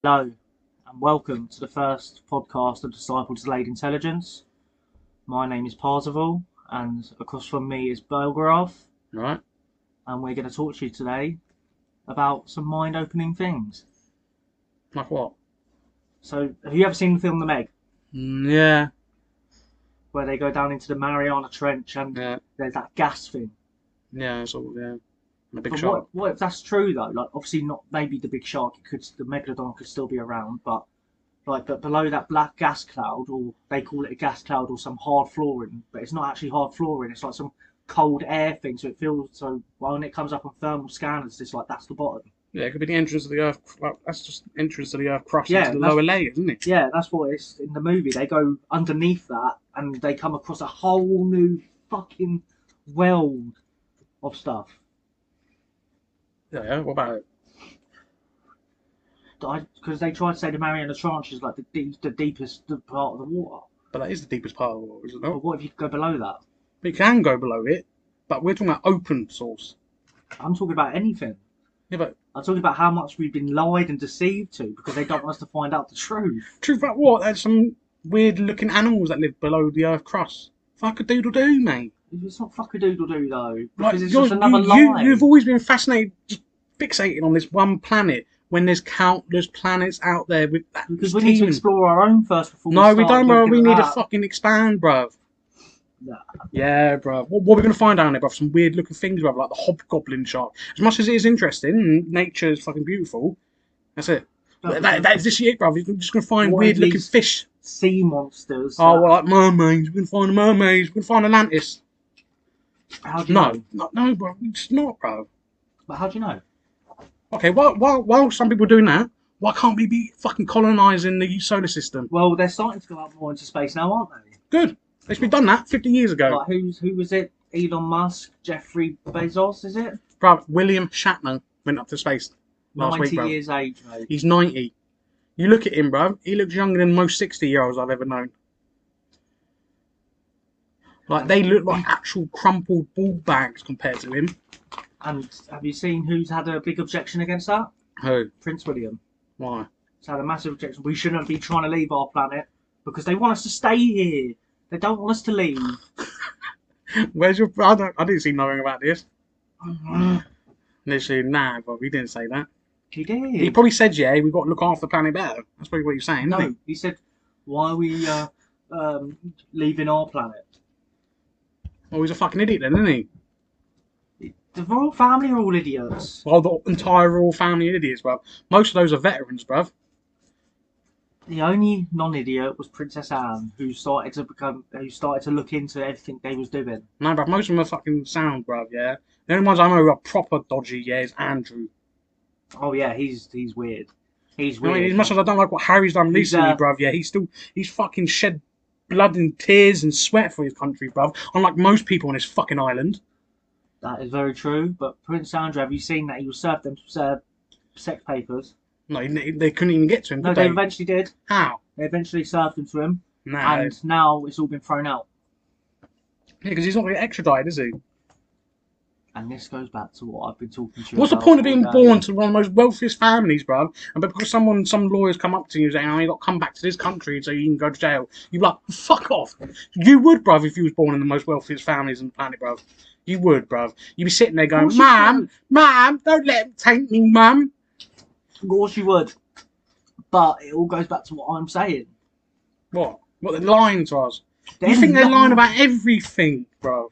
Hello, and welcome to the first podcast of Disciple Delayed Intelligence. My name is Parzival, and across from me is Belgraph, Right? and we're going to talk to you today about some mind opening things. Like what? So, have you ever seen the film The Meg, Yeah, where they go down into the Mariana Trench and yeah, there's that gas thing? yeah, sort of, yeah. And a big But shark. what if that's true though? Like, obviously not. Maybe the big shark, the megalodon could still be around, but below that black gas cloud, or they call it a gas cloud or some hard flooring, but it's not actually hard flooring. It's like some cold air thing, so it feels so. Well, when it comes up on thermal scanners, it's like that's the bottom. Yeah, it could be the entrance of the Earth. Well, that's just entrance to the Earth crust into Yeah, the that's lower layers, isn't it? yeah, that's what it's in the movie. They go underneath that and they come across a whole new fucking world of stuff. Yeah, yeah. What about it? Because they try to say the Mariana Trench is like the deepest part of the water. But that is the deepest part of the water, is it not? But what if you go below that? We can go below it, but we're talking about open source. I'm talking about anything. Yeah, but I'm talking about how much we've been lied and deceived to because they don't want us to find out the truth. truth about what? There's some weird looking animals that live below the Earth crust. Fuck a doodle doo, mate. It's not fuck a doodle doo though, Like because it's just another you've lie. always been fascinated, just fixated on this one planet when there's countless planets out there with that Because we need to explore our own first before we No, we start don't, bro. looking We at need to that. fucking expand, bro. Nah. Yeah, bro. What are we going to find down there, bro? Some weird looking things, bro, like the hobgoblin shark. As much as it is interesting, and nature is fucking beautiful, that's it. That's this it, bro. We're just going to find What weird if looking these fish. sea monsters? Oh, well, like mermaids. We're going to find the mermaids. We're going to find Atlantis. How do you No, know? no, bro. It's not, bro. But how do you know? Okay, while some people are doing that, why can't we be fucking colonising the solar system? Well, they're starting to go out more into space now, aren't they? Good. They should be done that 50 years ago. Like who was it? Elon Musk, Jeffrey Bezos, is it? Bro, William Shatner went up to space last 90 week, bro. years age, mate. He's 90. You look at him, bro. He looks younger than most 60-year-olds I've ever known. Like, they look like actual crumpled ball bags compared to him. And have you seen who's had a big objection against that? Who? Prince William. Why? He's had a massive objection. We shouldn't be trying to leave our planet because they want us to stay here. They don't want us to leave. Where's your... I didn't see nothing about this. Literally, nah, bro. He didn't say that. He did. He probably said, yeah, we've got to look after the planet better. That's probably what he's saying, No, isn't he said, why are we leaving our planet? he? Well, he's a fucking idiot then, isn't he? The royal family are all idiots. Well, the entire royal family are idiots, bro. Most of those are veterans, bruv. The only non-idiot was Princess Anne, who started to look into everything they was doing. No, bruv, most of them are fucking sound, bruv, yeah? The only ones I know who are proper dodgy, yeah, is Andrew. Oh yeah, he's weird. He's I mean, weird. as much as I don't like what Harry's done recently, bruv, yeah, he's fucking shed blood and tears and sweat for his country, bruv. Unlike most people on this fucking island. That is very true. But Prince Andrew, have you seen that he was served them sex papers? No, they couldn't even get to him, No, did they they? eventually did. How? They eventually served them to him, No. and now it's all been thrown out. Yeah, because he's not going to get extradited, is he? And this goes back to what I've been talking to you What's the about point of being all day. born to one of the most wealthiest families, bruv? And because some lawyers come up to you saying, oh, you got to come back to this country so you can go to jail, you're like, fuck off. You would, bruv, if you was born in the most wealthiest families on the planet, bruv. You would, bruv. You'd be sitting there going, Mum, don't let him take me, Mum. Of course you would. But it all goes back to what I'm saying. What? What, they're lying to us? You think they're lying about everything, bruv?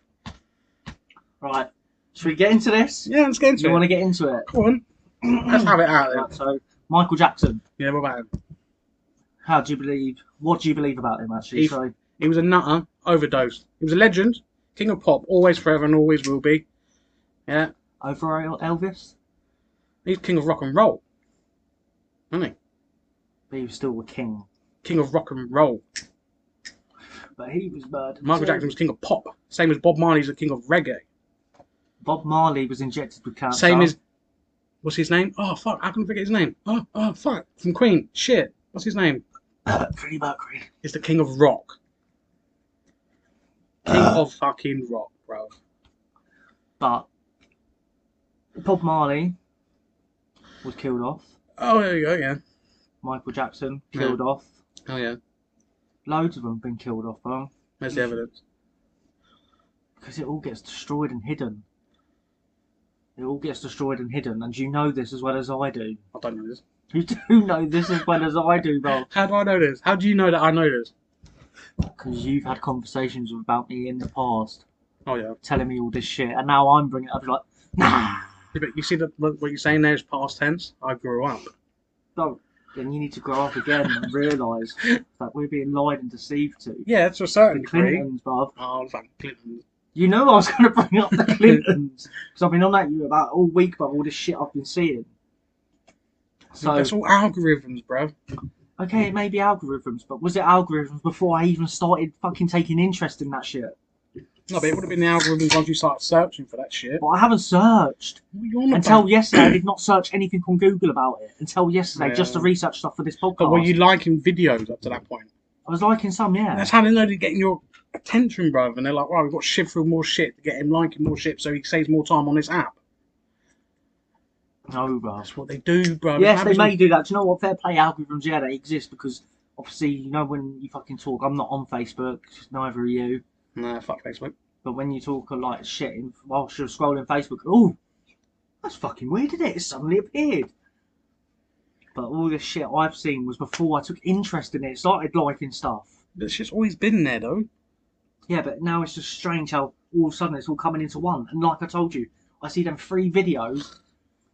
Right. Should we get into this? Yeah, let's get into it. You want to get into it? Go on. Let's have it out there. Right, so, Michael Jackson. Yeah, what about him? What do you believe about him, actually? He was a nutter, overdosed. He was a legend, king of pop, always, forever, and always will be. Yeah. Over Elvis? He's king of rock and roll. Isn't he? But he was still a king. King of rock and roll. But he was murdered. Michael Jackson was king of pop. Same as Bob Marley's the king of reggae. Bob Marley was injected with cancer. Same as... What's his name? Oh, fuck. How can I forget his name? Oh, fuck. From Queen. Shit. What's his name? Freddie Mercury. He's the king of rock. King of fucking rock, bro. But Bob Marley was killed off. Oh, there you go, yeah. Michael Jackson killed off. Oh yeah. Loads of them have been killed off, bro. Where's the evidence? Because it all gets destroyed and hidden. It all gets destroyed and hidden, and you know this as well as I do. I don't know this. You do know this as well as I do, bro. How do I know this? How do you know that I know this? Because you've had conversations about me in the past, Oh yeah. telling me all this shit, and now I'm bringing it up like, nah. Yeah, but you see that what you're saying there is past tense. I grew up. No, then you need to grow up again and realise that we're being lied and deceived to. Yeah, to a certain The degree. Clintons, bruv. Oh, fucking Clinton. You know I was going to bring up the Clintons. Because I've been on at you about all week about all this shit I've been seeing. So, That's all algorithms, bruv. okay, it may be algorithms, but was it algorithms before I even started fucking taking interest in that shit? No, but it would have been the algorithms once you started searching for that shit. But I haven't searched. What are you on Until about? yesterday, I did not search anything on Google about it. Until yesterday, Yeah. just to research stuff for this podcast. But were you liking videos up to that point? I was liking some, yeah. That's how they know they're getting your attention, bruv. And they're like, well, we've got to shift through more shit to get him liking more shit so he saves more time on this app. No, bro. That's what they do, bruv. Yes, they may do that. Do you know what? Fair play algorithms, yeah, they exist because obviously, you know, when you fucking talk, I'm not on Facebook, neither are you. Nah, fuck Facebook. But when you talk like shit whilst you're scrolling Facebook, oh, that's fucking weird, isn't it? It suddenly appeared. But all this shit I've seen was before I took interest in it. Started liking stuff. This shit's always been there, though. Yeah, but now it's just strange how all of a sudden it's all coming into one. And like I told you, I see them 3 videos,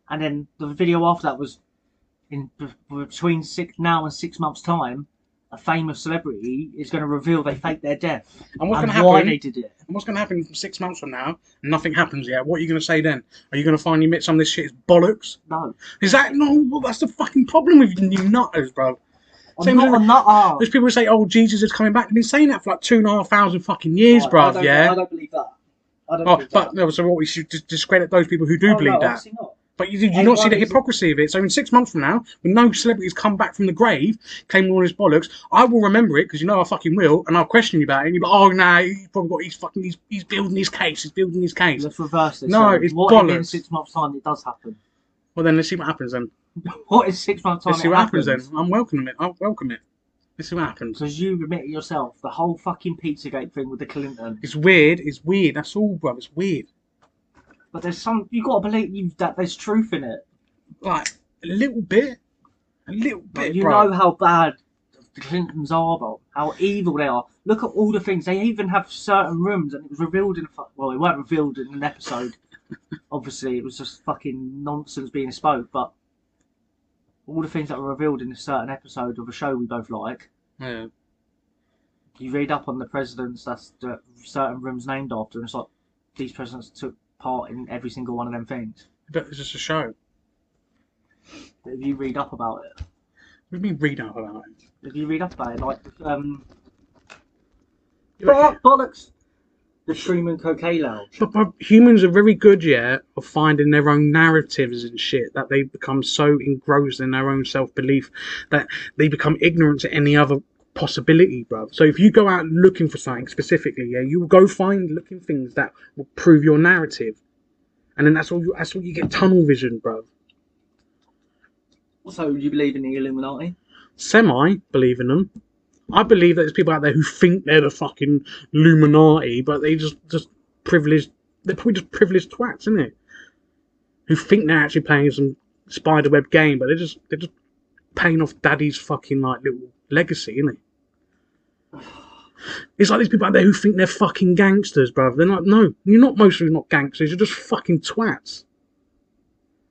and then the video after that was in between now and 6 months' time. A famous celebrity is going to reveal they faked their death And what's and going to why happen? they did it. And what's going to happen 6 months from now? And nothing happens yet. What are you going to say then? Are you going to finally admit some of this shit is bollocks? No, Is that no? Well, that's the fucking problem with you nutters, bro. I'm not a nutter. There's people who say, "Oh, Jesus is coming back." They've been saying that for like 2,500 fucking years, Right, bruv. Yeah. I don't believe that. I don't Oh, believe but that. no. So what? We should discredit those people who do Oh, believe no, that. obviously not. But you not see the hypocrisy of it. So in 6 months from now, when no celebrities come back from the grave, claiming all this bollocks, I will remember it because you know I fucking will, and I'll question you about it. And you'll be like, "Oh, nah, he's probably got he's building his case. He's building his case." Let's reverse this. No, then. it's what if in bollocks. 6 months' time it does happen? Well, then let's see what happens then. What is 6 months' time? Let's see what happens then. I'm welcoming it. I'll welcome it. Let's see what happens. Because you admit it yourself, the whole fucking Pizzagate thing with the Clinton. It's weird. It's weird. That's all, bro. It's weird. But there's you got to believe that there's truth in it. Like a little bit, But you bro. know how bad the Clintons are, bro. How evil they are. Look at all the things. They even have certain rooms, and it was revealed in well, it weren't revealed in an episode. Obviously, it was just fucking nonsense being spoke. But all the things that were revealed in a certain episode of a show we both like. Yeah. You read up on the presidents that's certain rooms named after, and it's like these presidents took part in every single one of them things. But it's just a show. But if you read up about it, What do you mean read up about it? if you read up about it, like Yeah. bollocks, the Truman Cocaine Lounge. But humans are very good, yeah, of finding their own narratives and shit that they become so engrossed in their own self-belief that they become ignorant to any other possibility, bruv. So if you go out looking for something specifically, yeah, you will go find looking things that will prove your narrative, and then that's all you get tunnel vision, bruv. So you believe in the Illuminati? Semi believe in them. I believe that there's people out there who think they're the fucking Illuminati, but they just privileged. They're probably just privileged twats, isn't it? Who think they're actually playing some spiderweb game, but they're just paying off daddy's fucking like little legacy, isn't it? It's like these people out there who think they're fucking gangsters, bruv. They're like, no, you're not. Most of you not gangsters. You're just fucking twats.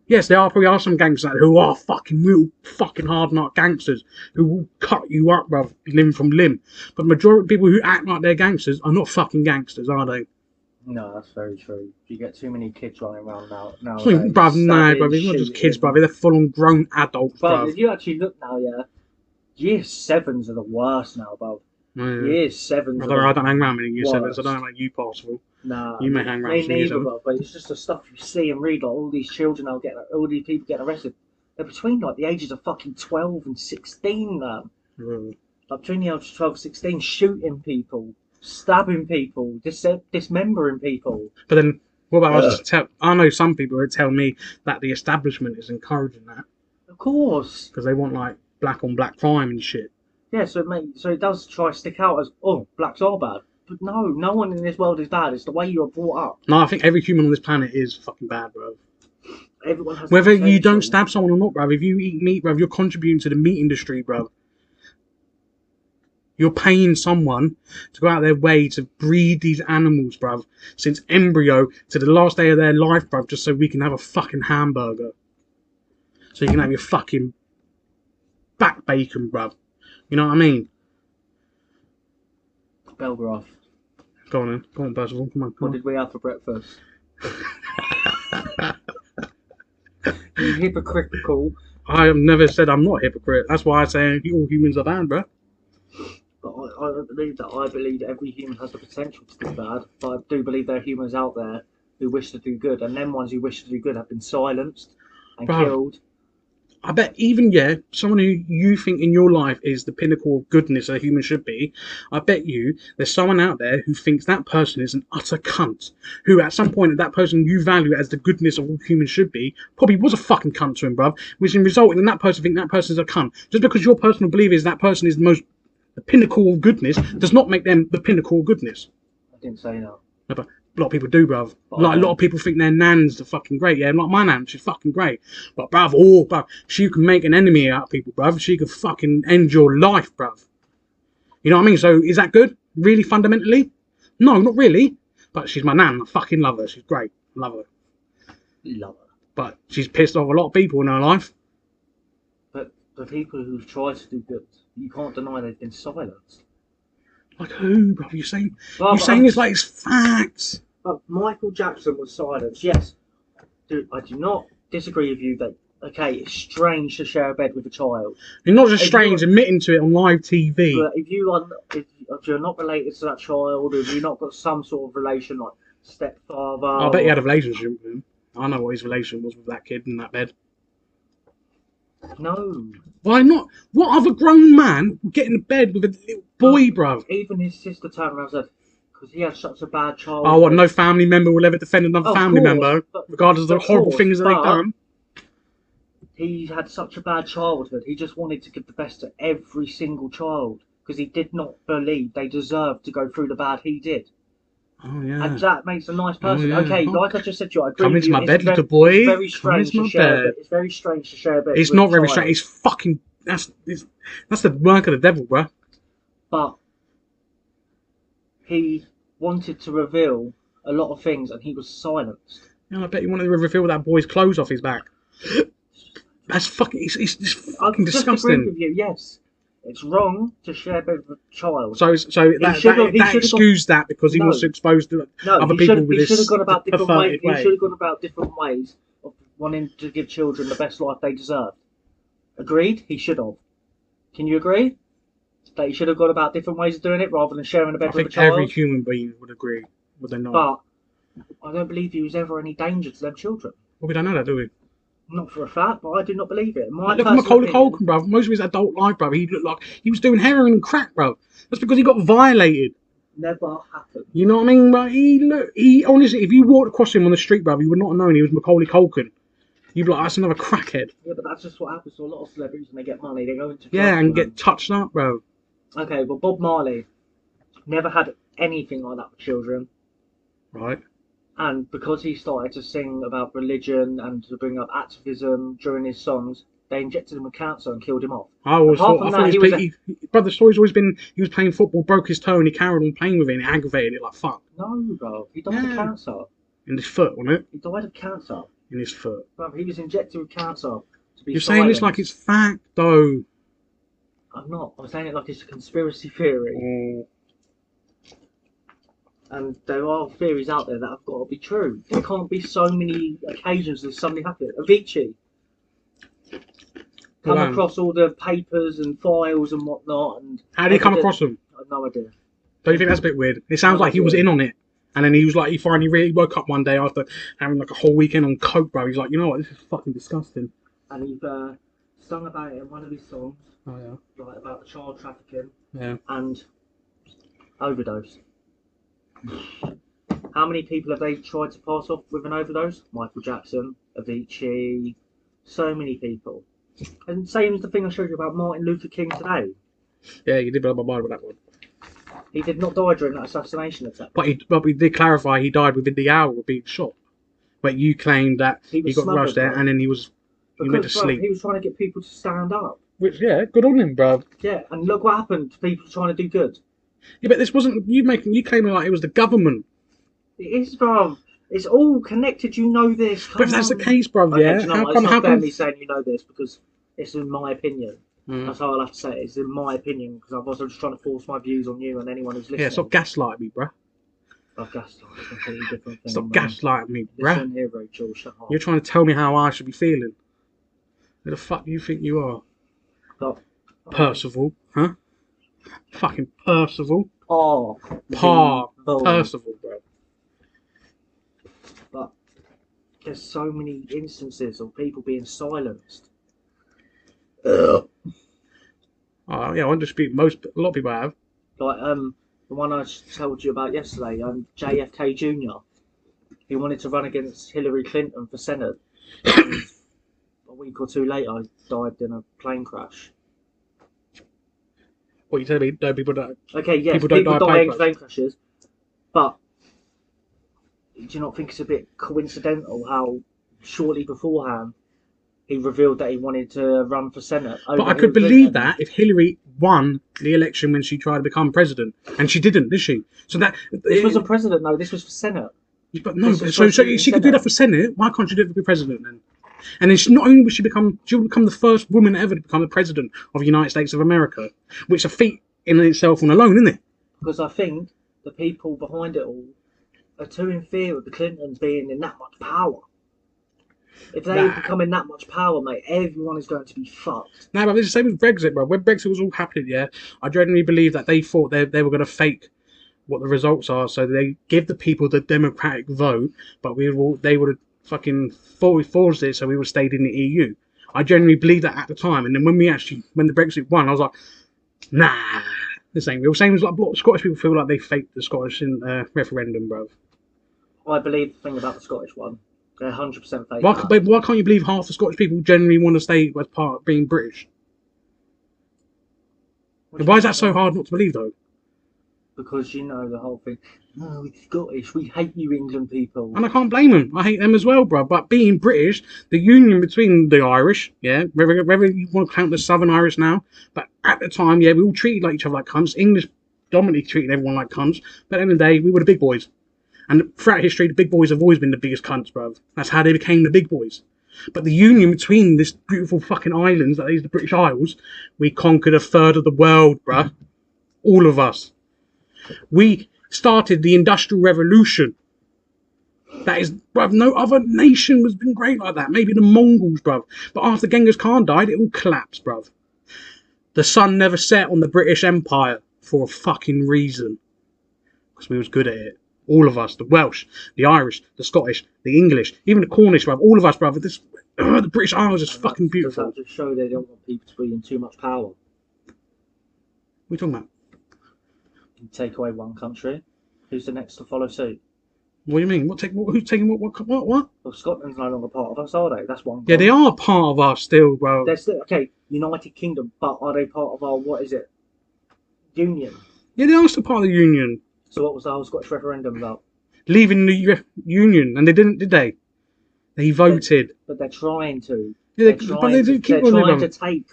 Yes, there probably are some gangsters who are fucking real fucking hard nut gangsters who will cut you up, bruv, limb from limb. But the majority of people who act like they're gangsters are not fucking gangsters, are they? No, that's very true. You get too many kids running around now. Bruv, no, bruv, it's not just kids, bruv. They're full-on grown adults, But bruv. if you actually look now, yeah, year 7s are the worst now, bruv. Yeah. Year 7s. I don't hang around many year 7s. worst. I don't like you possible. Nah, You may hang around me some years neither, old. bruv, but it's just the stuff you see and read. Like all these children now all these people getting arrested. They're between like the ages of fucking 12 and 16 now. Like between the ages of 12 and 16, shooting people, stabbing people, dismembering people. But then, what about I know some people who tell me that the establishment is encouraging that Of course. because they want like black on black crime and shit. Yeah, so it does try to stick out as, oh, blacks are bad. But no one in this world is bad. It's the way you are brought up. No, I think every human on this planet is fucking bad, bro. Everyone has Whether you potential. don't stab someone or not, bro, if you eat meat, bro, you're contributing to the meat industry, bro. You're paying someone to go out their way to breed these animals, bruv, since embryo to the last day of their life, bruv, just so we can have a fucking hamburger. So you can have your fucking back bacon, bruv. You know what I mean? Belgraph. Go on then. Go on, Percival. Come on. What did we have for breakfast? You hypocritical. I have never said I'm not a hypocrite. That's why I say all humans are bad, bruv. But I don't believe that. I believe that every human has the potential to do bad. But I do believe there are humans out there who wish to do good. And them ones who wish to do good have been silenced and killed. I bet even, someone who you think in your life is the pinnacle of goodness a human should be, I bet you there's someone out there who thinks that person is an utter cunt, who at some point that person you value as the goodness of all humans should be, probably was a fucking cunt to him, bruv, which in resulting in that person think that person is a cunt. Just because your personal belief is that person is the pinnacle of goodness does not make them the pinnacle of goodness. I didn't say no. No, but a lot of people do, bruv. Like, a lot of people think their nan's the fucking great. Yeah, like my nan, she's fucking great. But, bruv, she can make an enemy out of people, bruv. She can fucking end your life, bruv. You know what I mean? So, is that good? Really, fundamentally? No, not really. But she's my nan. I fucking love her. She's great. Love her. Love her. But she's pissed off a lot of people in her life. But the people who've tried to do good, you can't deny they've been silenced. Like who, bruv? You're saying it's like it's facts. But Michael Jackson was silenced. Yes, dude, I do not disagree with you that, okay, it's strange to share a bed with a child. You're not just strange admitting to it on live TV. But if you're not related to that child, or if you've not got some sort of relation, like stepfather... I bet he had a relationship with him. I know what his relation was with that kid in that bed. No. Why not? What other grown man would get in bed with a little boy, bruv? Even his sister turned around and said, because he had such a bad childhood. Oh, what? No family member will ever defend another family member, regardless of the horrible things that they've done. He had such a bad childhood. He just wanted to give the best to every single child because he did not believe they deserved to go through the bad he did. Oh, yeah. And that makes a nice person. Oh, yeah. Okay, like I just said to you, I agree come with into you. my bed, little boy. It's very strange to share bed. It's very strange to share a bed. It's not very strange. It's fucking... That's the work of the devil, bruh. But he wanted to reveal a lot of things and he was silenced. Yeah, I bet he wanted to reveal that boy's clothes off his back. That's fucking... It's just fucking disgusting. I agree with you, yes. It's wrong to share a bed with a child. So that excused that because he was exposed to other people with this perverted way. He should have gone about different ways of wanting to give children the best life they deserve. Agreed? He should have. Can you agree? That he should have gone about different ways of doing it rather than sharing a bed with a child? I think every human being would agree, would they not? But I don't believe he was ever any danger to them children. Well, we don't know that, do we? Not for a fact, but I do not believe it. Look at Macaulay Culkin, bruv. Most of his adult life, bruv, he looked like he was doing heroin and crack, bruv. That's because he got violated. Never happened. You know what I mean, bruv? He honestly, if you walked across him on the street, bruv, you would not have known he was Macaulay Culkin. You'd be like, that's another crackhead. Yeah, but that's just what happens to a lot of celebrities when they get money. They go into and get touched up, bro. Okay, well, Bob Marley never had anything like that with children. Right. And because he started to sing about religion and to bring up activism during his songs, they injected him with cancer and killed him off. I thought the story's always been he was playing football, broke his toe, and he carried on playing with it, and it aggravated it like fuck. No, bro, he died of cancer. In his foot, wasn't it? He died of cancer. In his foot. Bro, he was injected with cancer. You're saying this like it's fact, though. I'm not. I'm saying it like it's a conspiracy theory. Oh. And there are theories out there that have got to be true. There can't be so many occasions that something happened. Avicii. Come across all the papers and files and whatnot. And how did he come across them? I have no idea. Don't you think that's a bit weird? It sounds like he was in on it. And then he finally really woke up one day after having like a whole weekend on coke, bro. He's like, you know what, this is fucking disgusting. And he sung about it in one of his songs. Oh, yeah. Like about child trafficking. Yeah. And overdose. How many people have they tried to pass off with an overdose? Michael Jackson, Avicii, so many people. And same as the thing I showed you about Martin Luther King today. Yeah, you did blow my mind with that one. He did not die during that assassination attempt. But we did clarify he died within the hour of being shot. But you claimed that He he was got rushed smothered, there bro. and then he went to Because, bro, sleep. he was trying to get people to stand up. Which, yeah, good on him, bro. Yeah, and look what happened to people trying to do good. Yeah, but this wasn't you claiming like it was the government. It is, bro. It's all connected. You know this. But Come if that's the on. case, bro, Okay, yeah. do you know How what? come? It's How not fair come? me saying you know this because it's in my opinion. That's how I'll have to say it. It's in my opinion because I'm also just trying to force my views on you and anyone who's listening. Yeah, stop gaslighting me, bro. Oh, gaslight. It's a completely different thing. Stop gaslighting me, bro. Listen here, Rachel. Shut up. You're trying to tell me how I should be feeling. Who the fuck do you think you are? Stop. Percival, huh? Fucking Percival. Oh. Percival, bro. But there's so many instances of people being silenced. Oh yeah, I won't dispute a lot of people have. Like the one I told you about yesterday, JFK Jr. He wanted to run against Hillary Clinton for Senate. And a week or two later, he died in a plane crash. What you telling me? No, people don't. Okay, yes, People don't die in plane crashes, but do you not think it's a bit coincidental how shortly beforehand he revealed that he wanted to run for Senate? But I could believe that if Hillary won the election when she tried to become president, and she didn't, did she? So that this wasn't president, no. This was for Senate. But no, so she could do that for Senate. Why can't she do it for president then? And then not only will she become the first woman ever to become the president of the United States of America, which is a feat in itself and alone, isn't it? Because I think the people behind it all are too in fear of the Clintons being in that much power. If they become in that much power, mate, everyone is going to be fucked. No, but it's the same as Brexit, bro. When Brexit was all happening, yeah, I genuinely believe that they thought they were going to fake what the results are, so they give the people the democratic vote, but they would have fucking forged it, so we would have stayed in the EU. I genuinely believe that at the time, and then when the Brexit won, I was like, nah, this ain't real. Same as like a lot of Scottish people feel like they faked the Scottish referendum, bro. I believe the thing about the Scottish one, they're 100% fake. Why can't you believe half the Scottish people genuinely want to stay as part of being British? Why is that so hard not to believe, though? Because you know the whole thing. No, it's Scottish. We hate you, England people. And I can't blame them. I hate them as well, bro. But being British, the union between the Irish, yeah, whether you want to count the Southern Irish now, but at the time, yeah, we all treated like each other like cunts. English dominantly treated everyone like cunts. But at the end of the day, we were the big boys. And throughout history, the big boys have always been the biggest cunts, bro. That's how they became the big boys. But the union between this beautiful fucking islands, that is the British Isles, we conquered a third of the world, bro. All of us. We started the Industrial Revolution. That is, bruv, no other nation has been great like that. Maybe the Mongols, bruv. But after Genghis Khan died, it all collapsed, bruv. The sun never set on the British Empire for a fucking reason. Because we was good at it. All of us, the Welsh, the Irish, the Scottish, the English, even the Cornish, bruv. All of us, bruv. The British Isles is fucking beautiful. Does that just show they don't want people to be in too much power? What are you talking about? You take away one country, who's the next to follow suit? What do you mean? Who's taking what? Well, Scotland's no longer part of us, are they? That's one. Yeah, they are part of us still, bro. They're still, okay, United Kingdom, but are they part of our, what is it? Union? Yeah, they are still part of the Union. So what was the whole Scottish referendum about? Leaving the Union, and they didn't, did they? They voted. But they're trying to. Yeah, but they do keep they're on trying to take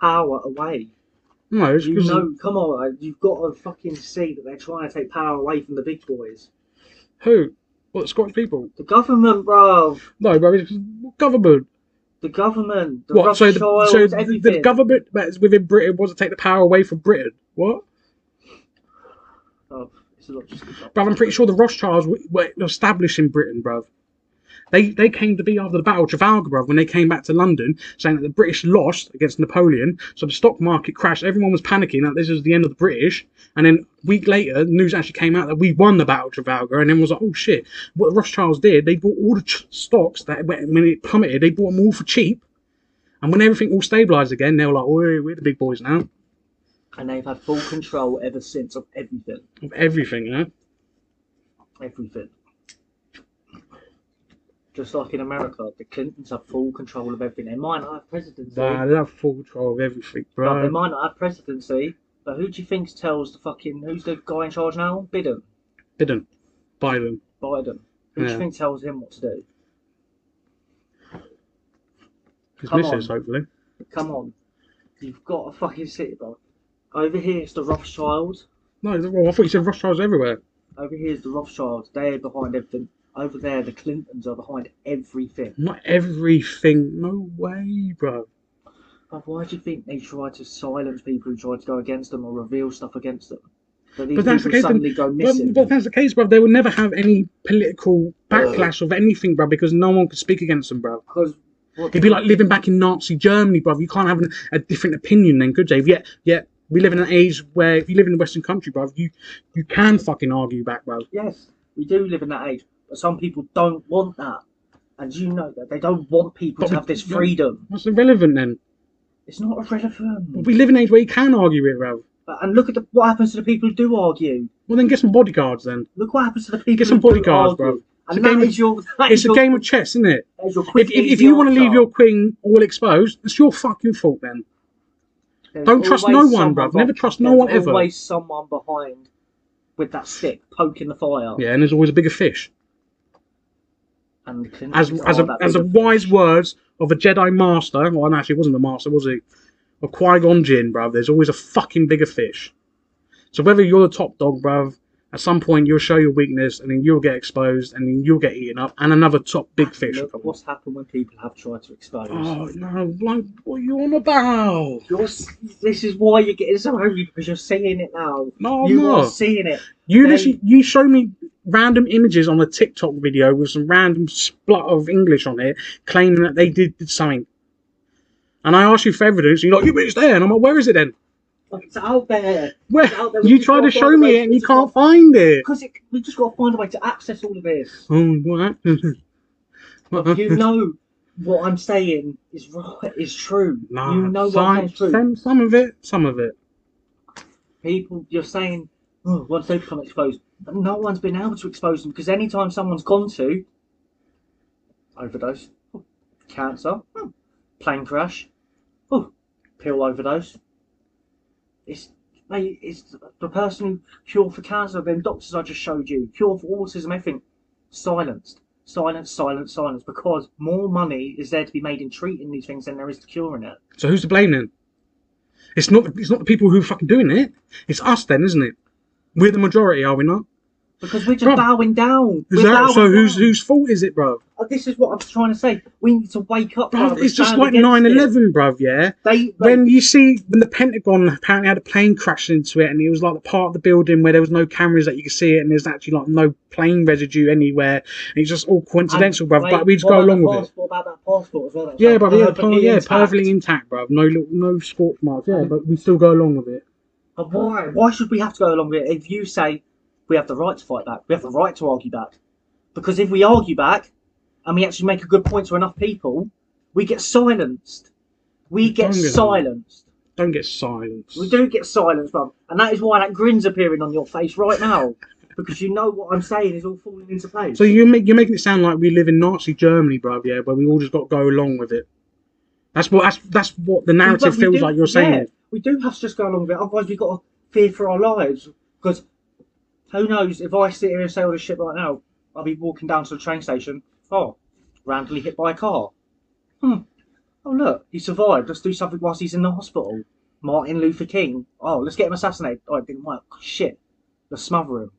power away. No, it's because... come on, you've got to fucking see that they're trying to take power away from the big boys. Who? What, the Scottish people? The government, bruv. No, bro, it's government. The government, the what? So everything. The government that's within Britain wants to take the power away from Britain. What? Oh, it's a lot just... Bruv, I'm pretty sure the Rothschilds were established in Britain, bruv. They came to be after the Battle of Trafalgar, bruv, when they came back to London, saying that the British lost against Napoleon, so the stock market crashed. Everyone was panicking that this was the end of the British, and then a week later, news actually came out that we won the Battle of Trafalgar, and then was like, oh shit. What the Rothschilds did, they bought all the stocks that when it plummeted, they bought them all for cheap, and when everything all stabilised again, they were like, oh, we're the big boys now. And they've had full control ever since of everything. Of everything, yeah? Everything. Just like in America, the Clintons have full control of everything. They might not have presidency. Nah, they have full control of everything, No, they bro. might not have presidency. But who do you think tells the fucking... Who's the guy in charge now? Biden. Didn't. Biden. Biden. Who do you Yeah. think tells him what to do? His Come missus, on. hopefully. Come on. You've got to fucking sit, bro. Over here it's the Rothschilds. No, well, I thought you said Rothschilds everywhere. Over here is the Rothschilds. They're behind everything. Over there, the Clintons are behind everything. Not everything. No way, bro. But why do you think they try to silence people who try to go against them or reveal stuff against them? But these But that's the people case. suddenly go missing. But that's the case, bro. They would never have any political backlash of anything, bro, because no one could speak against them, bro. Because It'd be like living back in Nazi Germany, bro. You can't have a different opinion then, could you? Yet we live in an age where if you live in a Western country, bro, you can fucking argue back, bro. yes, we do live in that age, but some people don't want that, and you know that they don't want people to have this freedom. What's irrelevant then? It's not irrelevant. Well, we live in an age where you can argue it, bro. And look at what happens to the people who do argue. Well, then get some bodyguards then. Look what happens to the people Get some who bodyguards, do argue. bro. And It's a game of chess, isn't it? If you want to leave your queen all exposed, it's your fucking fault then. Don't trust no one, bruv. Never trust no one ever. There's always someone behind with that stick poking the fire. Yeah, and there's always a bigger fish. And As a wise words of a Jedi master, well, no, actually, it wasn't a master, was he? Of Qui-Gon Jinn, bruv. There's always a fucking bigger fish. So whether you're the top dog, bruv, at some point you'll show your weakness, and then you'll get exposed, and then you'll get eaten up, and another top big fish will come. What's happened when people have tried to expose? Oh no! Like, what are you on about? This is why you're getting so angry, because you're seeing it now. No, I'm you not. are seeing it. You show me random images on a TikTok video with some random splut of English on it, claiming that they did something. And I ask you for evidence, and you're like, "Yeah, but it's there." And I'm like, "Where is it then?" It's out there. Where? It's out there. You try to show me it, and you can't find it. Because we just got to find a way to access all of this. Oh, what? You know what I'm saying is right. Is true. No, you know what I'm saying is true. Some of it. People, you're saying, oh, once they become exposed, but no one's been able to expose them, because anytime someone's gone to overdose, cancer, plane crash, pill overdose, it's the person who cured for cancer, them doctors I just showed you, cure for autism, everything, silenced, because more money is there to be made in treating these things than there is to curing it. So who's to blame then? It's not the people who are fucking doing it. It's us then, isn't it? We're the majority, are we not? Because we're just bowing down. Whose fault is it, bro? This is what I'm trying to say. We need to wake up, bruv. It's just like 9/11, bruv. Yeah. When the Pentagon apparently had a plane crash into it, and it was like the part of the building where there was no cameras that you could see it, and there's actually like no plane residue anywhere. And it's just all coincidental, bruv. But we just go along with it. What about that passport as well? Yeah, bruv. Perfectly intact, bruv. No scorch marks. Yeah, but we still go along with it. But why? Why should we have to go along with it? If you say we have the right to fight back, we have the right to argue back, because if we argue back and we actually make a good point to enough people, we get silenced. Don't get silenced. We do get silenced, bruv. And that is why that grin's appearing on your face right now, because you know what I'm saying is all falling into place. So you're making it sound like we live in Nazi Germany, bruv. Yeah, where we all just got to go along with it. That's what the narrative feels like you're saying. Yeah, we do have to just go along with it. Otherwise, we've got to fear for our lives. Because who knows, if I sit here and say all this shit right now, I'll be walking down to the train station. Oh, randomly hit by a car. Oh, look, he survived. Let's do something whilst he's in the hospital. Martin Luther King. Oh, let's get him assassinated. Oh, it didn't work. Shit. Let's smother him.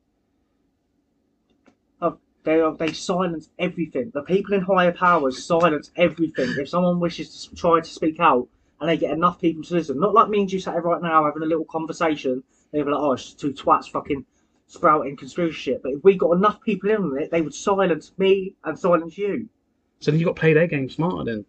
They silence everything. The people in higher powers silence everything. If someone wishes to try to speak out and they get enough people to listen, not like me and you sat here right now having a little conversation, they'd be like, oh, it's just two twats fucking sprouting conspiracy shit. But if we got enough people in on it, they would silence me and silence you. So then you got to play their game smarter then.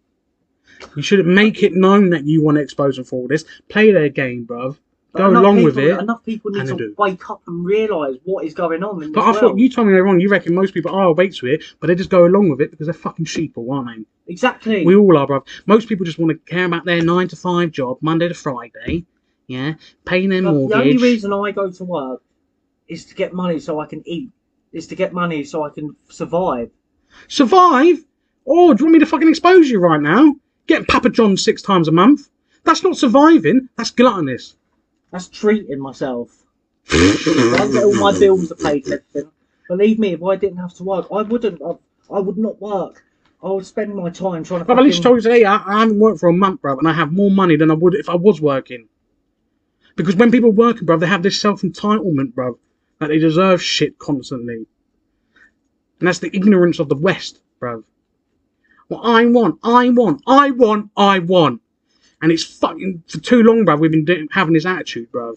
You should make it known that you want to expose them for all this. Play their game, bruv. Go along with it. Enough people need to wake up and realise what is going on. But I thought you told me they're wrong. You reckon most people are awake to it, but they just go along with it because they're fucking sheeple, aren't they? Exactly. We all are, bruv. Most people just want to care about their 9 to 5 job, Monday to Friday. Yeah, paying their mortgage. The only reason I go to work is to get money so I can eat. Is to get money so I can survive. Survive? Oh, do you want me to fucking expose you right now? Getting Papa John 6 times a month? That's not surviving. That's gluttonous. That's treating myself. If I get all my bills paid and everything, believe me, if I didn't have to work, I wouldn't. I would not work. I would spend my time trying to. But at least told you today, I haven't worked for a month, bro, and I have more money than I would if I was working. Because when people are working, bro, they have this self-entitlement, bro, that they deserve shit constantly. And that's the ignorance of the West, bro. Well, I want. And it's fucking, for too long, bro, we've been having this attitude, bro.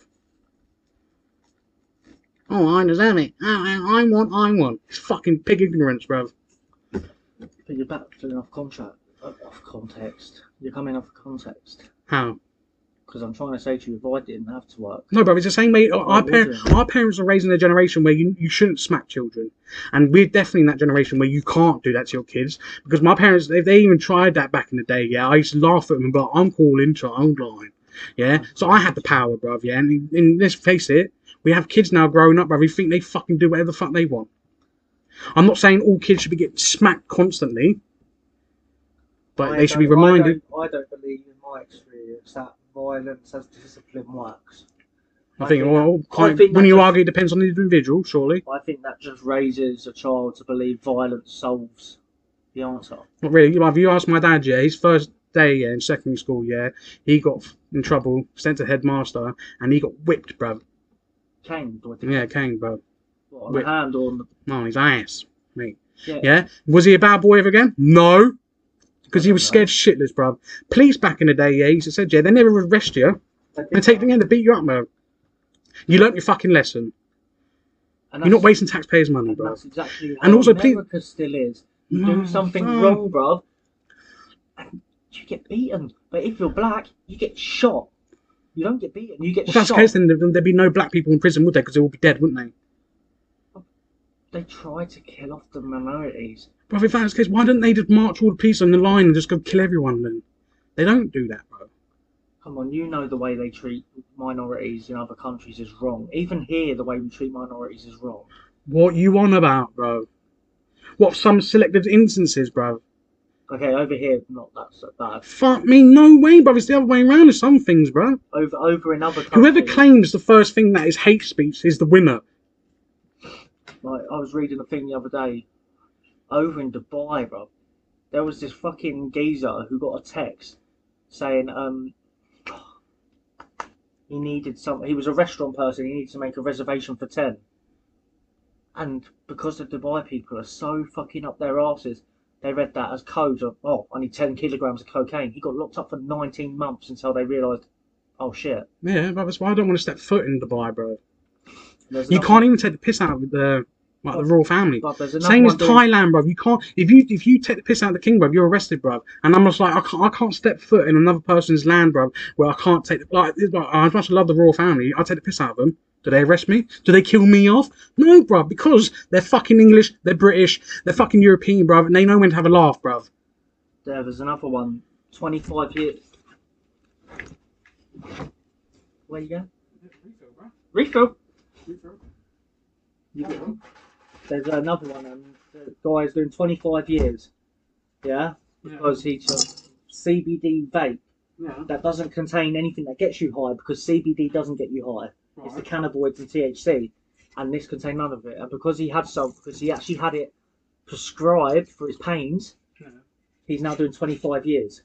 Oh, I deserve it. I want. It's fucking pig ignorance, bro. But you're battling off context. You're coming off context. How? Because I'm trying to say to you, if I didn't have to work. No, bro, it's the same way. Our parents are raising a generation where you shouldn't smack children. And we're definitely in that generation where you can't do that to your kids. Because my parents, they even tried that back in the day, yeah. I used to laugh at them and be like, I'm calling child line. Yeah? So I had the power, bro, yeah. And let's face it, we have kids now growing up, bro, who think they fucking do whatever the fuck they want. I'm not saying all kids should be getting smacked constantly. But they should be reminded. I don't believe in my experience that violence as discipline works. I think when you argue, it depends on the individual, surely. I think that just raises a child to believe violence solves the answer. Not really. If you ask my dad, yeah, his first day in secondary school, yeah, he got in trouble, sent to headmaster, and he got whipped, bro. Caned? Yeah, caned, bro. What, on the hand or on the... No, on his ass, mate. Yeah. Was he a bad boy ever again? No. Because he was scared shitless, bro. Police back in the day, yeah, he said, yeah, they never arrest you. And take them in to beat you up, bro. You learnt your fucking lesson. You're not wasting taxpayers' money, bro. That's exactly how America still is. You do something wrong, bro, and you get beaten. But if you're black, you get shot. You don't get beaten, you get shot. If that's the case, then there'd be no black people in prison, would there? Because they all be dead, wouldn't they? They try to kill off the minorities. Bro, if that's the case, why don't they just march all the police on the line and just go kill everyone then? They don't do that, bro. Come on, you know the way they treat minorities in other countries is wrong. Even here, the way we treat minorities is wrong. What you on about, bro? What, some selected instances, bro? Okay, over here, not that so bad. Fuck me, no way, bro. It's the other way around with some things, bro. Over in other countries. Whoever claims the first thing that is hate speech is the winner. Like, I was reading a thing the other day. Over in Dubai, bro, there was this fucking geezer who got a text saying he needed he was a restaurant person, he needed to make a reservation for 10. And because the Dubai people are so fucking up their asses, they read that as code of, I need 10 kilograms of cocaine. He got locked up for 19 months until they realised, oh shit. Yeah, but that's why I don't want to step foot in Dubai, bro. You can't even take the piss out of the royal family. Same as Thailand, bro. You can't if you take the piss out of the king, bro, you're arrested, bro. And I'm just like, I can't step foot in another person's land, bro, where I can't take as much as I love the royal family, I take the piss out of them. Do they arrest me? Do they kill me off? No, bro, because they're fucking English, they're British, they're fucking European, bro, and they know when to have a laugh, bro. There's another one. 25 years. Where you go? Refill, bro. Refill. Refill. There's another one. The guy's doing 25 years. Yeah? Because he took CBD vape. Yeah. That doesn't contain anything that gets you high, because CBD doesn't get you high. Right. It's the cannabinoids and THC, and this contained none of it. And because he actually had it prescribed for his pains, he's now doing 25 years.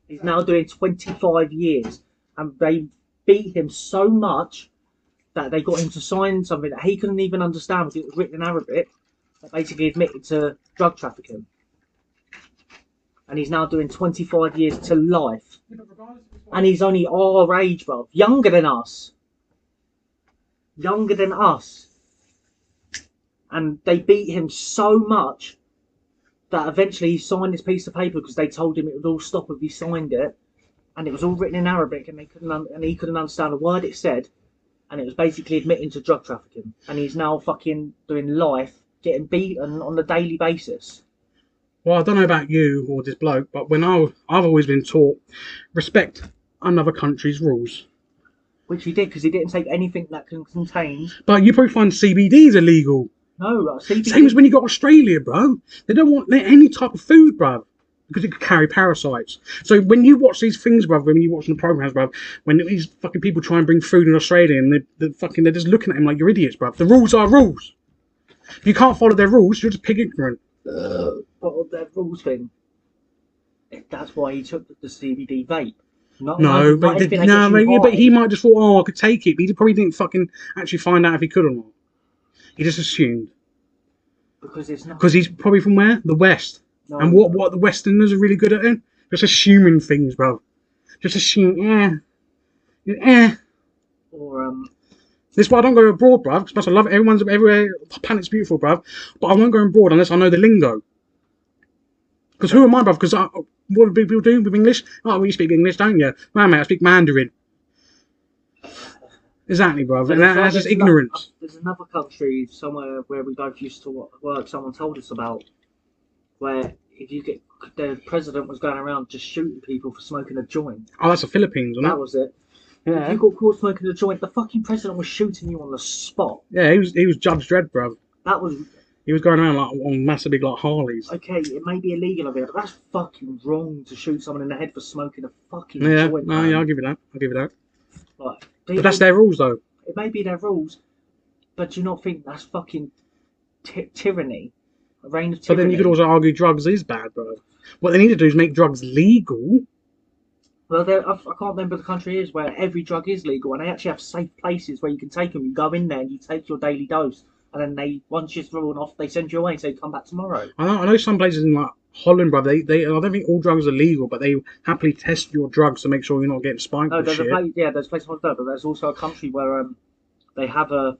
He's now doing 25 years, and they beat him so much that they got him to sign something that he couldn't even understand because it was written in Arabic, that basically admitted to drug trafficking. And he's now doing 25 years to life. And he's only our age, bro. Younger than us. Younger than us. And they beat him so much that eventually he signed this piece of paper because they told him it would all stop if he signed it. And it was all written in Arabic, and he couldn't understand a word it said. And it was basically admitting to drug trafficking. And he's now fucking doing life, getting beaten on a daily basis. Well, I don't know about you or this bloke, but I've always been taught respect another country's rules. Which he did, because he didn't take anything that can contain. But you probably find CBD is illegal No, like CBD. Same as when you got Australia, bro. They don't want any type of food, bro, because it could carry parasites. So when you watch these things, bro, when you watch the programs, bro, when these fucking people try and bring food in Australia, and they're just looking at him like you're idiots, bro. The rules are rules. If you can't follow their rules, you're just pig ignorant. But their rules thing. That's why he took the CBD vape. Not But anything that gets you high. but he might just thought, oh, I could take it, but he probably didn't fucking actually find out if he could or not. He just assumed. Because it's not. Because he's probably from where? The West. No, And what the Westerners are really good at it? Just assuming things, bro. Just assume, Or This is why I don't go abroad, bruv. Because I love it. Everyone's everywhere. The planet's beautiful, bruv. But I won't go abroad unless I know the lingo. Because who am I, bruv? Because what do people do with English? Oh, well, you speak English, don't you? Well, mate, I speak Mandarin. Exactly, bruv. And that's just ignorance. There's another country somewhere where we both used to work. Someone told us about where if you get the president was going around just shooting people for smoking a joint. Oh, that's the Philippines, wasn't it? That was it. Yeah. If you got caught smoking a joint, the fucking president was shooting you on the spot. Yeah, he was Judge Dredd, bruv. That was. He was going around like on massive big like Harleys. Okay, it may be illegal over there, but that's fucking wrong to shoot someone in the head for smoking a fucking joint. No, yeah, I'll give you that. Like, But that's their rules, though. It may be their rules, but do you not think that's fucking tyranny? A reign of tyranny. But then you could also argue drugs is bad, bro. What they need to do is make drugs legal. Well, I can't remember the country is where every drug is legal, and they actually have safe places where you can take them. You go in there and you take your daily dose, and then once you're thrown off, they send you away and say come back tomorrow. I know some places in like Holland, bro. I don't think all drugs are legal, but they happily test your drugs to make sure you're not getting spiked. No, there's there's a place like that, but there's also a country where they have a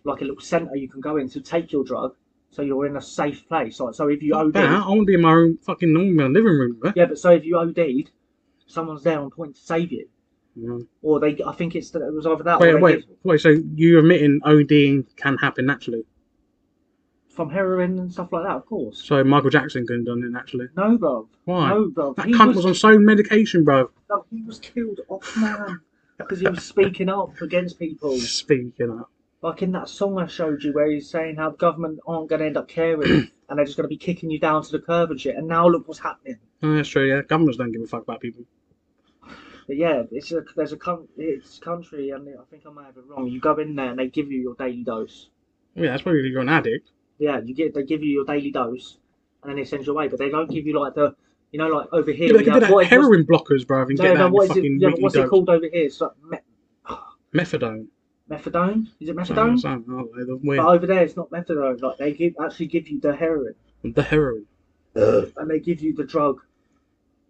little centre you can go in to take your drug, so you're in a safe place. Like, so if you OD'd, I want to be in my own fucking living room. Bro. Yeah, but so if you OD'd, someone's there on point to save you. Mm. Or I think it was either that. Wait. So you admitting ODing can happen naturally? From heroin and stuff like that, of course. So Michael Jackson couldn't have done it naturally? No, bro. Why? No, bro. That cunt was on so many medication, bro. No, he was killed off, man. Because he was speaking up against people. Speaking up. Like in that song I showed you where he's saying how the government aren't going to end up caring and they're just going to be kicking you down to the curb and shit. And now look what's happening. Oh, that's true, yeah. Governments don't give a fuck about people. But yeah, it's a country, and I think I might have it wrong. You go in there and they give you your daily dose. Yeah, that's probably you're an addict. Yeah, they give you your daily dose, and then they send you away. But they don't give you like the, like over here. Yeah, they can do that heroin blockers, bro. And get that what's fucking what's it called over here? It's like methadone. Methadone? Is it methadone? But over there, it's not methadone. Like they actually give you the heroin. The heroin. And they give you the drug.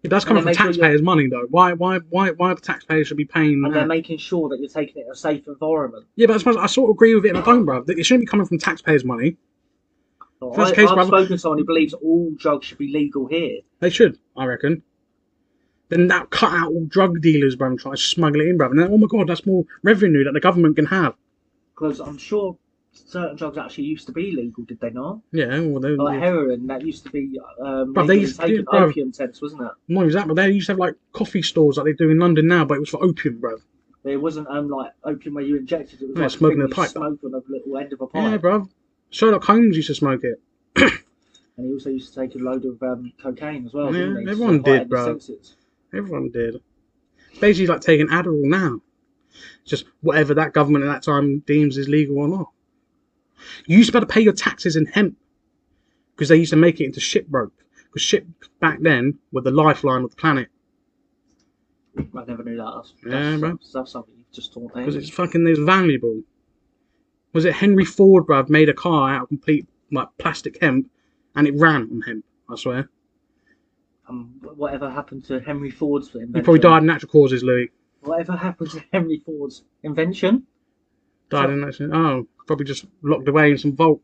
It does come from taxpayers' money, though. Why the taxpayers should be paying? And they're making sure that you're taking it in a safe environment. Yeah, but I sort of agree with it, and I don't, bruv. It shouldn't be coming from taxpayers' money. I've spoken to someone who believes all drugs should be legal here. They should, I reckon. Then that cut out all drug dealers, bruv, and try to smuggle it in, bruv. And then, oh my god, that's more revenue that the government can have. Because I'm sure certain drugs actually used to be legal, did they not? Yeah, well, like heroin, that used to be they used to take opium tents, wasn't it? Not exactly, but they used to have like coffee stores like they do in London now, but it was for opium, bruv. It wasn't like opium where you injected it. It was like smoking a pipe. Smoked on a little end of a pipe. Yeah, bruv. Sherlock Holmes used to smoke it. And he also used to take a load of cocaine as well. Yeah, everyone did, bruv. Everyone did. Basically, like taking Adderall now. Just whatever that government at that time deems is legal or not. You used to be able to pay your taxes in hemp because they used to make it into ship broke. Because ship back then were the lifeline of the planet. I never knew that. That's something you've just taught me. Because it's valuable. Was it Henry Ford, bruv, made a car out of complete like plastic hemp and it ran on hemp, I swear. Whatever happened to Henry Ford's invention? He probably died of natural causes, Louis. Whatever happened to Henry Ford's invention? Died in natural. Oh, probably just locked away in some vault.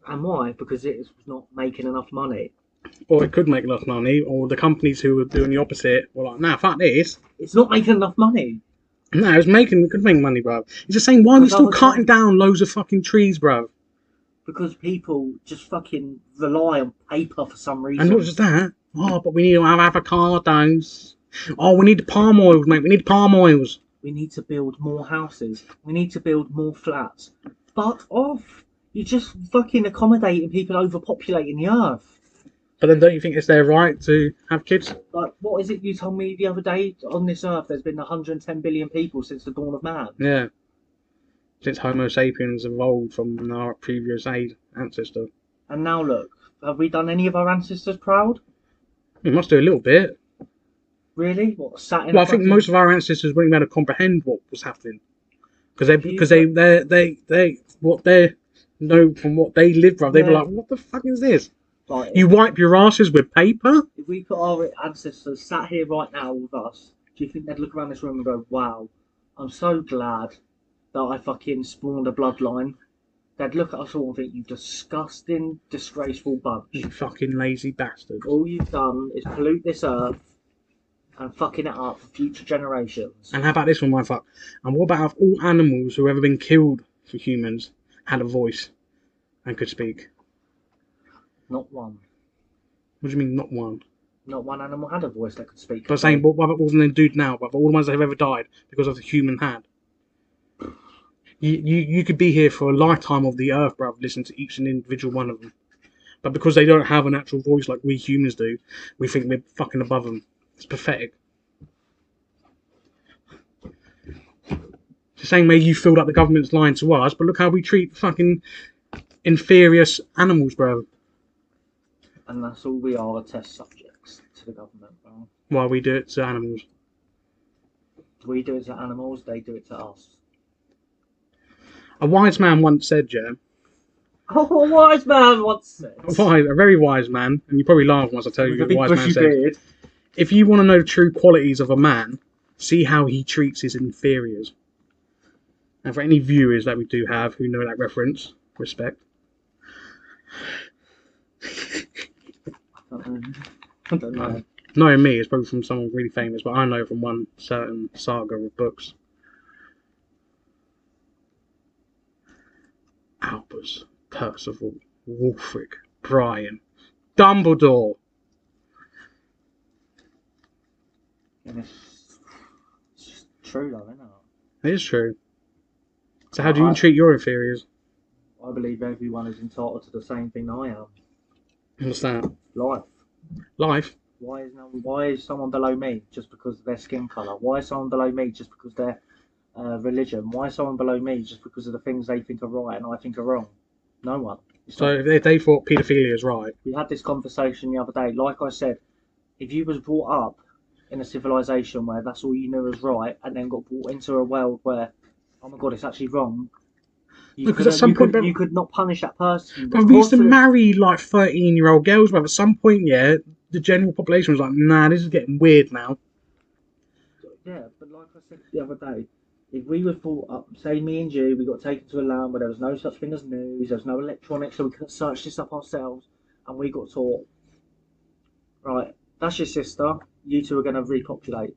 And why? Because it was not making enough money. Or it could make enough money, or the companies who were doing the opposite were like, nah, fuck this. It's not making enough money. No, it could make money, bruv. It's just saying, why are we still cutting down loads of fucking trees, bruv? Because people just fucking rely on paper for some reason. And not just that. Oh, but we need to have avocados. Oh, we need palm oils, mate. We need palm oils. We need to build more houses. We need to build more flats. Fuck off. You're just fucking accommodating people overpopulating the earth. But then don't you think it's their right to have kids? Like, what is it you told me the other day? On this earth, there's been 110 billion people since the dawn of man. Yeah. Since Homo sapiens evolved from our previous ancestor. And now look, have we done any of our ancestors proud? We must do a little bit. Really? What, sat in Well, a I think fucking... most of our ancestors wouldn't be able to comprehend what was happening. Because You- they what they know from what they lived from, they'd be Yeah. like, what the fuck is this? Like, You wipe your asses with paper? if we put our ancestors sat here right now with us, do you think they'd look around this room and go, wow, I'm so glad that I fucking spawned a bloodline? They'd look at us all and think, you disgusting, disgraceful bunch. You fucking lazy bastard. All you've done is pollute this earth and fucking it up for future generations. And how about this one, my fuck? And what about if all animals who have ever been killed for humans had a voice and could speak? Not one. What do you mean, not one? Not one animal had a voice that could speak. But saying, what wasn't they do now? But all the ones that have ever died because of the human hand. You could be here for a lifetime of the earth, bruv, listen to each and individual one of them. But because they don't have an actual voice like we humans do, we think we're fucking above them. It's pathetic. It's the same way you feel like the government's lying to us, but look how we treat fucking inferior animals, bro. And that's all we are, test subjects to the government, bro. Why we do it to animals. We do it to animals, they do it to us. A wise man once said, yeah, Oh, a wise man once said. a very wise man, and you probably laugh once I tell you With a what big a wise man bushy said. beard. If you want to know the true qualities of a man, see how he treats his inferiors. And for any viewers that we do have who know that reference, respect. I don't know. Knowing me, it's probably from someone really famous, but I know from one certain saga of books. Albus, Percival, Wulfric, Brian, Dumbledore. And it's just true, though, isn't it? It is true. So how do you treat your inferiors? I believe everyone is entitled to the same thing I am. What's that? Life. Life? Why is someone below me just because of their skin colour? Why is someone below me just because of their religion? Why is someone below me just because of the things they think are right and I think are wrong? No one. So if they thought paedophilia is right. We had this conversation the other day. Like I said, if you was brought up in a civilization where that's all you knew was right and then got brought into a world where, oh my god, it's actually wrong, Because at some point, you could not punish that person. But we used to marry like 13-year-old girls, but at some point, yeah, the general population was like, nah, this is getting weird now. Yeah, but like I said the other day, if we were brought up, say me and you, we got taken to a land where there was no such thing as news, there was no electronics, so we couldn't search this up ourselves, and we got taught, right, that's your sister, you two are going to repopulate.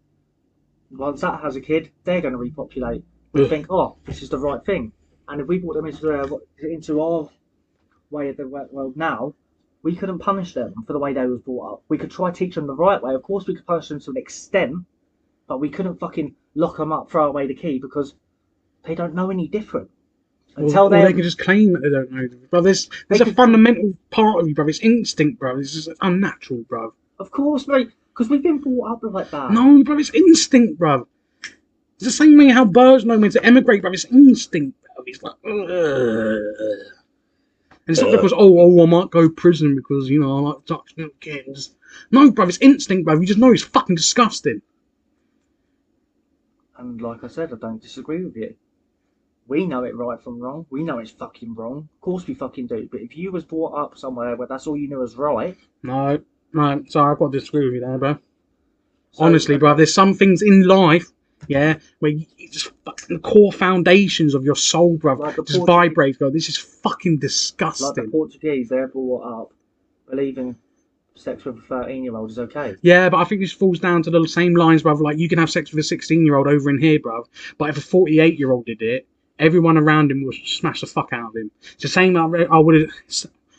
Once that has a kid, they're going to repopulate. We think, oh, this is the right thing. And if we brought them into our way of the world now, we couldn't punish them for the way they was brought up. We could try to teach them the right way. Of course, we could punish them to an extent, but we couldn't fucking lock them up, throw away the key, because they don't know any different. Or they can just claim that they don't know. Bro, there's a fundamental part of you, bro. It's instinct, bro. It's just unnatural, bro. Of course, mate, because we've been brought up like that. No, bro, it's instinct, bro. It's the same way how birds know when to emigrate, bro. It's instinct, bro. It's like, ugh. And it's not because, I might go to prison because, I like touching little kids. No, bro, it's instinct, bro. You just know it's fucking disgusting. And like I said, I don't disagree with you. We know it right from wrong. We know it's fucking wrong. Of course we fucking do. But if you was brought up somewhere where that's all you knew was right... No, sorry, I've got to disagree with you there, bro. So, honestly, bro, there's some things in life, yeah, where you just the core foundations of your soul, bro, like just vibrate, bro. This is fucking disgusting. Like the Portuguese, they're brought up believing sex with a 13-year-old is okay. Yeah, but I think this falls down to the same lines, bro. Like, you can have sex with a 16-year-old over in here, bro. But if a 48-year-old did it, everyone around him would smash the fuck out of him. It's the same I would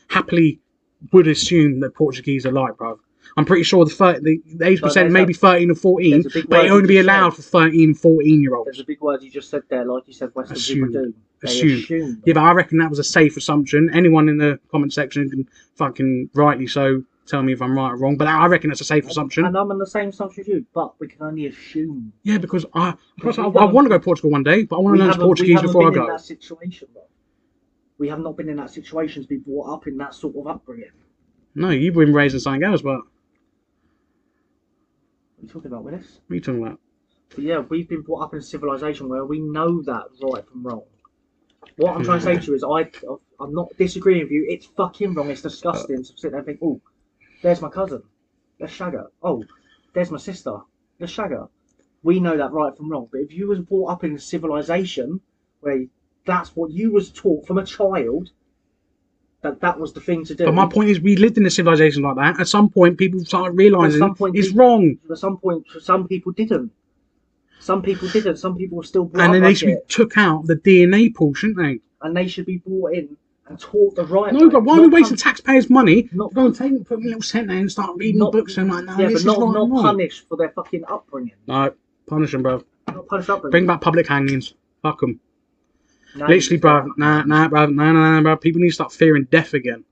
happily would assume that Portuguese are like, bro. I'm pretty sure the age percent may be 13 or 14, there's a big but word it you only be just allowed said. for 13 and 14-year-olds. There's a big word you just said there, like you said Western people do. They assume. Yeah, but I reckon that was a safe assumption. Anyone in the comment section can fucking rightly so tell me if I'm right or wrong, but I reckon that's a safe assumption. And I'm on the same assumption as you, but we can only assume. Yeah, because I want to go to Portugal one day, but I want to learn Portuguese before I go. We haven't been in that situation, bro. We have not been in that situation to be brought up in that sort of upbringing. No, you've been raised in something else, but... What are you talking about, Willis? What are you talking about? But yeah, we've been brought up in a civilization where we know that right from wrong. What I'm trying to say to you is I'm not disagreeing with you. It's fucking wrong. It's disgusting to sit there and think, oh, there's my cousin. Let's shag her. Oh, there's my sister. Let's shag her. We know that right from wrong. But if you was brought up in a civilization where that's what you was taught from a child, that was the thing to do. But my point is, we lived in a civilization like that. At some point, people started realising it's wrong. At some point, some people didn't. Some people didn't. Some people were still brought up and then like they should be took out the DNA pool, shouldn't they? And they should be brought in and taught the right way. No, but why are we wasting taxpayers' money? Not go and take them, put a little cent there and start reading books and like, no, yeah, this but is not right. punished for their fucking upbringing. No, punish them, bro. Not punished upbringing. Bring back public hangings. Fuck them. No, literally, bro. Bro. People need to start fearing death again.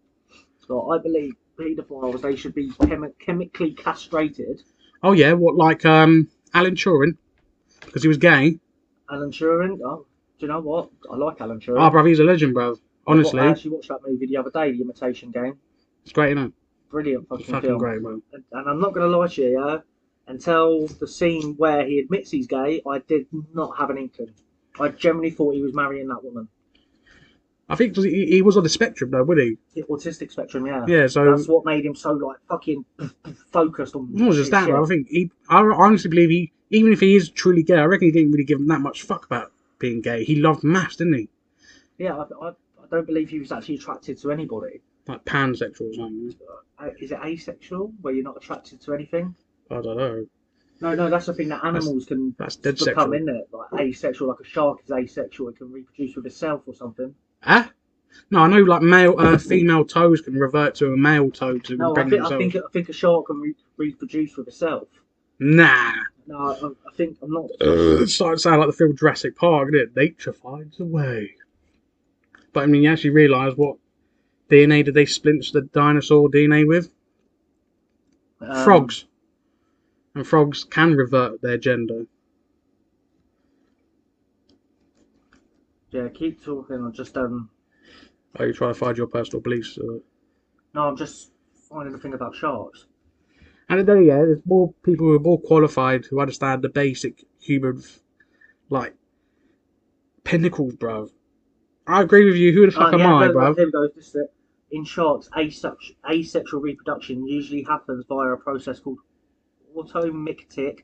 So I believe paedophiles, they should be chemically castrated. Oh yeah, what like Alan Turing, because he was gay. Alan Turing. Oh, do you know what? I like Alan Turing. Oh, bro, he's a legend, bro. Honestly. I actually watched that movie the other day, The Imitation Game. It's great, isn't it? Brilliant fucking film. Fucking great, man. And I'm not going to lie to you, yeah? Until the scene where he admits he's gay, I did not have an inkling. I genuinely thought he was marrying that woman. I think he was on the spectrum, though, wasn't he? The autistic spectrum, yeah. Yeah, so... That's what made him so, like, fucking focused on... Not just that, bro. I think I honestly believe even if he is truly gay, I reckon he didn't really give him that much fuck about being gay. He loved maths, didn't he? Yeah, I don't believe he was actually attracted to anybody. Like pansexual or something. Is it asexual, where you're not attracted to anything? I don't know. No, that's the thing that animals can dead become, sexual. isn't it? Like asexual, like a shark is asexual, it can reproduce with itself or something. Huh? No, I know like female toes can revert to a male toe to impregnate themselves. I think a shark can reproduce with itself. Nah. No, I think I'm not. It's starting to sound like the film Jurassic Park, isn't it? Nature finds a way. But I mean, you actually realise what DNA did they splinter the dinosaur DNA with? Frogs. And frogs can revert their gender. Yeah, keep talking. I'm just Oh, you try to find your personal beliefs? No, I'm just finding the thing about sharks. And then yeah, there's more people who are more qualified who understand the basic human, like, pinnacles, bruv. I agree with you. Who the fuck am I, bruv? Here we go. This is it. In sharks, asexual reproduction usually happens via a process called automictic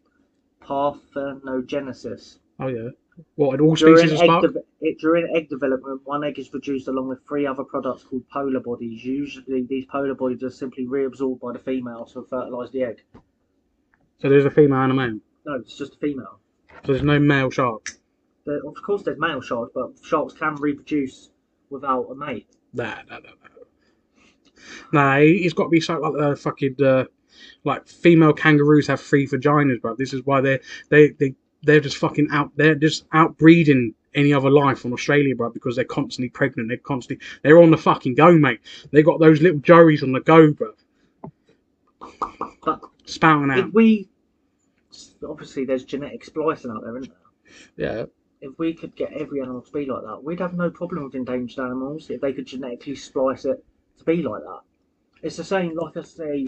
parthenogenesis. Oh yeah. What, in all species of spark? During egg development, one egg is produced along with 3 other products called polar bodies. Usually, these polar bodies are simply reabsorbed by the female to fertilise the egg. So there's a female and a male? No, it's just a female. So there's no male shark? Of course there's male sharks, but sharks can reproduce without a mate. Nah, he's got to be something like fucking... like, female kangaroos have 3 vaginas, bro. This is why they're just fucking out. They're just outbreeding any other life from Australia, bro, because they're constantly pregnant. They're on the fucking go, mate. They got those little joeys on the go, bro. But spouting out. Obviously, there's genetic splicing out there, isn't there? Yeah. If we could get every animal to be like that, we'd have no problem with endangered animals if they could genetically splice it to be like that. It's the same, like I said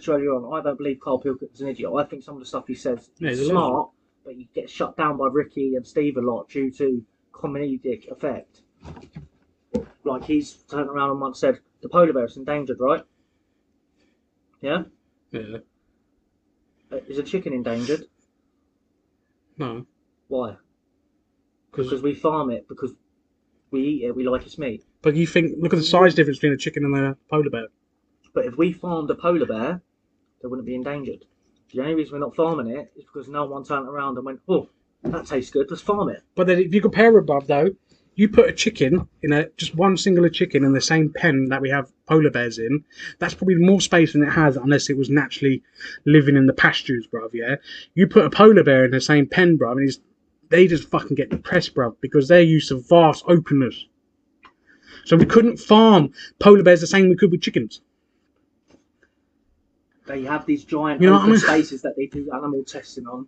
earlier on, I don't believe Carl Pilkington's an idiot. I think some of the stuff he says is smart, but you get shut down by Ricky and Steve a lot due to comedic effect. Like he's turned around and once said, the polar bear is endangered, right? Yeah? Yeah. Is a chicken endangered? No. Why? Because we farm it, because we eat it, we like its meat. But you think, look at the size difference between a chicken and a polar bear. But if we farmed a polar bear, they wouldn't be endangered. The only reason we're not farming it is because no one turned around and went, oh, that tastes good, let's farm it. But then if you compare them, bruv, though, You put a chicken in just one singular chicken in the same pen that we have polar bears in. That's probably more space than it has unless it was naturally living in the pastures, bruv. Yeah. You put a polar bear in the same pen, bruv, and they just fucking get depressed, bruv, because they're used to vast openness. So we couldn't farm polar bears the same we could with chickens. They have these giant You know open what I mean? spaces that they do animal testing on.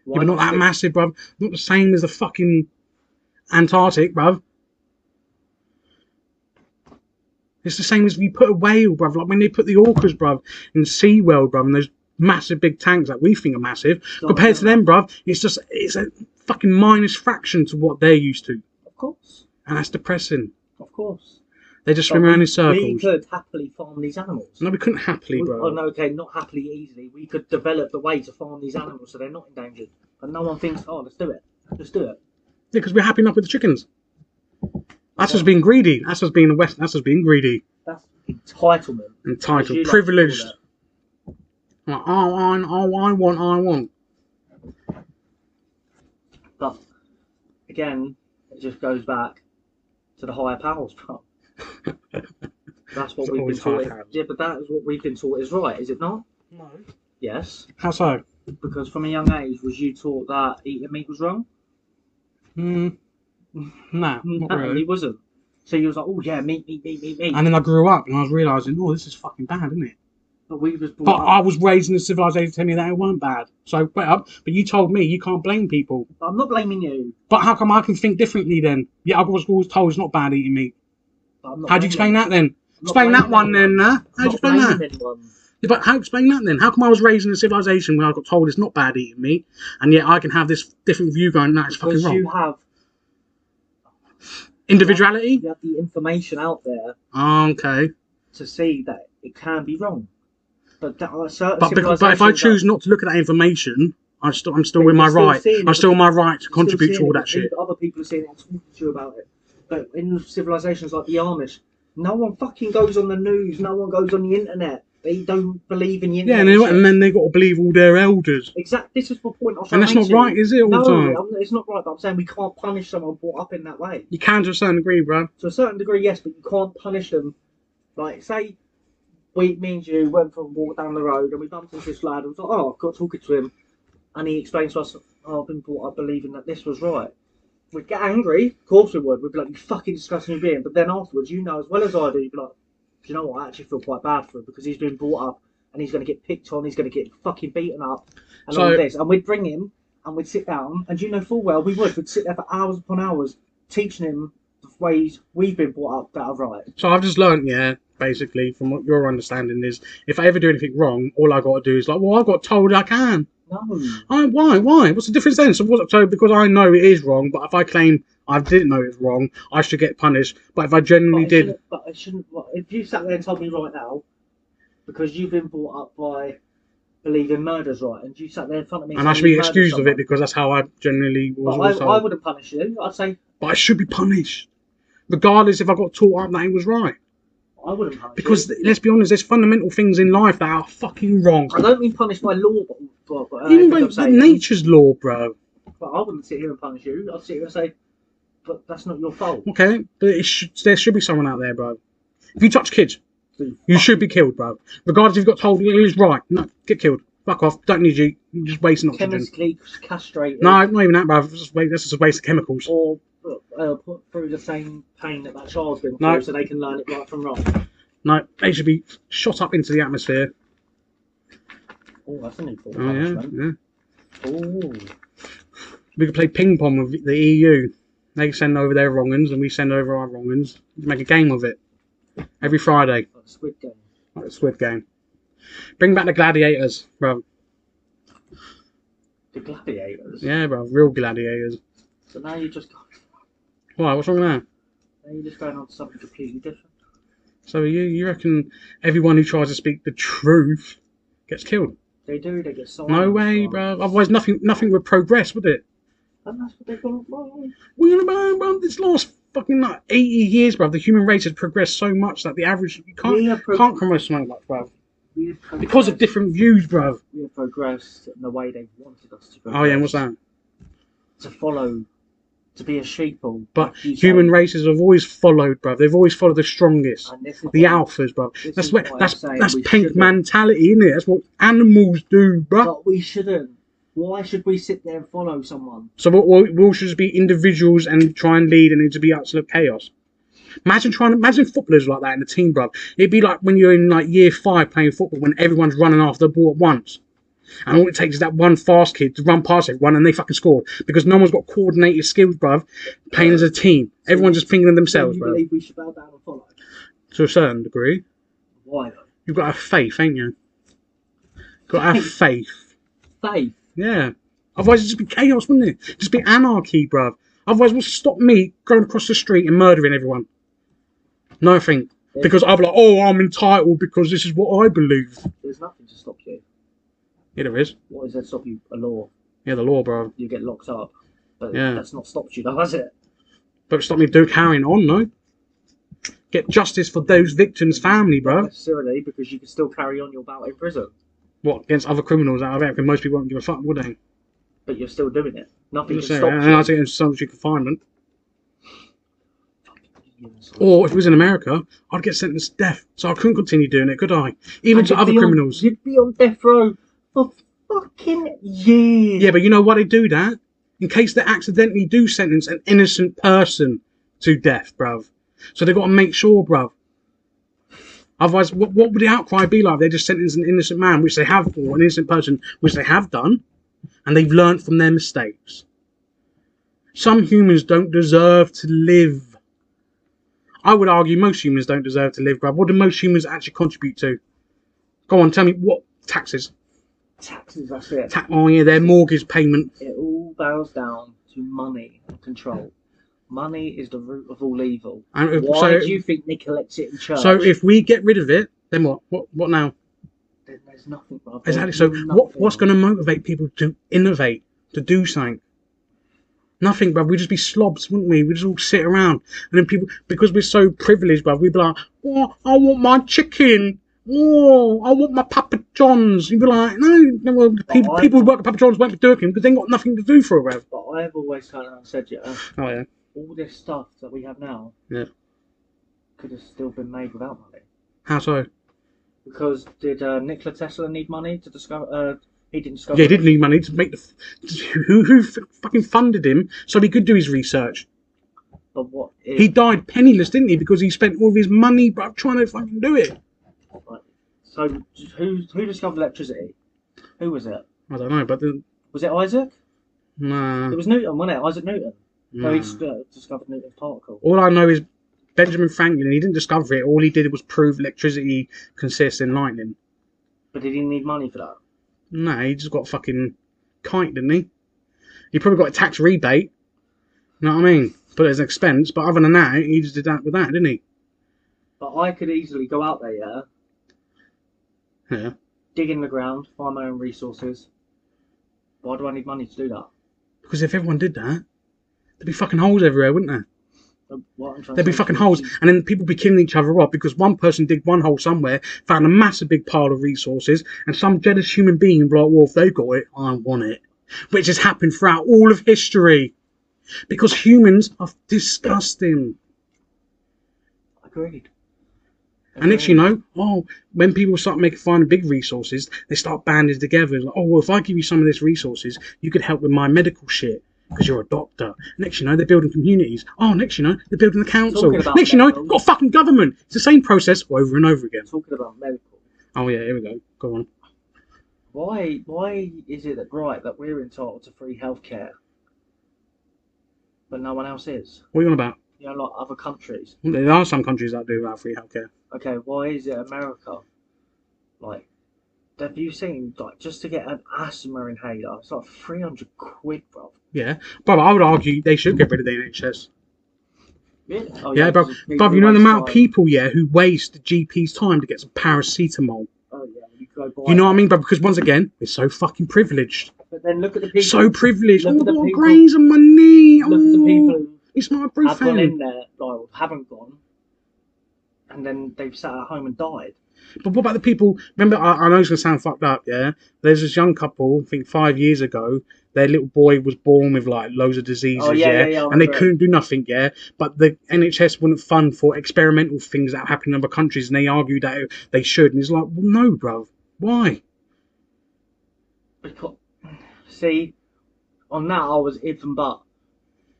Yeah, but not that massive, bruv. Not the same as the fucking Antarctic, bruv. It's the same as if you put a whale, bruv. Like when they put the orcas, bruv, in SeaWorld, bruv, and those massive big tanks that we think are massive, compared to them, bruv, it's a fucking minus fraction to what they're used to. Of course. And that's depressing. Of course. They just swim around in circles. We could happily farm these animals. No, we couldn't happily, bro. Oh, no, okay, not happily, easily. We could develop the way to farm these animals so they're not endangered. And no one thinks, oh, let's do it. Let's do it. Yeah, because we're happy enough with the chickens. That's just being greedy. That's just being the West. That's just being greedy. That's entitlement. Entitled, privileged. Like, I want. But again, it just goes back to the higher powers, bro. That's what we've been taught. Yeah, but that is what we've been taught is right, is it not? No. Yes. How so? Because from a young age, was you taught that eating meat was wrong? Nah, not really. He wasn't. So he was like, oh yeah, meat. And then I grew up and I was realising, oh, this is fucking bad, isn't it? But I was raised in a civilization to tell me that it weren't bad. So, but you told me you can't blame people. I'm not blaming you. But how come I can think differently then? Yeah, I was always told it's not bad eating meat. How do you explain that then? Explain that one then, How do you explain that? Yeah, but how explain that then? How come I was raised in a civilization where I got told it's not bad eating meat, and yet I can have this different view going, no, it's fucking wrong? You have individuality. You have the information out there. Okay. To see that it can be wrong. But if I choose not to look at that information, I'm still in my right. I'm still in my right to contribute to all that shit. Other people are seeing it and talking to you about it. But in civilizations like the Amish, no one fucking goes on the news. No one goes on the internet. They don't believe in the internet. Yeah, and then they got to believe all their elders. Exactly. This is the point. And that's not right, is it? All the time. No, it's not right. But I'm saying we can't punish someone brought up in that way. You can to a certain degree, bro. To a certain degree, yes, but you can't punish them. Like, say, me and you went for a walk down the road and we bumped into this lad and was like, oh, I've got talking to him. And he explained to us, oh, I've been brought up believing that this was right. We'd get angry, of course we would. We'd be like, you fucking disgusting being. But then afterwards, you know as well as I do, you'd be like, do you know what? I actually feel quite bad for him because he's been brought up and he's going to get picked on, he's going to get fucking beaten up and all this. And we'd bring him and we'd sit down and you know full well we'd sit there for hours upon hours teaching him the ways we've been brought up that are right. So I've just learnt, basically, from what your understanding is, if I ever do anything wrong, all I got to do is like, well, I got told I can. No. Why? What's the difference then? So because I know it is wrong, but if I claim I didn't know it was wrong, I should get punished. But if I genuinely did... But I shouldn't... If you sat there and told me right now, because you've been brought up by believing murder's right, and you sat there in front of me... And I should be excused of it because that's how I generally was. I wouldn't punish you. I'd say... But I should be punished. Regardless if I got taught up that it was right. I wouldn't punish because you. Let's be honest, there's fundamental things in life that are fucking wrong. I don't mean punish by law, but even by nature's law, bro. But I wouldn't sit here and punish you. I'd sit here and say, but that's not your fault. Okay, but there should be someone out there, bro. If you touch kids, you should be killed, bro. Regardless if you got told it was right. No, get killed. Fuck off. Don't need you. You're just wasting oxygen. Chemically castrated. No, not even that, bro. That's just a waste of chemicals. Or put through the same pain that child's been through so they can learn it right from wrong. No, they should be shot up into the atmosphere. Oh, that's a new form of punishment. Yeah. Oh. We could play ping pong with the EU. They send over their wrong-uns and we send over our wrong-uns. Make a game of it. Every Friday. Like a Squid Game. Like a Squid Game. Bring back the gladiators, bro. The gladiators? Yeah, bro. Real gladiators. So now you just... Why? What's wrong with that? Now you're just going on to something completely different. So you reckon everyone who tries to speak the truth gets killed? They do. They get silenced. No way, bro. Otherwise, nothing would progress, would it? And that's what they're going to do. We're gonna, bro. This last fucking 80 years, bro. The human race has progressed so much that the average can't progress so much, bro. Because of different views, bro. We have progressed in the way they wanted us to progress. Oh yeah, and what's that? To follow to be a sheeple. But like you human say. races have always followed, bruv. They've always followed the strongest, And this is the why- alphas, bruv. this That's is what why I'm that's saying that's we pink shouldn't. mentality, isn't it? That's what animals do, bruv. But we shouldn't. Why should we sit there and follow someone? So we all should just be individuals and try and lead, and it to be absolute chaos. Imagine footballers like that in a team, bruv. It'd be like when you're in like year 5 playing football when everyone's running after the ball at once. And all it takes is that one fast kid to run past everyone and they fucking score. Because no one's got coordinated skills, bruv, playing as a team. Everyone's just thinking of themselves, So bruv. you believe we should bow down and follow? To a certain degree. Why though? You've got to have faith, ain't you? Got to have faith. Faith. Yeah. Otherwise it'd just be chaos, wouldn't it? Just be anarchy, bruv. Otherwise what's to stop me going across the street and murdering everyone? Nothing. Because I'll be like, oh, I'm entitled because this is what I believe. There's nothing to stop you. Yeah, there is. What is there to stop you? A law. Yeah, the law, bruv. You get locked up. But Yeah. that's not stopped you though, has it? But stop me carrying on, no? Get justice for those victims' family, Not bruv. necessarily, because you can still carry on your bout in prison. What, against other criminals out of it? Most people won't give a fuck, would they? But you're still doing it. Nothing can Just say, stop and you. I'll take it into solitary confinement. Or if it was in America, I'd get sentenced to death. So I couldn't continue doing it, could I? Even And to you'd other be on- criminals. You'd be on death row for fucking years. Yeah, but you know why they do that? In case they accidentally do sentence an innocent person to death, bruv. So they've got to make sure, bruv. Otherwise, what would the outcry be like if they just sentence an innocent man, which they have, or an innocent person, which they have done, and they've learned from their mistakes? Some humans don't deserve to live. I would argue most humans don't deserve to live, bruv. What do most humans actually contribute to? Go on, tell me what taxes. Taxes, that's it. Oh yeah, their mortgage payment. It all boils down to money and control. Money is the root of all evil. And Why do you think they collect it in church? So if we get rid of it, then what? What now? Then there's nothing, brother. Exactly. So what's going to motivate people to innovate, to do something? Nothing, bruv. We'd just be slobs, wouldn't we? We'd just all sit around. And then people, because we're so privileged, bruv, we'd be like, oh, I want my chicken. Oh, I want my Papa John's. You'd be like, no, well, people who work at Papa John's won't be doing it because they've got nothing to do for a rev. But I've always kind of said, yeah, Oh, yeah. all this stuff that we have now Yeah. could have still been made without money. How so? Because did Nikola Tesla need money to discover? He didn't discover. Yeah, he did need money to make the... Who fucking funded him so he could do his research? But what? If, He died penniless, didn't he? Because he spent all of his money, bruv, trying to fucking do it. Right. So who discovered electricity? Who was it? I don't know, but... Was it Isaac? Nah. It was Newton, wasn't it? Isaac Newton. No, nah. he discovered Newton's particle. All I know is Benjamin Franklin, he didn't discover it. All he did was prove electricity consists in lightning. But did he need money for that? No, he just got a fucking kite, didn't he? He probably got a tax rebate. You know what I mean? But as an expense. But other than that, he just did that with that, didn't he? But I could easily go out there, yeah, Yeah. dig in the ground, find my own resources. Why do I need money to do that? Because if everyone did that, there'd be fucking holes everywhere, wouldn't there? What I'm trying There'd to be say fucking is holes, and then people be killing each other off because one person digged one hole somewhere, found a massive big pile of resources, and some jealous human being would be like, well, if they got it, I want it. Which has happened throughout all of history. Because humans are disgusting. Agreed. And next you know, when people start finding big resources, they start banding together. Like, oh, well, if I give you some of this resources, you could help with my medical shit because you're a doctor. Next you know, they're building communities. Oh, next you know, they're building the council. Talking about Next you know, medical. got a fucking government. It's the same process over and over again. Talking about medical. Oh yeah, here we go. Go on. Why is it right that we're entitled to free healthcare, but no one else is? What are you on about? You know, like other countries. There are some countries that do free healthcare. Okay, why is it America? Like, have you seen, like, just to get an asthma inhaler, it's like 300 quid, bro. Yeah, but I would argue they should get rid of the NHS. Really? Oh, Yeah, bro. 'cause Bruv, you know the waste amount of time. people, yeah, who waste the GP's time to get some paracetamol. Oh, yeah, you go buy You know it. what I mean, bro? Because once again, we're so fucking privileged. But then look at the people. So privileged. Look Oh, at the what people- grains on my knee. Look at the people who It's my have gone friend. in there, like, haven't gone, and then they've sat at home and died. But what about the people? Remember, I know it's gonna sound fucked up, yeah. There's this young couple, I think 5 years ago. their little boy was born with like loads of diseases, Oh, yeah, I and they remember it. couldn't do nothing, but the NHS wouldn't fund for experimental things that happen in other countries, and they argued that they should, and it's like, well, no, bro, why? Because, see, on that I was if and but.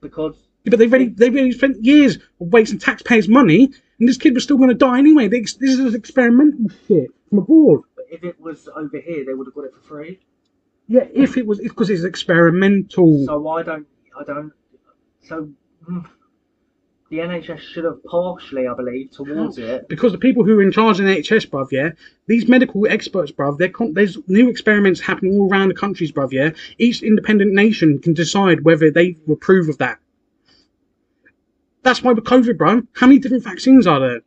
Because... Yeah, but they've already spent years of wasting taxpayers' money, and this kid was still going to die anyway. This is experimental shit from abroad. But if it was over here, they would have got it for free. Yeah, if it was, it's because it's experimental. So So the NHS should have partially, I believe, towards it. Because the people who are in charge of the NHS, bruv, these medical experts, bruv, there's new experiments happening all around the countries, bruv, Each independent nation can decide whether they approve of that. That's why with COVID, bro, how many different vaccines are there?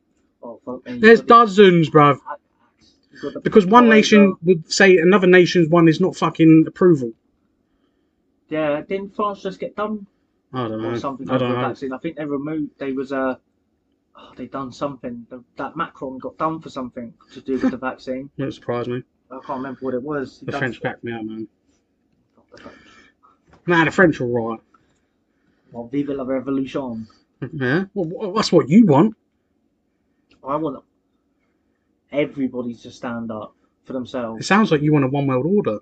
Oh, fuck me. There's dozens, bruv. Because one nation would say another nation's one is not fucking approval. Yeah, didn't France just get done? I don't know. Or something I don't with the know. vaccine. I think they removed. They was they done something. That Macron got done for something to do with the vaccine. Wouldn't surprise me. I can't remember what it was. The French backed me up, man. The French. Nah, the French are right. Well, vive la revolution. Yeah, well, that's what you want. I want everybody to stand up for It themselves. sounds like you want a one world order.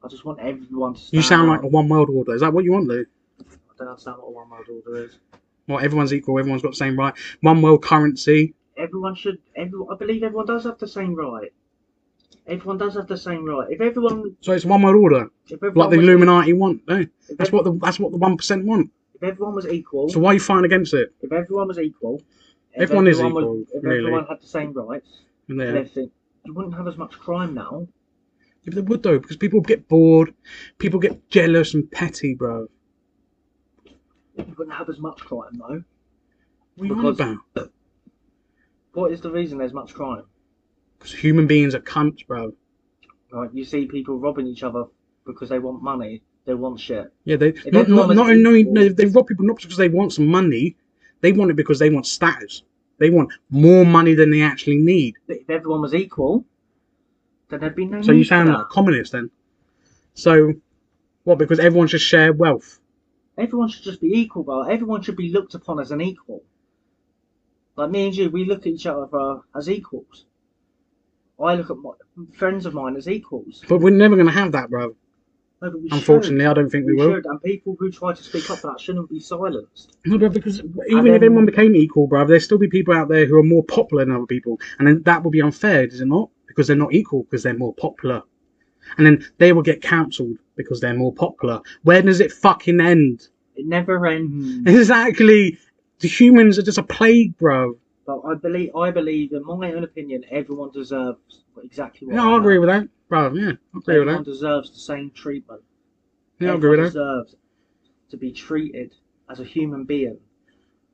I just want everyone to stand up. You sound like a one world order. Is that what you want, Lou? I don't understand what a one world order is. Well, everyone's equal. Everyone's got the same right. One world currency. Everyone should. I believe everyone does have the same right. Everyone does have the same right. If everyone. So it's one world order, If everyone like the was Illuminati want. No, if that's what the 1% want. If everyone was equal. So why are you fighting against it? If everyone was equal. Everyone is equal, If really. everyone had the same rights and Yeah. everything, you wouldn't have as much crime now. Yeah, but they would though, because people get bored, people get jealous and petty, bro. You wouldn't have as much crime though. What are you on about? What is the reason there's much crime? Because human beings are cunts, bro. Like you see people robbing each other because they want money. They want shit. Yeah, they If not everyone was no, equal- they rob people not because they want some money. They want it because they want status. They want more money than they actually need. But if everyone was equal, then there'd be no So need you for sound that. like a communist then. So what? Because everyone should share wealth. Everyone should just be equal, bro. Everyone should be looked upon as an equal. Like me and you, we look at each other as equals. I look at friends of mine as equals. But we're never going to have that, bro. No, but we Unfortunately, I don't think we will. should, and people who try to speak up for that shouldn't be silenced. No, bro, because even if everyone became equal, bro, there'll still be people out there who are more popular than other people. And then that would be unfair, is it not? Because they're not equal, because they're more popular. And then they will get cancelled because they're more popular. Where does it fucking end? It never ends. Exactly. The humans are just a plague, bro. But I believe, in my own opinion, everyone deserves exactly what. Yeah, I agree with that, bro. Yeah, I agree with Everyone that. deserves the same treatment. Yeah, I agree with Everyone that. deserves to be treated as a human being.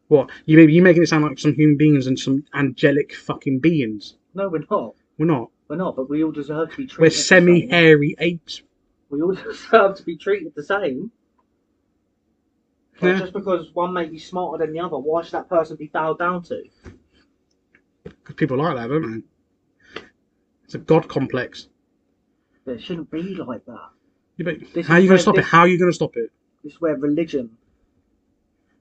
What? You making it sound like some human beings and some angelic fucking beings? No, we're not. We're not. We're not. But we all deserve to be treated. We're the same. semi-hairy apes. We all deserve to be treated the same. But Yeah. just because one may be smarter than the other, why should that person be bowed down to? Because people like that, don't they? It's a god complex. But it shouldn't be like that. Yeah, but This how are is you going where to stop it? this- How are you going to stop it? This is where religion.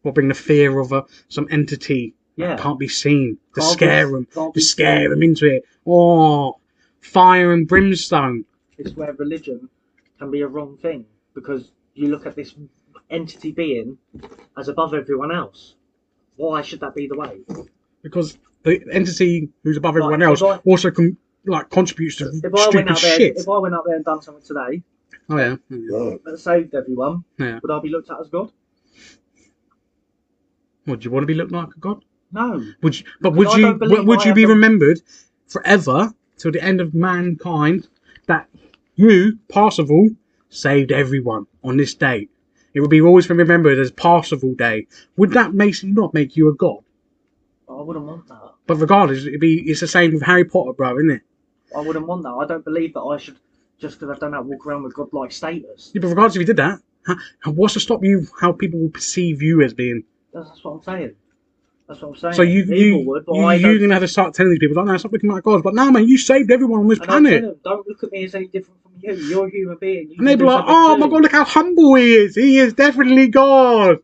What, bring the fear of some entity Yeah. that can't be seen to Can't scare be- them, can't to be scare seen. them into it. Oh, fire and brimstone. This is where religion can be a wrong thing. Because you look at this entity being as above everyone else. Why should that be the way? Because the entity who's above Like, everyone if else I- also contributes to If I went stupid out there, shit. if I went out there and done something today Oh yeah. that saved everyone, Yeah. would I be looked at as God? Would you want to be looked like a god? No. Would you? But Because would I don't believe would I you have be the- remembered forever till the end of mankind that you, Parsifal, saved everyone on this day? It would be always remembered as Parsifal Day. Would that not make you a god? I wouldn't want that. But regardless, it's the same with Harry Potter, bro, isn't it? I wouldn't want that. I don't believe that I should, just because I've done that, walk around with godlike status. Yeah, but regardless if you did that, what's to stop you how people will perceive you as being? That's what I'm saying. That's what I'm saying. So People would, but I you're don't. gonna have to start telling these people, "No, stop looking like gods." But no, man, you saved everyone on this And I'll tell planet. them, don't look at me as any different from you. You're a human being. You And can they'd be do like, something "Oh too. my god, look how humble he is. He is definitely God."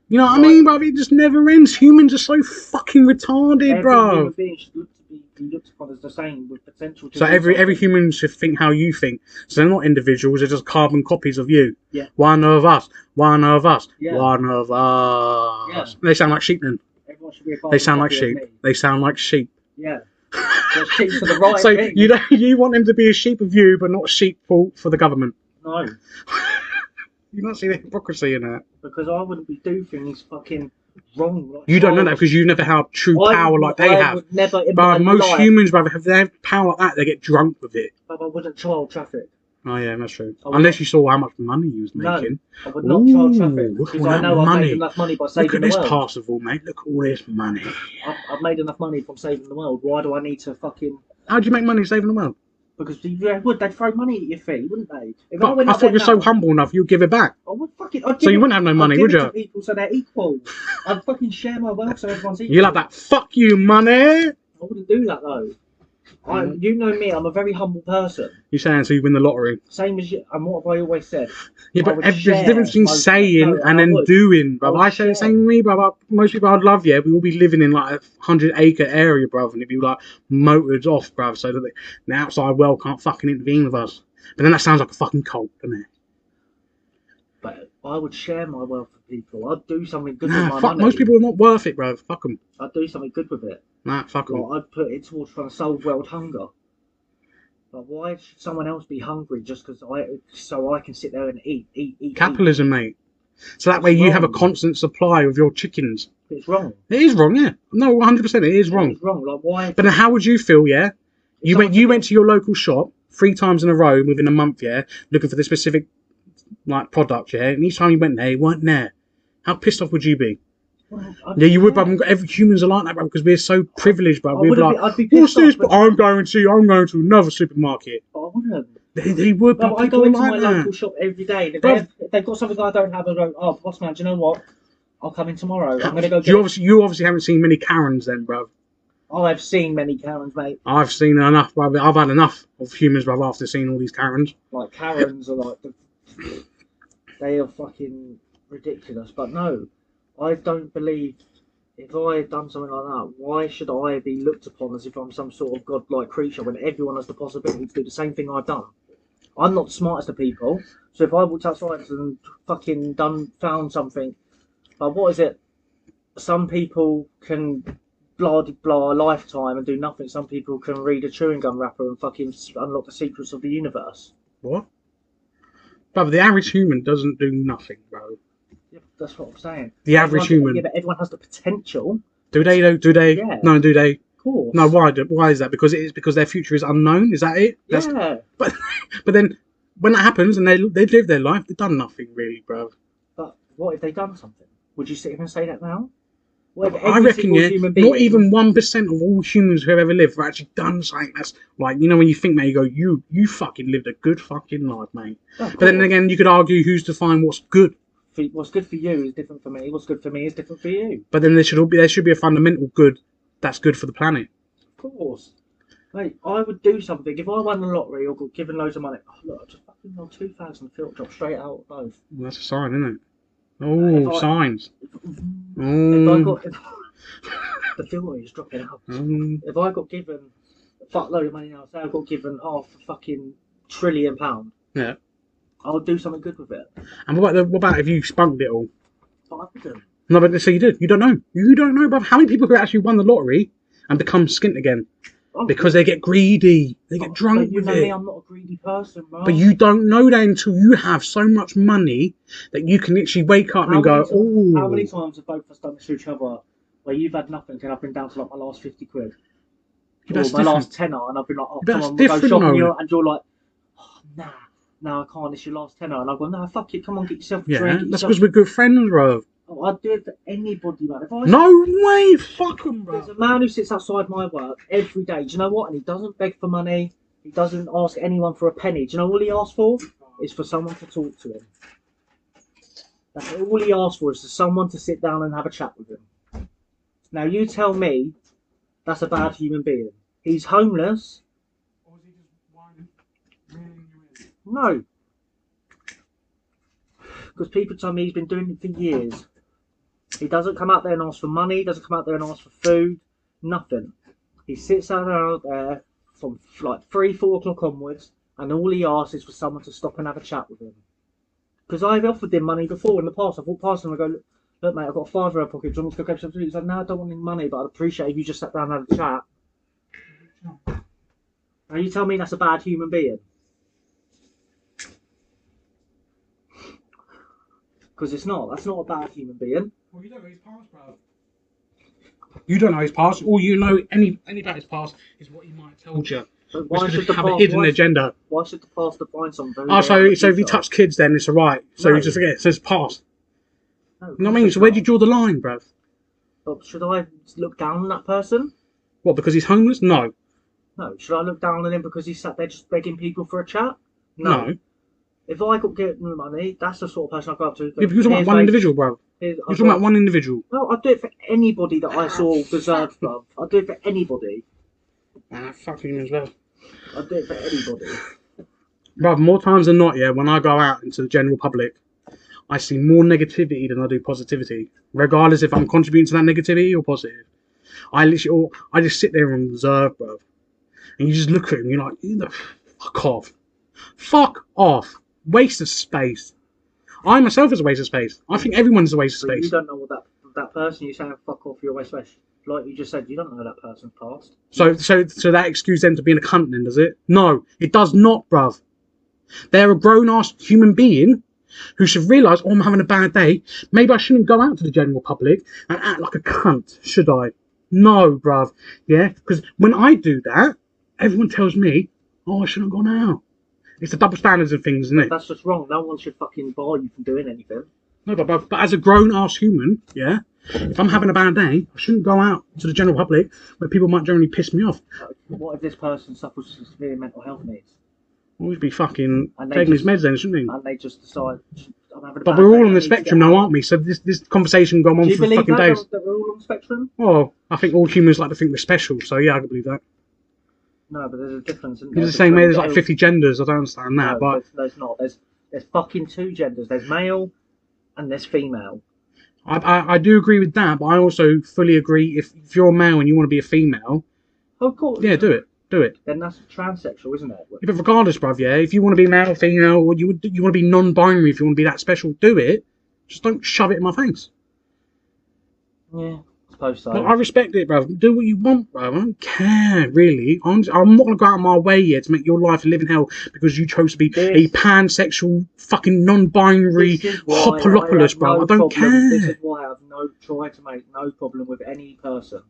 You know what I Like, mean, bruv? It just never ends. Humans are so fucking retarded, every human bruv. being should look to be looked upon as the same with potential to So do every something. human should think how you think. So they're not individuals; they're just carbon copies of you. Yeah. One of us. One of us. Yeah. One of us. Yeah. They sound like sheep then. Everyone should be a They sound like copy of sheep. me. They sound like sheep. Yeah. But sheep for the right So thing. you want them to be a sheep of you, but not a sheep for the government. No. You don't see the hypocrisy in that. Because I wouldn't be doing things fucking wrong. Like You don't know that because you've never had true power like they I have. would never in But my most life, humans, brother, if they have power like that, they get drunk with it. but I wouldn't child traffic. Oh yeah, that's true. I would Unless not. you saw how much money he was No, making. I would not child traffic Look because at I that know I've money. made enough money by Look saving at the this world. Parsifal, mate. Look at all this money. I've made enough money from saving the world. Why do I need to fucking? How do you make money saving the world? Because they'd throw money at your feet, wouldn't they? If But went I up thought there you're so now, humble enough you'd give it back. I would fucking. I'd So give you it- wouldn't have no money, I'd would give it you? to people so they're equal. I'd fucking share my wealth so everyone's equal. You'll have that fuck you money. I wouldn't do that though. Mm. You know me, I'm a very humble person. You're saying so you win the lottery. Same as you, and what have I always said? Yeah, I but would there's a difference between share my- saying no, and I then would. doing, I bruv. would I say the share. same with me, bruv. Most people I'd love, yeah, we all be living in like a 100-acre area, bruv, and it'd be like motored off, bruv, so that the outside world can't fucking intervene with us. But then that sounds like a fucking cult, doesn't it? But I would share my wealth with people. I'd do something good Nah, with my fuck, money. most people are not worth it, bruv. Fuck them. I'd do something good with it. Nah, fuck them. Like, I'd put it towards trying to solve world hunger. But why should someone else be hungry just because I can sit there and eat? Capitalism, mate. So that It's way you have a wrong. constant supply of your chickens. It's wrong. It is wrong, yeah. No, 100% it is wrong. It's wrong. Like why? But then how would you feel, yeah? You went to your local shop 3 times in a row within a month, yeah, looking for the specific like product, yeah, and each time you went there, you weren't there. How pissed off would you be? Yeah, you would, but every humans are like that, bro, because we're so privileged, bro. We'd be like, I'd be what's pissed off, this? but But I'm going to another supermarket. I wouldn't. They would, No, but I go people into like my that. local shop every day. And Bruv. if they've got something I don't have, I go, oh, boss man, do you know what? I'll come in tomorrow. I'm going to go get You obviously haven't seen many Karens then, bro. I've seen many Karens, mate. I've seen enough, bro. I've had enough of humans, bro, after seeing all these Karens. Like, Karens are like, they are fucking ridiculous. But no, I don't believe, if I had done something like that, why should I be looked upon as if I'm some sort of godlike creature when everyone has the possibility to do the same thing I've done? I'm not the smartest of people, so if I walked outside and fucking found something, but what is it? Some people can blah blah a lifetime and do nothing. Some people can read a chewing gum wrapper and fucking unlock the secrets of the universe. What? Bro, the average human doesn't do nothing, bro. Yeah, that's what I'm saying. The average human. Yeah, but everyone has the potential. Do they though? Do they? Yeah. No, do they? Of course. No, why? Why is that? Because it is because their future is unknown. Is that it? Yeah. But then when that happens and they've lived their life, they've done nothing really, bro. But what if they done something? Would you sit here and say that now? What if I every reckon, single yeah, human being, not even 1% of all humans who have ever lived have actually done something that's like, you know, when you think that, you go, you fucking lived a good fucking life, mate. Of But then course. again, you could argue who's to find what's good. What's good for you is different for me. What's good for me is different for you. But then there should be a fundamental good that's good for the planet. Of course. Mate, I would do something. If I won the lottery or got given loads of money, oh, look, I just fucking rolled 2,000 filter drop straight out of both. Well, that's a sign, isn't it? Oh, If I- signs. If I Oh. got... the filter is dropping out. If I got given a fuckload of money now, say I got given half a fucking £1 trillion, Yeah. I would do something good with it. And what about if you spunked it all? But I wouldn't. No, but so you did. You don't know. You don't know, bruv. How many people who actually won the lottery and become skint again? Because they get greedy. They get drunk But you with know it. me, I'm not a greedy person, bro. But you don't know that until you have so much money that you can literally wake up and go, oh. How many times have both of us done this to each other where you've had nothing and I've been down to like my last 50 quid? Yeah, Or that's my different. last tenner and I've been like, oh, But come that's on, we'll go different, shopping. though. And you're like, oh, nah, I can't, it's your last tenner. And I've gone, nah, fuck it, come on, get yourself a Yeah, drink. get that's yourself- because we're good friends, bro. Oh, I'd do it for anybody, man. If I No way, fuck 'em, There's bro. a man who sits outside my work every day. Do you know what? And he doesn't beg for money. He doesn't ask anyone for a penny. Do you know all he asks for? Is for someone to talk to him. That's all he asks for, is for someone to sit down and have a chat with him. It's Now you tell me that's a bad human being. He's homeless. Or is he just whining, reeling you in? No. Because people tell me he's been doing it for years. He doesn't come out there and ask for money, doesn't come out there and ask for food, nothing. He sits out there from like 3, 4 o'clock onwards, and all he asks is for someone to stop and have a chat with him. Because I've offered him money before in the past. I've walked past him and I go, look mate, I've got a £5 in my pocket, do you want me to go grab something? He's like, no, I don't want any money, but I'd appreciate if you just sat down and had a chat. Now you tell me that's a bad human being. Because it's not. That's not a bad human being. Well, you don't know his past, bro. You don't know his past. All you know any about his past is what he might have told you. But why should have a hidden agenda. Why should the past define something? Oh, so if you touch kids, then it's alright. So No. you just forget it says past. No, You know what I mean? So where do you draw the line, bro? But should I look down on that person? What, because he's homeless? No. No. Should I look down on him because he sat there just begging people for a chat? No. If I got getting money, that's the sort of person I go up to. Yeah, but you're talking about one individual, bro. You're talking about one individual. No, I'd do it for anybody that I saw deserved love. I'd do it for anybody. Fuck him as well. I'd do it for anybody. Bruv, more times than not, yeah, when I go out into the general public, I see more negativity than I do positivity. Regardless if I'm contributing to that negativity or positive. I just sit there and observe, bruv. And you just look at him, you're like, fuck off. Fuck off. Waste of space. I myself is a waste of space. I think everyone's a waste of But space. you don't know what that person you're saying fuck off, you're a waste of space. Like you just said, you don't know that person's past. So that excuse them to being a cunt then, does it? No, it does not, bruv. They're a grown-ass human being who should realise, oh, I'm having a bad day. Maybe I shouldn't go out to the general public and act like a cunt, should I? No, bruv. Yeah? Because when I do that, everyone tells me, oh, I shouldn't have gone out. It's the double standards of things, isn't it? That's just wrong. No one should fucking bar you from doing anything. No, but as a grown-ass human, yeah, if I'm having a bad day, I shouldn't go out to the general public where people might generally piss me off. What if this person suffers from severe mental health needs? Always be fucking taking his meds then, shouldn't he? And they just decide, I'm having a But bad we're day, all I on need the to get spectrum out. now, aren't we? So this conversation can go on Do you for believe fucking that, days. that we're all on the spectrum? Well, I think all humans like to think we're special, so yeah, I can believe that. No, but there's a difference. Isn't It's there? the same way there's like Between- 50 genders, I don't understand that, No, but there's not. There's fucking 2 genders. There's male and there's female. I do agree with that, but I also fully agree if you're a male and you want to be a female, Of course. yeah, do it. Do it. Then that's transsexual, isn't it? Yeah, but regardless, bruv, yeah, if you want to be male or female, or you want to be non-binary, if you want to be that special, do it. Just don't shove it in my face. Yeah, I suppose so. But I respect it, bruv. Do what you want, bruv. I don't care, really. I'm not going to go out of my way yet to make your life a living hell because you chose to be a pansexual, fucking non-binary hopalopolis, bruv. I don't care. This is why I've tried to make no problem with any person.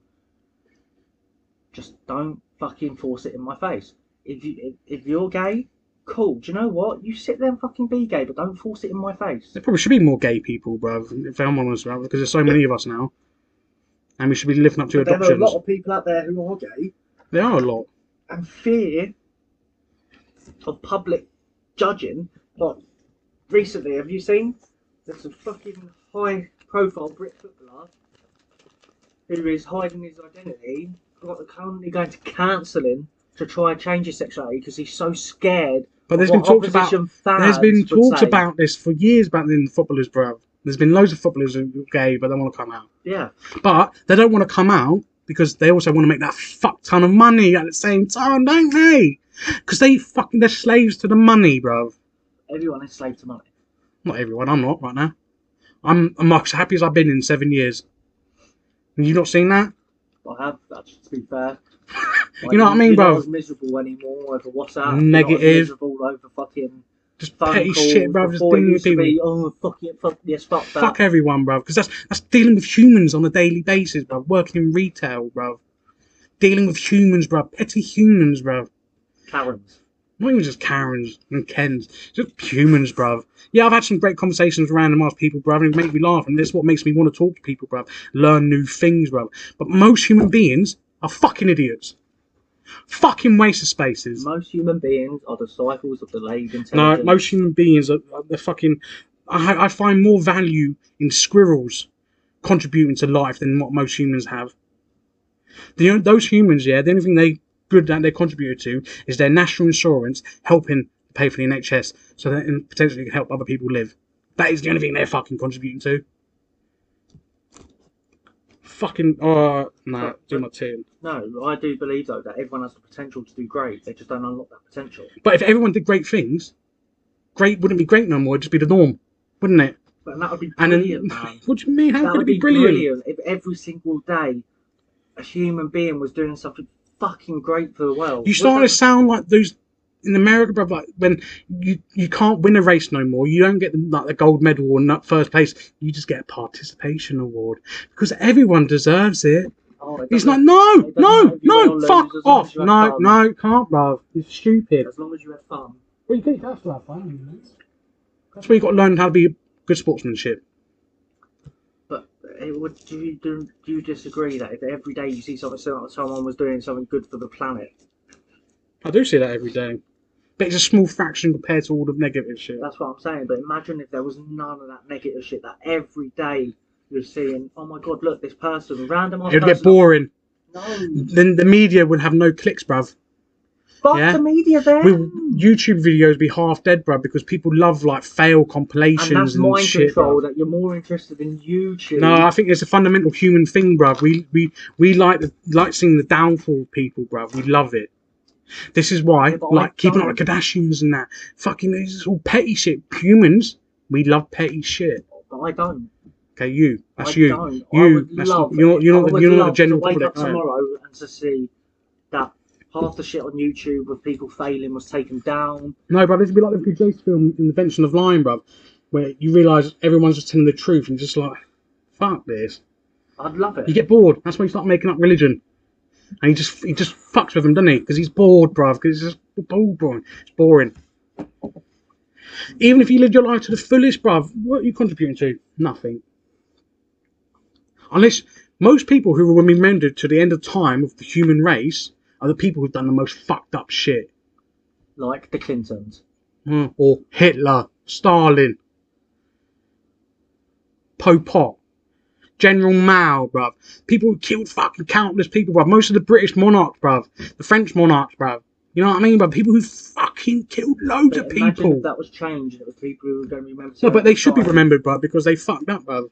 Just don't fucking force it in my face. If you're gay, cool. Do you know what? You sit there and fucking be gay, but don't force it in my face. There probably should be more gay people, bruv, if I'm honest, bruv, because there's so many of us now. And we should be living up to But there adoptions. are a lot of people out there who are gay. There are a lot. And fear of public judging. Like, recently, have you seen? There's a fucking high-profile Brit footballer who is hiding his identity. Currently going to cancel him to try and change his sexuality because he's so scared. But there's of been what talks about opposition there's been fans would talks say. about this for years back then, footballers, bruv. There's been loads of footballers who are gay, but they want to come out. Yeah. But they don't want to come out because they also want to make that fuck ton of money at the same time, don't they? Because they're slaves to the money, bruv. Everyone is slave to money. Not everyone. I'm not right now. I'm as happy as I've been in 7 years. Have you not seen that? I have, actually, to be fair. You know what I mean, you're bro? not as miserable anymore over WhatsApp. Negative. You're not as miserable over fucking Just phone petty calls. shit, bruv. Just Before it dealing with used to people. be, oh, fuck it, fuck that. Fuck everyone, bruv. Because that's dealing with humans on a daily basis, bruv. Working in retail, bruv. Dealing with humans, bruv. Petty humans, bruv. Karens. Not even just Karens and Kens. Just humans, bruv. Yeah, I've had some great conversations with random ass people, bruv, and it makes me laugh. And that's what makes me want to talk to people, bruv. Learn new things, bruv. But most human beings are fucking idiots. Fucking waste of spaces. Most human beings are disciples of delayed intelligence. No, most human beings are they're fucking... I find more value in squirrels contributing to life than what most humans have. Those humans, yeah, the only thing they contributed to is their national insurance helping pay for the NHS, so that and potentially can help other people live. That is the only thing they're fucking contributing to. Fucking no, do not tune. No, I do believe though that everyone has the potential to do great. They just don't unlock that potential. But if everyone did great things, great wouldn't be great no more. It'd just be the norm, wouldn't it? But that would be brilliant, man. What do you mean? How That could would it be be brilliant? if every single day a human being was doing something fucking great for the world. You starting to sound like those in America, bro. Like when you can't win a race no more. You don't get the gold medal or not first place. You just get a participation award because everyone deserves it. Oh, He's like, no, fuck off. No, can't, bro. It's stupid. As long as you have fun. Well, you have to have fun. That's where you got to learn how to be good sportsmanship. But do you disagree that if every day you see someone was doing something good for the planet? I do see that every day. But it's a small fraction compared to all the negative shit. That's what I'm saying. But imagine if there was none of that negative shit that every day you're seeing, oh my god, look, this person, random person. It'd get boring. No. Then the media would have no clicks, bruv. Fuck the media then. YouTube videos be half dead, bruv, because people love like fail compilations and that's mind shit, control. bruv. That you're more interested in YouTube. No, I think it's a fundamental human thing, bruv. We like seeing the downfall of people, bruv. We love it. This is why, keeping up with Kardashians and that. Fucking, it's all petty shit. Humans, we love petty shit. But I don't. Okay, you. That's I you. Don't. You. That's you're not the general public. public. I would love to wake up tomorrow and to see that half the shit on YouTube of people failing was taken down. No, bruv, this would be like the PJ's film, Invention of Lying, bruv, where you realise everyone's just telling the truth and just like, fuck this. I'd love it. You get bored. That's why you start making up religion. And he just fucks with them, doesn't he? Because he's bored, bruv. Because it's just boring. It's boring. Even if you lived your life to the fullest, bruv, what are you contributing to? Nothing. Unless most people who will be remembered to the end of time of the human race are the people who've done the most fucked up shit. Like the Clintons. Or Hitler, Stalin, Pol Pot, General Mao, bruv. People who killed fucking countless people, bruv. Most of the British monarchs, bruv. The French monarchs, bruv. You know what I mean, bruv? People who fucking killed loads of people. Imagine if that was changed and it was people who were going to remember. No, but they should be remembered, bruv, because they fucked up, bruv.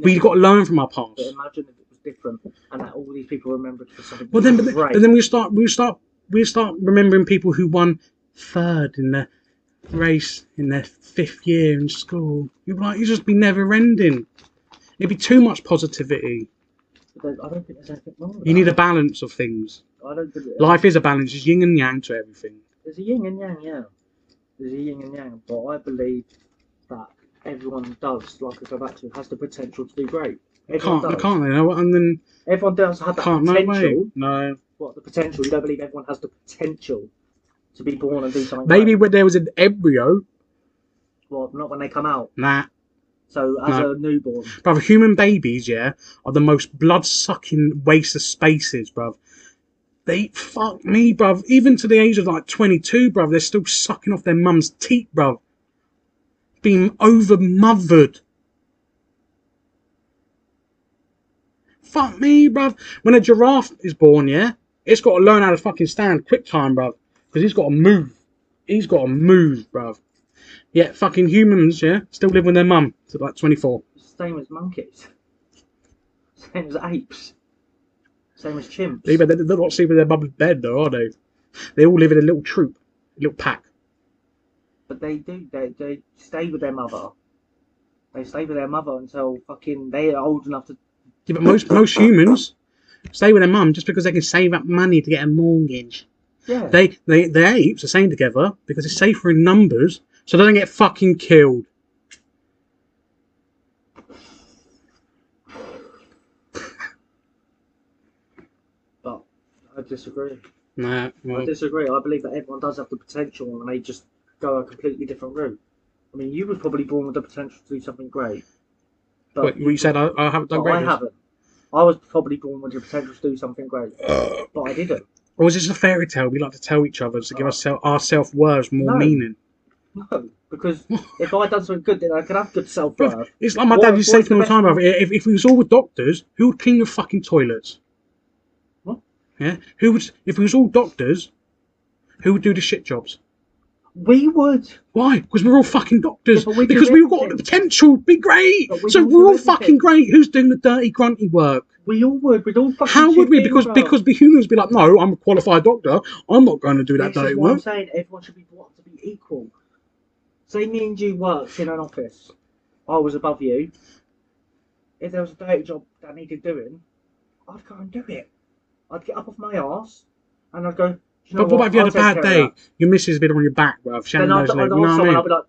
We've got to learn from our past. But imagine if it was different and that all these people remembered for something. Well, then, but then we start remembering people who won third in the race in their 5th year in school. You're like, you just be never ending. It'd be too much positivity. I don't think there's anything wrong with that. You need a balance of things. I don't think Life is a balance. It's yin and yang to everything. There's a yin and yang, yeah. There's a yin and yang, but I believe that everyone does, like I go back to, has the potential to do great. Everyone Can't they know? And then everyone does have that potential. No. What, the potential? You don't believe everyone has the potential to be born and do something Maybe great? when there was an embryo. Well, not when they come out. Nah. So, as a newborn. Bruv, human babies, yeah, are the most blood-sucking waste of spaces, bruv. They, fuck me, bruv. Even to the age of like 22, bruv, they're still sucking off their mum's teeth, bruv. Being over-mothered. Fuck me, bruv. When a giraffe is born, yeah, it's got to learn how to fucking stand quick time, bruv. Because he's got to move. He's got to move, bruv. Yeah, fucking humans, yeah, still live with their mum to like 24. Same as monkeys. Same as apes. Same as chimps. Yeah, but they're not sleeping in their mum's bed, though, are they? They all live in a little troop, a little pack. But they do. They stay with their mother. They stay with their mother until fucking they're old enough to. Yeah, but most humans stay with their mum just because they can save up money to get a mortgage. Yeah. The apes are staying together because it's safer in numbers, so they don't get fucking killed. But I disagree. Nah, well, I disagree. I believe that everyone does have the potential and they just go a completely different route. I mean, you were probably born with the potential to do something great. But you said I haven't done great. I haven't. I was probably born with the potential to do something great, but I didn't. Or is this a fairy tale we like to tell each other to give our self-worth more meaning? No, because if I done something good, then I could have good self Bruv, worth. it's like my dad used to say to me all the time, bruv, if we was all with doctors, who would clean the fucking toilets? What? Yeah? Who would, if we was all doctors, who would do the shit jobs? We would. Why? Because we're all fucking doctors. Yeah, but we do because we've got the everything. potential to be great. But we So don't we're do all fucking everything. great. Who's doing the dirty, grunty work? We all would. We'd all fucking How would chip we? in, Because bruv. the humans would be like, no, I'm a qualified doctor. I'm not going to do that This dirty is what I'm work. saying. Everyone should be brought to be equal. Say me and you worked in an office. I was above you. If there was a dirty job that needed doing, I'd go and do it. I'd get up off my arse and I'd go, you know But what about if you had a I'll take bad care day? of that. Your missus has been on your back, bruv. She Then knows I'd you ask know what I someone, mean? I'd be like,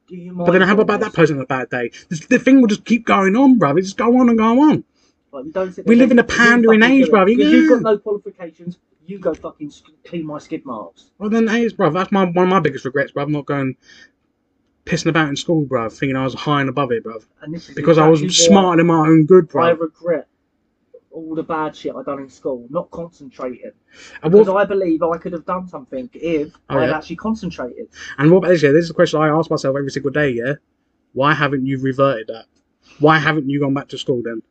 do you mind But then how doing about this? that person on a bad day? The thing will just keep going on, bruv. It just go on and go on. Like, you don't sit We there live in a and say, pandering "You fucking age, do it." bruv. Because Yeah. you've got no qualifications, you go fucking clean my skid marks. Well then, hey, bruv, that's one of my biggest regrets, bruv. Not going pissing about in school, bruv, thinking I was high and above it, bruv. And this is Because I was exactly smarter than my own good, why I bruv. regret all the bad shit I done in school, not concentrating. And Because what, I believe I could have done something if I'd actually concentrated. and what about this? Yeah, this is a question I ask myself every single day. Yeah, why haven't you reverted that? Why haven't you gone back to school then?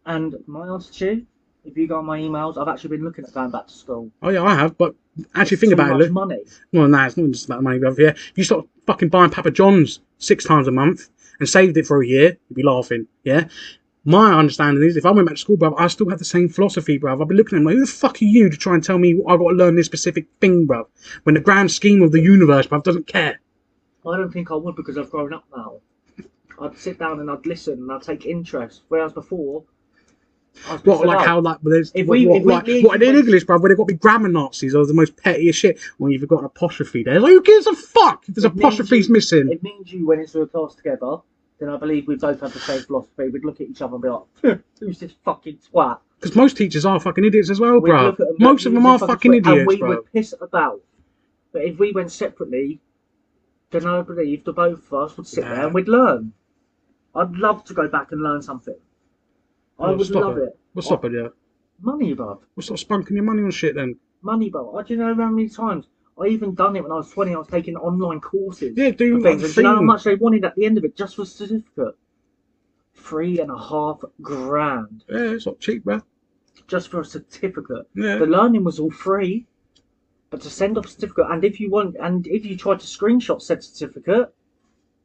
And my answer to you, if you go on my emails, I've actually been looking at going back to school. Oh yeah, I have, but actually think Too about it. much Look. money. Well, no, it's not just about money, bruv. Yeah, if you start fucking buying Papa John's 6 times a month and saved it for a year, you'd be laughing. Yeah. My understanding is, if I went back to school, bruv, I still have the same philosophy, bruv. I'd be looking at them like, who the fuck are you to try and tell me I've got to learn this specific thing, bruv? When the grand scheme of the universe, bruv, doesn't care. I don't think I would because I've grown up now. I'd sit down and I'd listen and I'd take interest. Whereas before, I was What, like out. how, like, there's, If what, we- what, if we- like, me and what you in went- English, bruv, where they've got to be grammar Nazis or the most pettiest shit. Well, you've got an apostrophe there. Like, who gives a fuck if there's If me and apostrophes you- missing? If me and you went into a class together, then I believe we both have the same philosophy. We'd look at each other and be like, who's this fucking twat? Because most teachers are fucking idiots as well, We'd bruv. look at them, Most of them are who's this fucking twat? idiots, And we bruv. would piss about. But if we went separately, then I believe the both of us would sit there and we'd learn. I'd love to go back and learn something. I Well, would stop love it. What's up with you? Money, bruv. What's up spunking your money on shit then? Money, bruv. Do you know how many times? I even done it when I was 20. I was taking online courses. Yeah, do for things. like And do you know how thing. much they wanted at the end of it just for a certificate? $3.5 grand Yeah, it's not cheap, bruv. just for a certificate. Yeah. The learning was all free, but to send off a certificate, and if you tried to screenshot said certificate,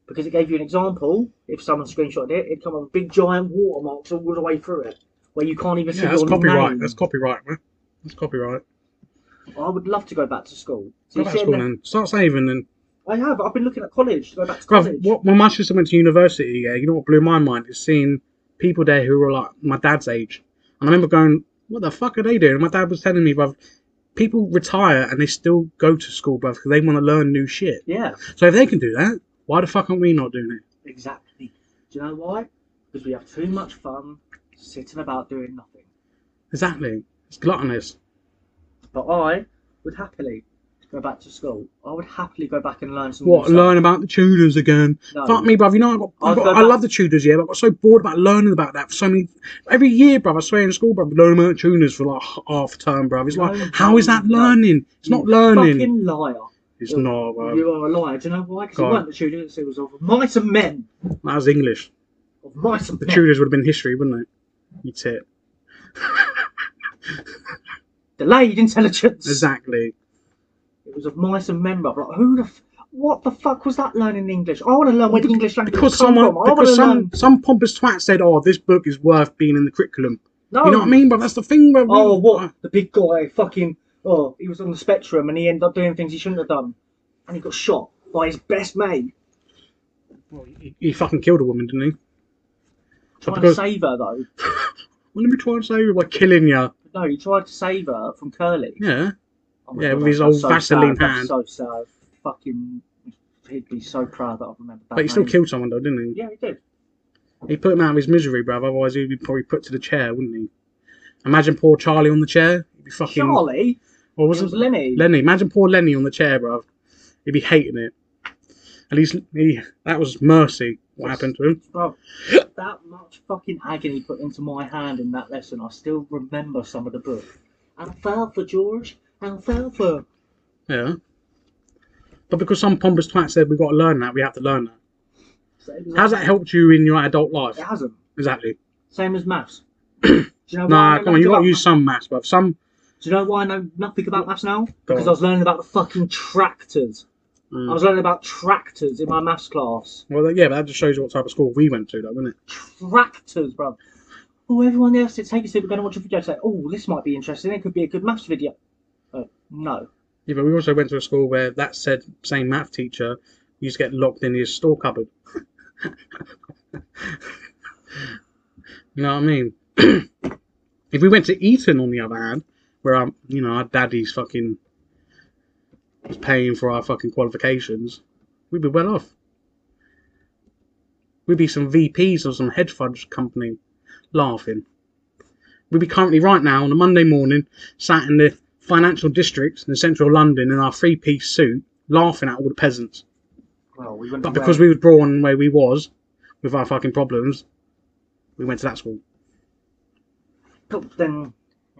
because it gave you an example, if someone screenshotted it, it'd come up with big giant watermarks all the way through it, where you can't even see Yeah, that's your copyright. name. That's copyright, man. That's copyright. I would love to go back to school. So Go back to school then. Start saving then. I have. I've been looking at college to go back to Bruv, college. when my sister went to university, yeah, you know what blew my mind is seeing people there who were like my dad's age. And I remember going, what the fuck are they doing? And my dad was telling me, bruv, people retire and they still go to school, bruv, because they want to learn new shit. Yeah, So if they can do that, why the fuck aren't we not doing it? exactly. Do you know why? Because we have too much fun sitting about doing nothing. Exactly. It's gluttonous. But I would happily go back to school. I would happily go back and learn some new What, stuff. learn about the Tudors again? No. Fuck me, bruv. You know, I love the Tudors, yeah, but I got so bored about learning about that for so many. Every year, bruv, I swear in school, bruv, learn about the Tudors for like half a term, bruv. It's like, how is that learning? It's not learning. Fucking liar. It's not, bruv. You are a liar. Do you know why? Because Go it on. weren't the Tudors, it was of mice and men. That was English. Of mice and The men. Tudors would have been history, wouldn't they? You tit. Delayed intelligence. Exactly. It was of mice and men, bruv. Like, what the fuck was that learning English? I want to learn where the English language Because come from. I want to learn. some pompous twat said, "Oh, this book is worth being in the curriculum." No. You know what I mean? But that's the thing, bruv. Oh, what? The big guy fucking... Oh, he was on the spectrum and he ended up doing things he shouldn't have done. And he got shot by his best mate. Well, he fucking killed a woman, didn't he? Trying to save her, though. Well, let me try and save you by killing you. No, he tried to save her from Curly. Yeah. Oh my Yeah, God, with his that's old so Vaseline sad. hand. That's so sad. Fucking... He'd be so proud that I remember that But he still name. killed someone, though, didn't he? Yeah, he did. He put him out of his misery, bruv. Otherwise, he'd be probably put to the chair, wouldn't he? Imagine poor Charlie on the chair. He'd be fucking... Charlie? What It was Lenny. Lenny. Imagine poor Lenny on the chair, bruv. He'd be hating it. At least that was mercy. What happened to him? Bro, that much fucking agony put into my hand in that lesson. I still remember some of the book. Alfalfa, George. Alfalfa. Yeah. But because some pompous twat said we've got to learn that, we have to learn that. Same as How's that helped you in your adult life? It hasn't. Exactly. Same as maths. Do you know why I Nah, know come on, you nothing got to about use some maths, bruv. Some. Do you know why I know nothing about maths now? Go Because on. I was learning about the fucking tractors. I was learning about tractors in my maths class. Well, yeah, but that just shows you what type of school we went to, though, doesn't it? Tractors, bro. Oh, everyone else, take a seat. We're going to watch a video. Say, oh, this might be interesting. It could be a good maths video. No. Yeah, but we also went to a school where that said same math teacher used to get locked in his store cupboard. You know what I mean? If we went to Eton, on the other hand, where our daddy's fucking was paying for our fucking qualifications, we'd be well off. We'd be some VPs of some hedge fund company, laughing. We'd be currently right now on a Monday morning, sat in the financial district in central London in our three-piece suit, laughing at all the peasants. Well, we wouldn't But be because we was born where we was, with our fucking problems, we went to that school. But then,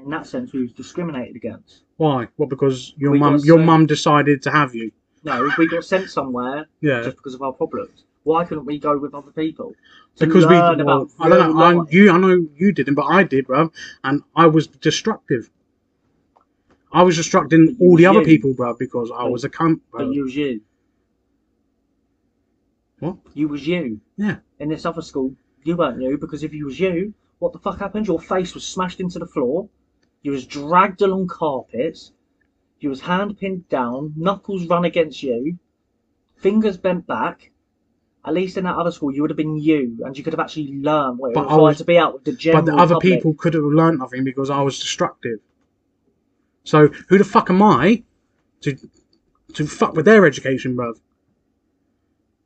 in that sense, we was discriminated against. Why? Well, because your We mum got sent- mum decided to have you. No, we got sent somewhere Yeah. just because of our problems. Why couldn't we go with other people? To Because we, learn well, about I don't know. real life. I know you didn't, but I did, bruv. And I was destructive. I was destructing But you all the was other you. people, bruv, because I But- was a cunt, But bruv. you was you. What? You was you. Yeah. In this other school, you weren't you, because if you was you, what the fuck happened? Your face was smashed into the floor. You was dragged along carpets. You was hand pinned down. Knuckles run against you. Fingers bent back. At least in that other school, you would have been you, and you could have actually learned what it But was I like was- to be out with the general But the other public. people could have learned nothing because I was destructive. So who the fuck am I to fuck with their education, bruv?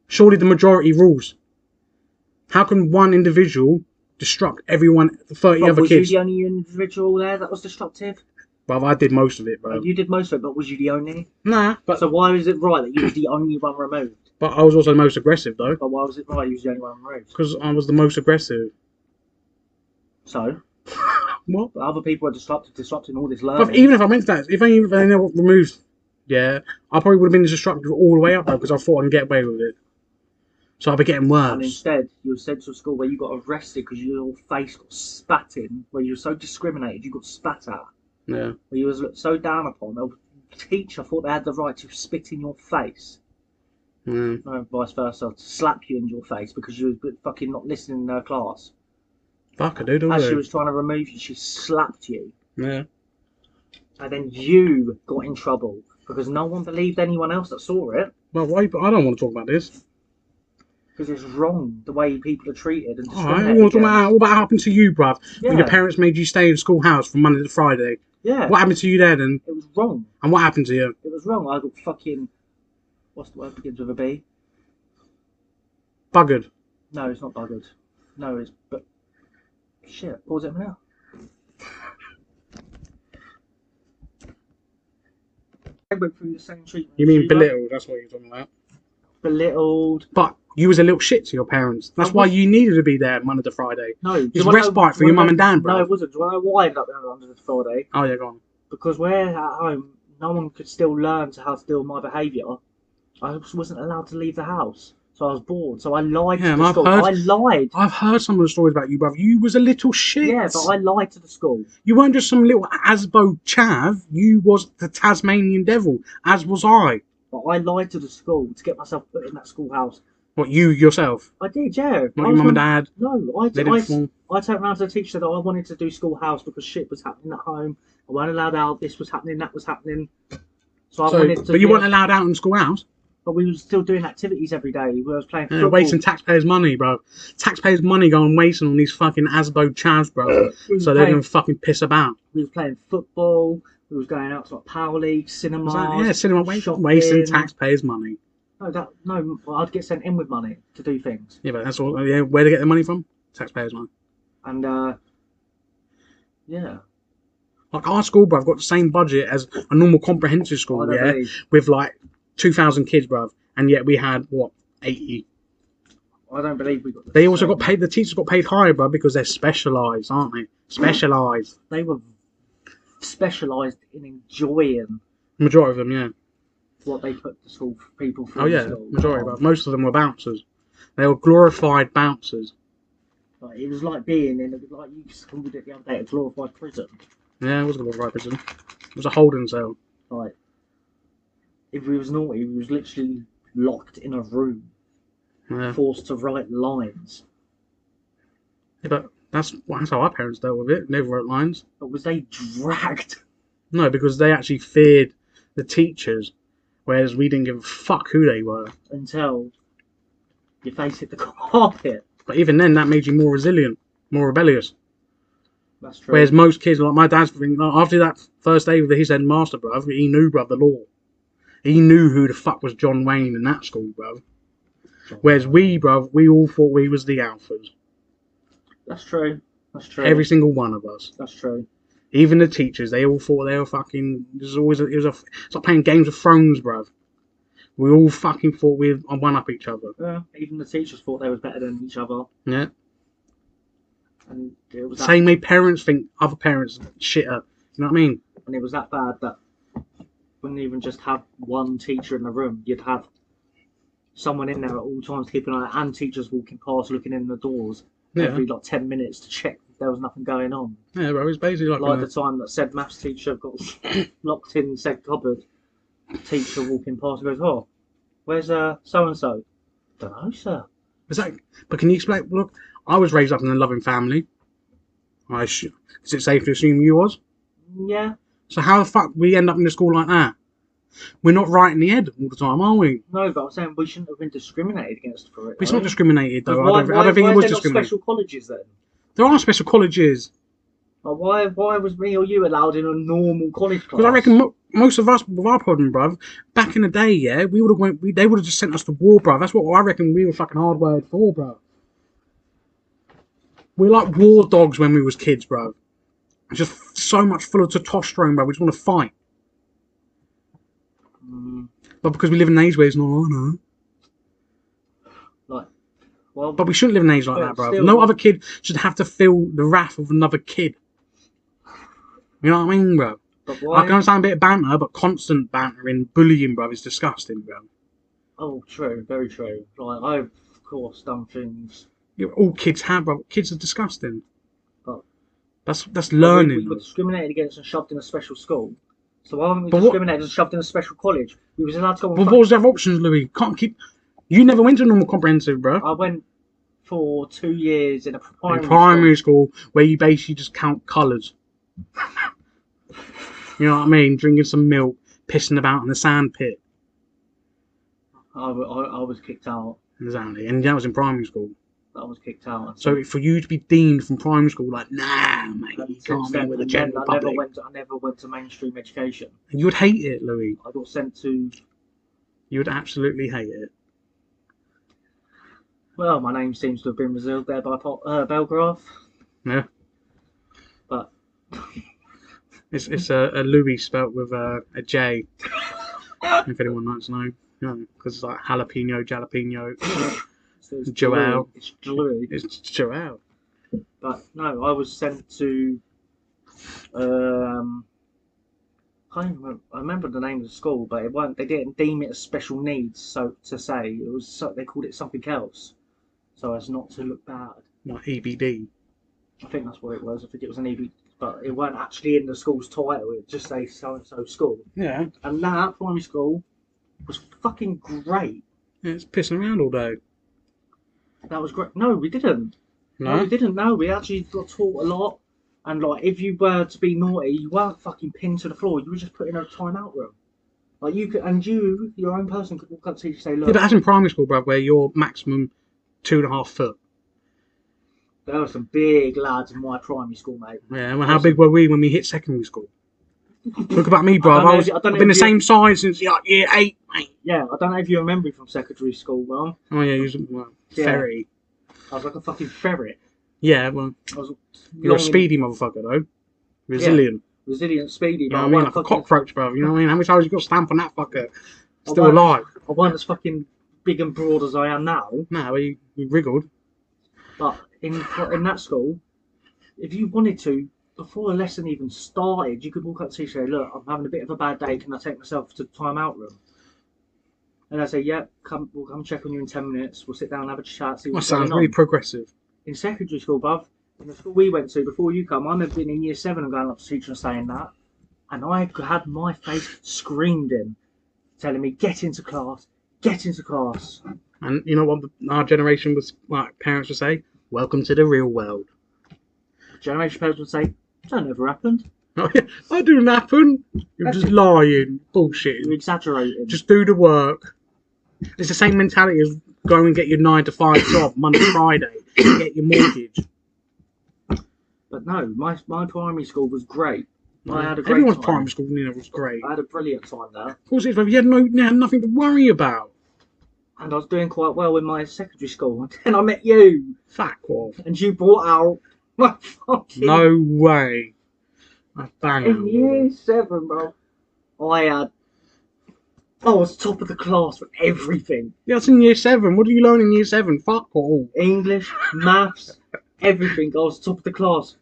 Surely the majority rules. How can one individual destruct everyone, 30 But other was kids? you the only individual there that was destructive? Bruv, I did most of it, bruv. You did most of it, but was you the only? Nah, but So why was it right that you was the only one removed? I was also the most aggressive, though. But why was it right you was the only one removed? Because I was the most aggressive. So, What? but other people are disrupting all this But learning. even if I went to that, if I never removed, yeah, I probably would have been destructive all the way up, though, because I thought I could get away with it. So I'd be getting And worse. instead, you were sent to a school where you got arrested because your face got spat in, where you were so discriminated, you got spat at, Yeah. where you was looked so down upon. The teacher thought they had the right to spit in your face, Yeah. no, vice versa, to slap you in your face because you was fucking not listening in her class. Fuck a doodle As she do. was trying to remove you, she slapped you. Yeah. And then you got in trouble because no one believed anyone else that saw it. Well, why? I don't want to talk about this. Because it's wrong the way people are treated and Alright, discriminated what against. about what happened to you, bruv? When your Yeah. parents made you stay in schoolhouse from Monday to Friday. Yeah, What happened to you there then? it was wrong. And what happened to you? It was wrong. I got fucking... What's the word begins with a B? Buggered. No, it's not buggered. No, it's... But... Shit, pause it now. I went through the same treatment. You as mean right? belittled? That's what you're talking about. Belittled. But you was a little shit to your parents. That's why you needed to be there Monday to Friday. No. It's do you wanna respite know- for your mum and dad, bro. No, it wasn't. Do you want to know why I ended up there under the Friday? Oh yeah, go on. Because we're at home, no one could still learn how to deal with my behaviour. I wasn't allowed to leave the house. So I was bored. So I lied Yeah, to and the I've school. heard- I lied. I've heard some of the stories about you, bruv. You was a little shit. Yeah, but I lied to the school. You weren't just some little Asbo chav. You was the Tasmanian devil, as was I. But I lied to the school to get myself put in that schoolhouse. What, you yourself? I did, yeah. Not I your was mum and one- dad? No, They didn't fall? I turned around to the teacher that I wanted to do schoolhouse because shit was happening at home. I weren't allowed out. This was happening. That was happening. So I wanted to. But you be- weren't allowed out in schoolhouse? But we were still doing activities every day. We was playing Yeah, football. wasting taxpayers' money, bro. Taxpayers' money going wasting on these fucking Asbo chavs, bro. We was So they're playing- gonna fucking piss about. We was playing football. We was going out to like power league, cinemas. Was that, yeah, cinema shopping. wasting taxpayers' money. No. Well, I'd get sent in with money to do things, Yeah, but that's all. Yeah, where to get the money from? Taxpayers' money. and yeah. Like our school, bruv, got the same budget as a normal comprehensive I school, don't yeah, believe. with like 2,000 kids, bruv, and yet we had what 80. I don't believe we got. They also got paid. The teachers got paid higher, bruv, because they're specialised, aren't they? Specialised. They were specialised in enjoying. Majority of them, yeah. what they put the school people through Oh in yeah, school. majority, Come on. but most of them were bouncers. They were glorified bouncers. Like, it was like being in, like you called it the other day, a glorified prison. Yeah, it was a glorified prison. It was a holding cell. Like, if we was naughty, we was literally locked in a room, Yeah. forced to write lines. Yeah, but that's how our parents dealt with it. They wrote lines. But was they dragged? No, because they actually feared the teachers, whereas we didn't give a fuck who they were. Until your face hit the carpet. But even then, that made you more resilient, more rebellious. That's true. Whereas most kids, like my dad's, after that first day with his headmaster, bruv, he knew, bruv, the law. He knew who the fuck was John Wayne in that school, bruv. Whereas we, bruv, we all thought we was the alphas. That's true. That's true. Every single one of us. That's true. Even the teachers, they all thought they were fucking. It's like playing Games of Thrones, bruv. We all fucking thought we were one up each other. Yeah, even the teachers thought they was better than each other. Yeah. And it was Same way parents think other parents shitter. You know what I mean? And it was that bad that wouldn't even just have one teacher in the room. You'd have someone in there at all times keeping an eye, and teachers walking past, looking in the doors every like 10 minutes to check if there was nothing going on. Yeah, bro. It's basically like the time that said maths teacher got locked in said cupboard. Teacher walking past and goes, "Oh, where's so and so?" Don't know, sir. But can you explain? Look, I was raised up in a loving family. Is it safe to assume you was? Yeah. So how the fuck we end up in a school like that? We're not right in the head all the time, are we? No, but I'm saying we shouldn't have been discriminated against for it. But it's not discriminated though. Why, I don't think it was discriminated. Special colleges then? There are special colleges. Like, why was me or you allowed in a normal college class? Because I reckon most of us with our problem, bruv, back in the day, yeah, we would have went. They would have just sent us to war, bruv. That's what I reckon we were fucking hardwired for, bruv. We're like war dogs when we was kids, bruv. Just so much full of testosterone, bruv. We just want to fight. But because we live in an age where it's not like that. Like, well, but we shouldn't live in an age like that, bruv. Still, no other kid should have to feel the wrath of another kid. You know what I mean, bruv? I can understand a bit of banter, but constant bantering, bullying, bruv, is disgusting, bruv. Oh, true, very true. Like, I've, of course, done things. Yeah, all kids have, bruv. Kids are disgusting. But that's learning. We were discriminated against and shoved in a special school. So why weren't we discriminated and shoved in a special college? We was allowed to go on. But what was their options, Louis? Can't keep. You never went to normal comprehensive, bro. I went for 2 years in a primary school where you basically just count colours. You know what I mean? Drinking some milk, pissing about in the sand pit. I was kicked out. Exactly, and that was in primary school. I was kicked out. So for you to be deemed from primary school, like, nah, mate, you can't be with the general public. I never went to mainstream education. And you would hate it, Louis. I got sent to. You would absolutely hate it. Well, my name seems to have been revealed there by Belgraph. Yeah. But it's a Louis spelt with a J. If anyone wants to know, because it's like jalapeno. It's Joel. It's Louis. It's Joel. But no, I was sent to. I remember the name of the school, but it weren't. They didn't deem it as special needs, so to say. It was. They called it something else, so as not to look bad. Like EBD. I think that's what it was. I think it was an EBD, but it weren't actually in the school's title. It just say so and so school. Yeah. And that primary school was fucking great. Yeah, it's pissing around all day. That was great. No, we didn't. No, we didn't. No, we actually got taught a lot. And like, if you were to be naughty, you weren't fucking pinned to the floor. You were just put in a timeout room. Like you could, and your own person could walk up to you and say, "Look." Yeah, but that's in primary school, bro, where you're maximum 2.5 foot. There were some big lads in my primary school, mate. Yeah, well, how big were we when we hit secondary school? Look about me, bro. I've been the same size since year 8, mate. Yeah, I don't know if you remember me from secondary school, well. Oh yeah, you was ferry. I was like a fucking ferret. Yeah, well, you're a speedy motherfucker though. Resilient. Yeah, resilient, speedy. You know what I mean? Like a cockroach, bro. You know what I mean? How many times you got to stamp on that fucker? Still alive. I wasn't as fucking big and broad as I am now. Nah, well, you wriggled. But in that school, if you wanted to, before the lesson even started, you could walk up to the teacher and say, "Look, I'm having a bit of a bad day. Can I take myself to the timeout room?" And I say, yeah, we'll come check on you in 10 minutes. We'll sit down and have a chat, see That what's sounds going really on. progressive. In secondary school, bruv, in the school we went to before you come, I remember being in year 7 and going up to the teacher and saying that. And I had my face screamed in, telling me, get into class, get into class. And you know what our generation was like? Parents would say, "Welcome to the real world." Generation parents would say, that never happened. That didn't happen. You're just lying, bullshit. You're exaggerating. Just do the work. It's the same mentality as go and get your 9 to 5 job Monday to Friday to get your mortgage. But no, my primary school was great. I had a great Everyone's time. primary school was great. I had a brilliant time there. Of course, it's you had nothing to worry about. And I was doing quite well in my secondary school. And then I met you. Fuck off. And you brought out my fucking... No way. I bang In year 7, bro, I was top of the class for everything. Yeah, that's in year 7. What do you learn in year 7? Fuck all. English, maths, everything. I was top of the class.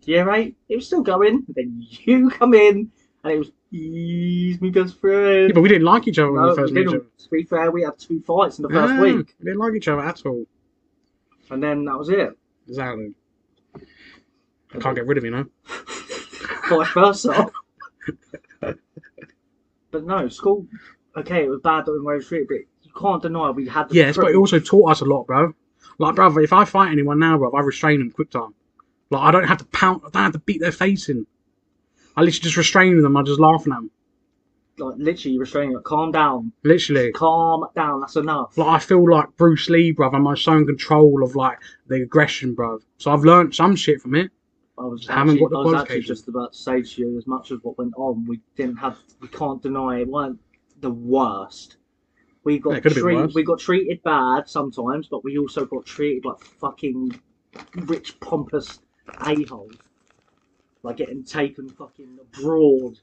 Year 8, it was still going. Then you come in, and it was, he's my best friend. Yeah, but we didn't like each other when we first met each other. To be fair, we had 2 fights in the first week. We didn't like each other at all. And then that was it. Exactly. I can't get rid of you, know? Vice versa. But no, school, okay, it was bad in Wales Street, but you can't deny we had the Yes, but it also taught us a lot, bro. Like, brother, if I fight anyone now, bro, I restrain them quick time. Like, I don't have to pound, I don't have to beat their face in. I literally just restrain them, I'm just laughing at them. Like, literally restraining it. Calm down. Literally. Calm down, that's enough. Like, I feel like Bruce Lee, bruv. I'm so in control of, like, the aggression, bruv. So I've learnt some shit from it. I was qualification. just about to say to you, as much as what went on, we can't deny it weren't the worst. We got treated bad sometimes, but we also got treated like fucking rich, pompous a-holes. Like getting taken fucking abroad.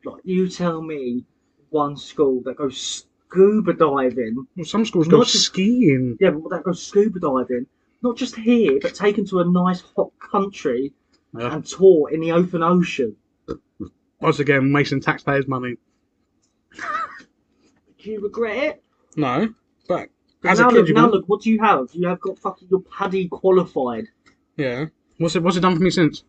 Like, you tell me one school that goes scuba diving. Well, some schools go skiing. Yeah, but that goes scuba diving. Not just here, but taken to a nice hot country and taught in the open ocean. Once again, wasting taxpayers' money. Do you regret it? No, but as a kid, look, what do you have? You have got fucking your paddy qualified. Yeah. What's it done for me since?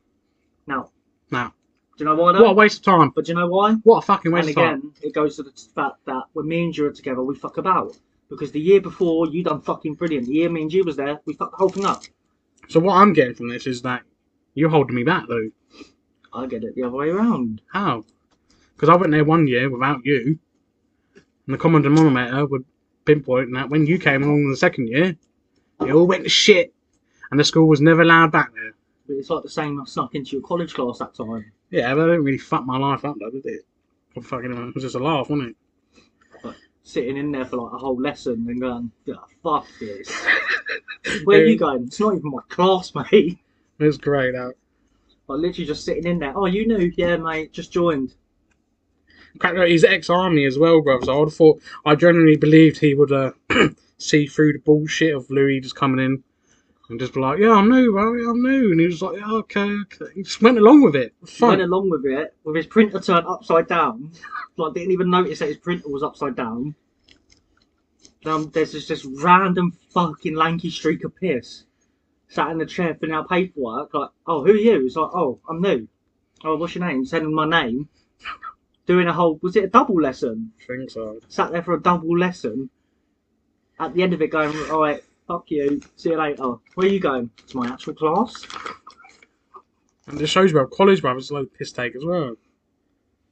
Now. Do you know why though? What a waste of time. But do you know why? What a fucking waste of time. And again, it goes to the fact that when me and you are together, we fuck about. Because the year before, you done fucking brilliant. The year me and you was there, we fucked the whole thing up. So what I'm getting from this is that you're holding me back, though. I get it the other way around. How? Because I went there one year without you, and the common denominator would pinpoint that when you came along in the second year, it all went to shit, and the school was never allowed back there. But it's like the same I snuck into your college class that time. Yeah, but it didn't really fuck my life up, though, did it? It was just a laugh, wasn't it? Like, sitting in there for like a whole lesson and going, yeah, fuck this. Where are you going? It's not even my class, mate. It was great, that. Like, literally just sitting in there. Oh, you knew? Yeah, mate, just joined. He's ex-army as well, bro. So I genuinely believed he would see through the bullshit of Louis just coming in and just be like, yeah, I'm new, bro, I'm new. And he was like, yeah, okay. He just went along with it. Went along with it, with his printer turned upside down. Like, didn't even notice that his printer was upside down. There's this random fucking lanky streak of piss sat in the chair filling out paperwork. Like, oh, who are you? It's like, oh, I'm new. Oh, what's your name? Sending my name. Doing a whole, was it a double lesson? I think so. Sat there for a double lesson. At the end of it going, alright, fuck you, see you later. Where are you going? To my actual class. And it shows you about college, bro, it's a load of piss take as well.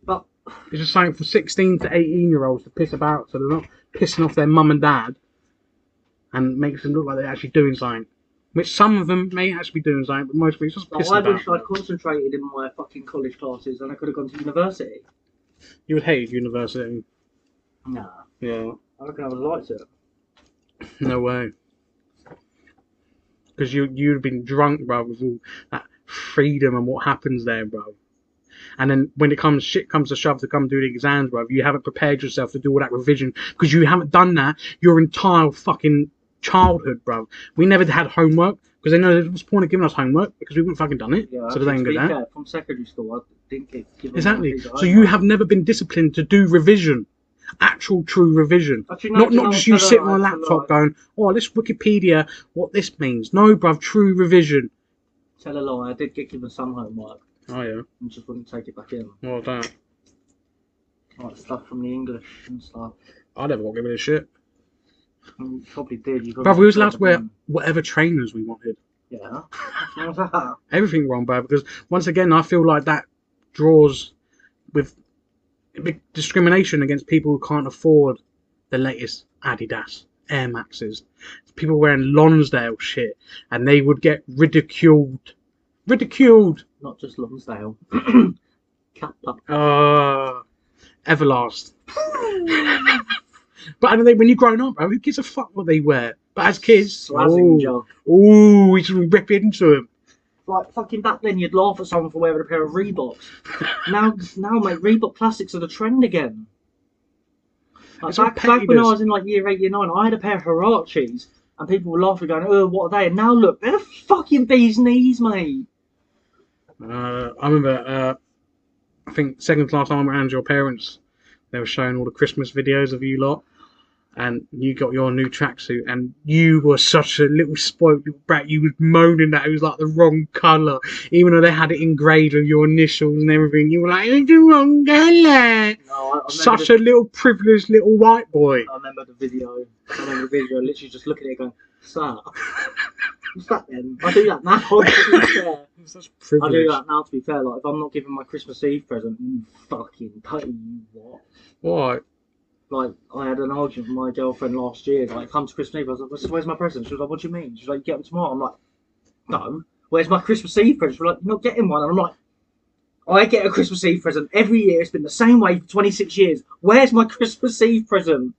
But it's just something for 16 to 18-year-olds to piss about so they're not pissing off their mum and dad and makes them look like they're actually doing something. Which some of them may actually be doing something, but most of it's just pissing about. I wish I'd concentrated in my fucking college classes and I could have gone to university. You would hate university. Nah. Yeah. I reckon I would have liked it. No way. Because you'd have been drunk, bro, with all that freedom and what happens there, bro. And then when shit comes to shove to come do the exams, bro, you haven't prepared yourself to do all that revision because you haven't done that your entire fucking childhood, bro. We never had homework because they know there was point of giving us homework because we wouldn't fucking done it. Yeah, so they ain't good at that. From secondary school, I didn't get given exactly. So you have never been disciplined to do revision. Actual true revision. Actually, Not just you sitting on a laptop going, oh, let's Wikipedia what this means. No, bruv, true revision. Tell a lie, I did get given some homework. Oh, yeah. And just wouldn't take it back in. Well done. Like stuff from the English and stuff. I never got given a shit. You probably did. Bruv, we was allowed to wear whatever trainers we wanted. Yeah. What's wrong with that? Everything wrong, bruv, because once again, I feel like that draws with big discrimination against people who can't afford the latest Adidas Air Maxes. People wearing Lonsdale shit, and they would get ridiculed. Ridiculed. Not just Lonsdale. Kappa. Everlast. But I don't think when you're growing up, bro, who gives a fuck what they wear? But as kids, we just rip into them. Like fucking back then, you'd laugh at someone for wearing a pair of Reeboks. now, mate, Reebok classics are the trend again. Like back when I was in like year 8, year 9, I had a pair of Hirachis, and people were laughing, going, "Oh, what are they?" And now look, they're the fucking bee's knees, mate. I remember, I think second class time around your parents, they were showing all the Christmas videos of you lot, and you got your new tracksuit, and you were such a little spoiled little brat. You was moaning that it was like the wrong colour, even though they had it engraved with your initials and everything. You were like, "It's the wrong colour." No, such a little privileged little white boy. I remember the video. Literally just looking at it going, "What's that? What's that then?" I do that now. To be fair. Such privilege. I do that now. To be fair, like if I'm not giving my Christmas Eve present, you fucking pay you what? What? Like, I had an argument with my girlfriend last year. Like, come to Christmas Eve, I was like, "Where's my present?" She was like, "What do you mean?" She was like, "You get them tomorrow." I'm like, "No. Where's my Christmas Eve present?" She was like, "You're not getting one." And I'm like, "I get a Christmas Eve present every year. It's been the same way for 26 years. Where's my Christmas Eve present?"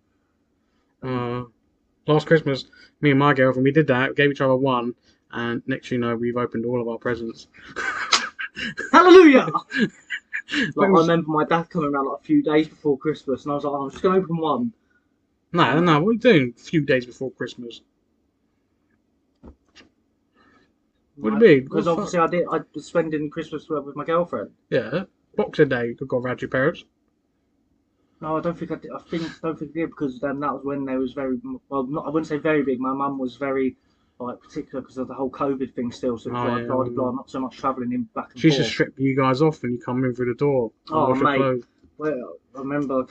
Last Christmas, me and my girlfriend, we did that. We gave each other one, and next thing you know, we've opened all of our presents. Hallelujah! Like, I remember my dad coming around like a few days before Christmas, and I was like, "I'm just going to open one." No, what are you doing a few days before Christmas? What do you mean? Because obviously I was spending Christmas with my girlfriend. Yeah, Boxing Day, you could go around your parents. No, I don't think I did. Don't think I did because that was when they was very well. I wouldn't say very big. My mum was very like particular because of the whole COVID thing still. So blah blah blah. Not so much travelling in back and forth. She used to strip you guys off when you come in through the door. Oh mate, well, I remember.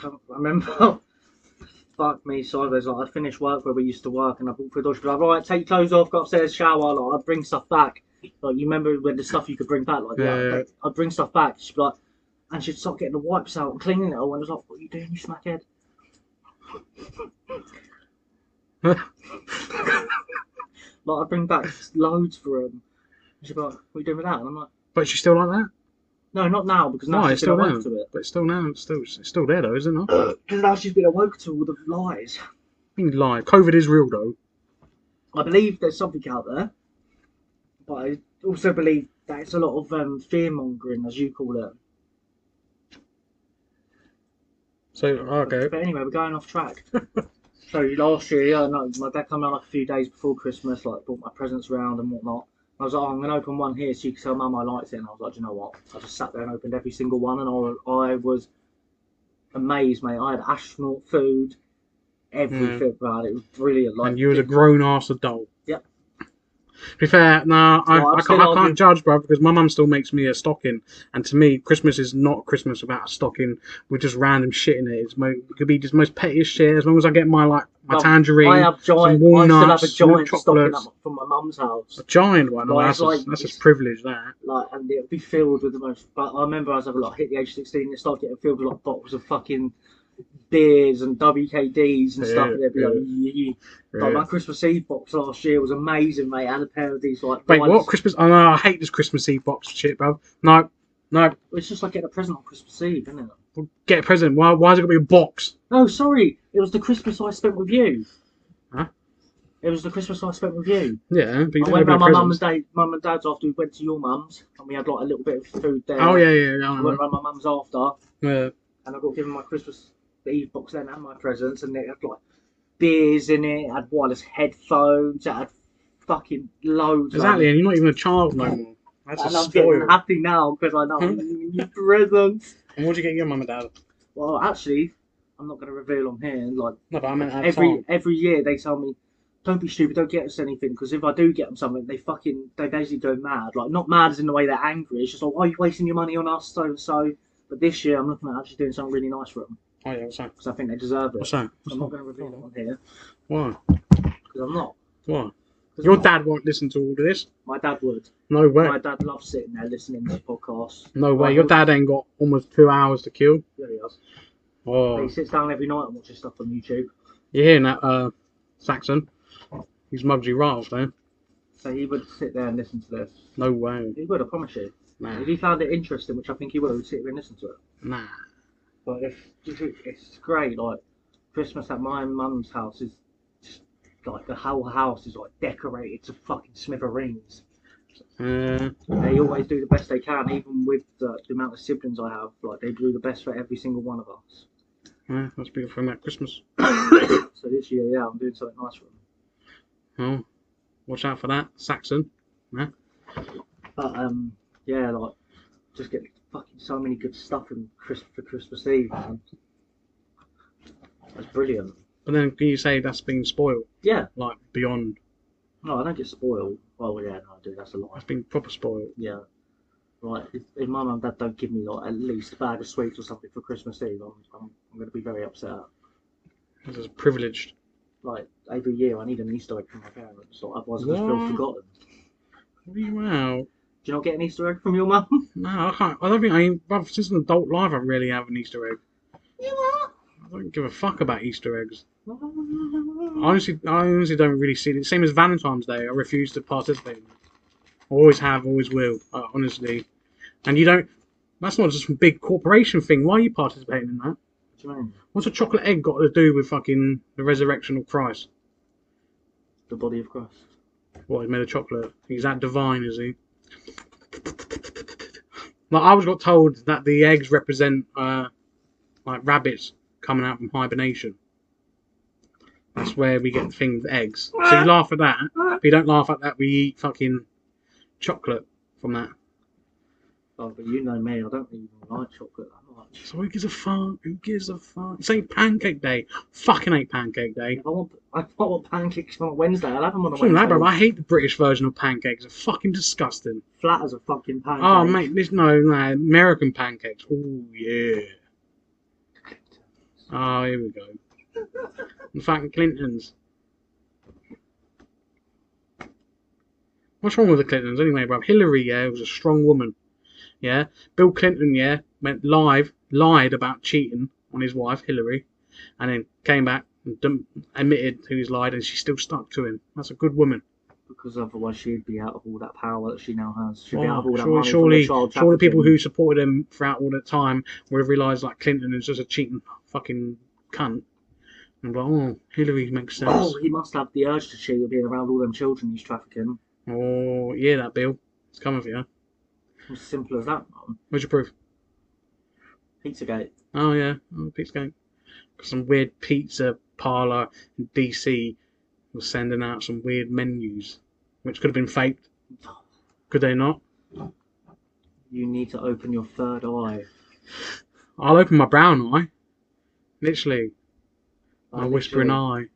Fuck me sideways. Like I'd finish work where we used to work, and I'd walk through the door. She'd be like, "Right, take your clothes off, go upstairs, shower." Like I'd bring stuff back. Like you remember when the stuff you could bring back, like yeah. I'd bring stuff back. She'd be like, and she'd start getting the wipes out and cleaning it all. And I was like, "What are you doing, you smackhead?" Like I bring back loads for him. She'd be like, "What are you doing with that?" And I'm like, "But she's still like that." No, not now because now she's been awoke to it. But it's still there though, isn't it? Because now she's been awoke to all the lies. I mean, lie. COVID is real though. I believe there's something out there, but I also believe that it's a lot of fear mongering, as you call it. So okay. But anyway, we're going off track. So last year, no, my dad came around like a few days before Christmas, like brought my presents around and whatnot. I was like, "I'm going to open one here so you can tell Mum I liked it." And I was like, "Do you know what?" I just sat there and opened every single one, and I was amazed, mate. I had astronaut food, everything about it. It was brilliant. Like, and you was a grown-ass adult. Yep. To be fair, I can't judge, bro, because my mum still makes me a stocking, and to me, Christmas is not Christmas without a stocking with just random shit in it. It could be just the most pettiest shit. As long as I get my tangerine, some walnuts, I still have a giant chocolates stocking from my mum's house. A giant one. Like, that's just privilege, that. Like, and it'll be filled with the most. But I remember as I hit the age of 16, it started getting filled with like bottles of fucking beers and WKDs and stuff. And it'd be like my Christmas Eve box last year was amazing, mate. I had a pair of these like. Wait, what Christmas? Oh no, I hate this Christmas Eve box shit, bro. No. It's just like getting a present on Christmas Eve, isn't it? Well, get a present. Why is it got to be a box? No, sorry. It was the Christmas I spent with you. Huh? It was the Christmas I spent with you. Yeah, but you I went round my mum and dad's after we went to your mum's, and we had like a little bit of food there. Oh yeah. I went round my mum's after. Yeah. And I got given my Christmas Eve box then and my presents, and it had like beers in it, it had wireless headphones, it had fucking loads. Exactly, and you're not even a child no more. And I'm getting happy now because I know I'm giving you presents. And what did you get your mum and dad? Well, actually, I'm not going to reveal on here. Like No, but I meant at time. every year they tell me, don't be stupid, don't get us anything, because if I do get them something, they basically go mad. Like not mad as in the way they're angry. It's just like, why are you wasting your money on us, so and so? But this year I'm looking at actually doing something really nice for them. Oh yeah, what's that? Because I think they deserve it. What's that? I'm not going to reveal it on here. Why? Because I'm not. Why? Your dad won't listen to all of this. My dad would. No way. My dad loves sitting there listening to podcasts. No way. Your dad ain't got almost 2 hours to kill. Yeah, he does. Oh. But he sits down every night and watches stuff on YouTube. You're hearing that, Saxon? He's Muggsy Ralph, though. So he would sit there and listen to this. No way. He would, I promise you. Nah. If he found it interesting, which I think he would sit there and listen to it. Nah. But it's great, like Christmas at my mum's house is just like the whole house is like decorated to fucking smithereens. They always do the best they can, even with the amount of siblings I have. Like they do the best for every single one of us. Yeah, that's a beautiful thing about Christmas. So this year, yeah, I'm doing something nice for them. Oh, watch out for that, Saxon. Yeah. But yeah, like just get fucking so many good stuff for Christmas Eve, man. That's brilliant. But then, can you say that's been spoiled? Yeah. Like beyond. No, I don't get spoiled. Well, yeah, no, I do. That's a lie. That's been proper spoiled. Yeah. Like, if my mum and dad don't give me like at least a bag of sweets or something for Christmas Eve, I'm going to be very upset. This is privileged. Like every year, I need an Easter egg from my parents, so otherwise I just feel forgotten. Wow. Do you not get an Easter egg from your mum? No, I can't. I don't think well, since an adult life, I really have an Easter egg. You what? I don't give a fuck about Easter eggs. I honestly don't really see it. Same as Valentine's Day. I refuse to participate in it. Always have, always will. Honestly. And you don't. That's not just a big corporation thing. Why are you participating in that? What do you mean? What's a chocolate egg got to do with fucking the resurrection of Christ? The body of Christ. What, he's made of chocolate? He's that divine, is he? Like, I was got told that the eggs represent, like, rabbits coming out from hibernation. That's where we get the thing with eggs. So you laugh at that, but you don't laugh at that we eat fucking chocolate from that. Oh, but you know me, I don't even like chocolate that much. So who gives a fuck? Who gives a fuck? It's ain't Pancake Day. Fucking ain't Pancake Day. If I want pancakes on a Wednesday, I'll have them on a Something like Wednesday. that, bro. I hate the British version of pancakes. They're fucking disgusting. Flat as a fucking pancake. Oh, mate, no, American pancakes. Oh, yeah. Oh, here we go. The fucking Clintons. What's wrong with the Clintons anyway, bro? Hillary, yeah, was a strong woman. Yeah. Bill Clinton, yeah, went lied about cheating on his wife, Hillary, and then came back and admitted who he's lied, and she still stuck to him. That's a good woman. Because otherwise she'd be out of all that power that she now has. She'd be out of all that money surely, from the child surely people trafficking. who supported him throughout all that time would have realised like Clinton is just a cheating fucking cunt. And like, oh, Hillary makes sense. Oh, he must have the urge to cheat being around all them children he's trafficking. Oh, yeah, that Bill. It's coming for you. As simple as that, man. Where's your proof? Pizzagate. Oh, yeah. Oh, Pizzagate. Some weird pizza parlour in DC was sending out some weird menus, which could have been faked. Could they not? You need to open your third eye. I'll open my brown eye. Literally. My whispering literally.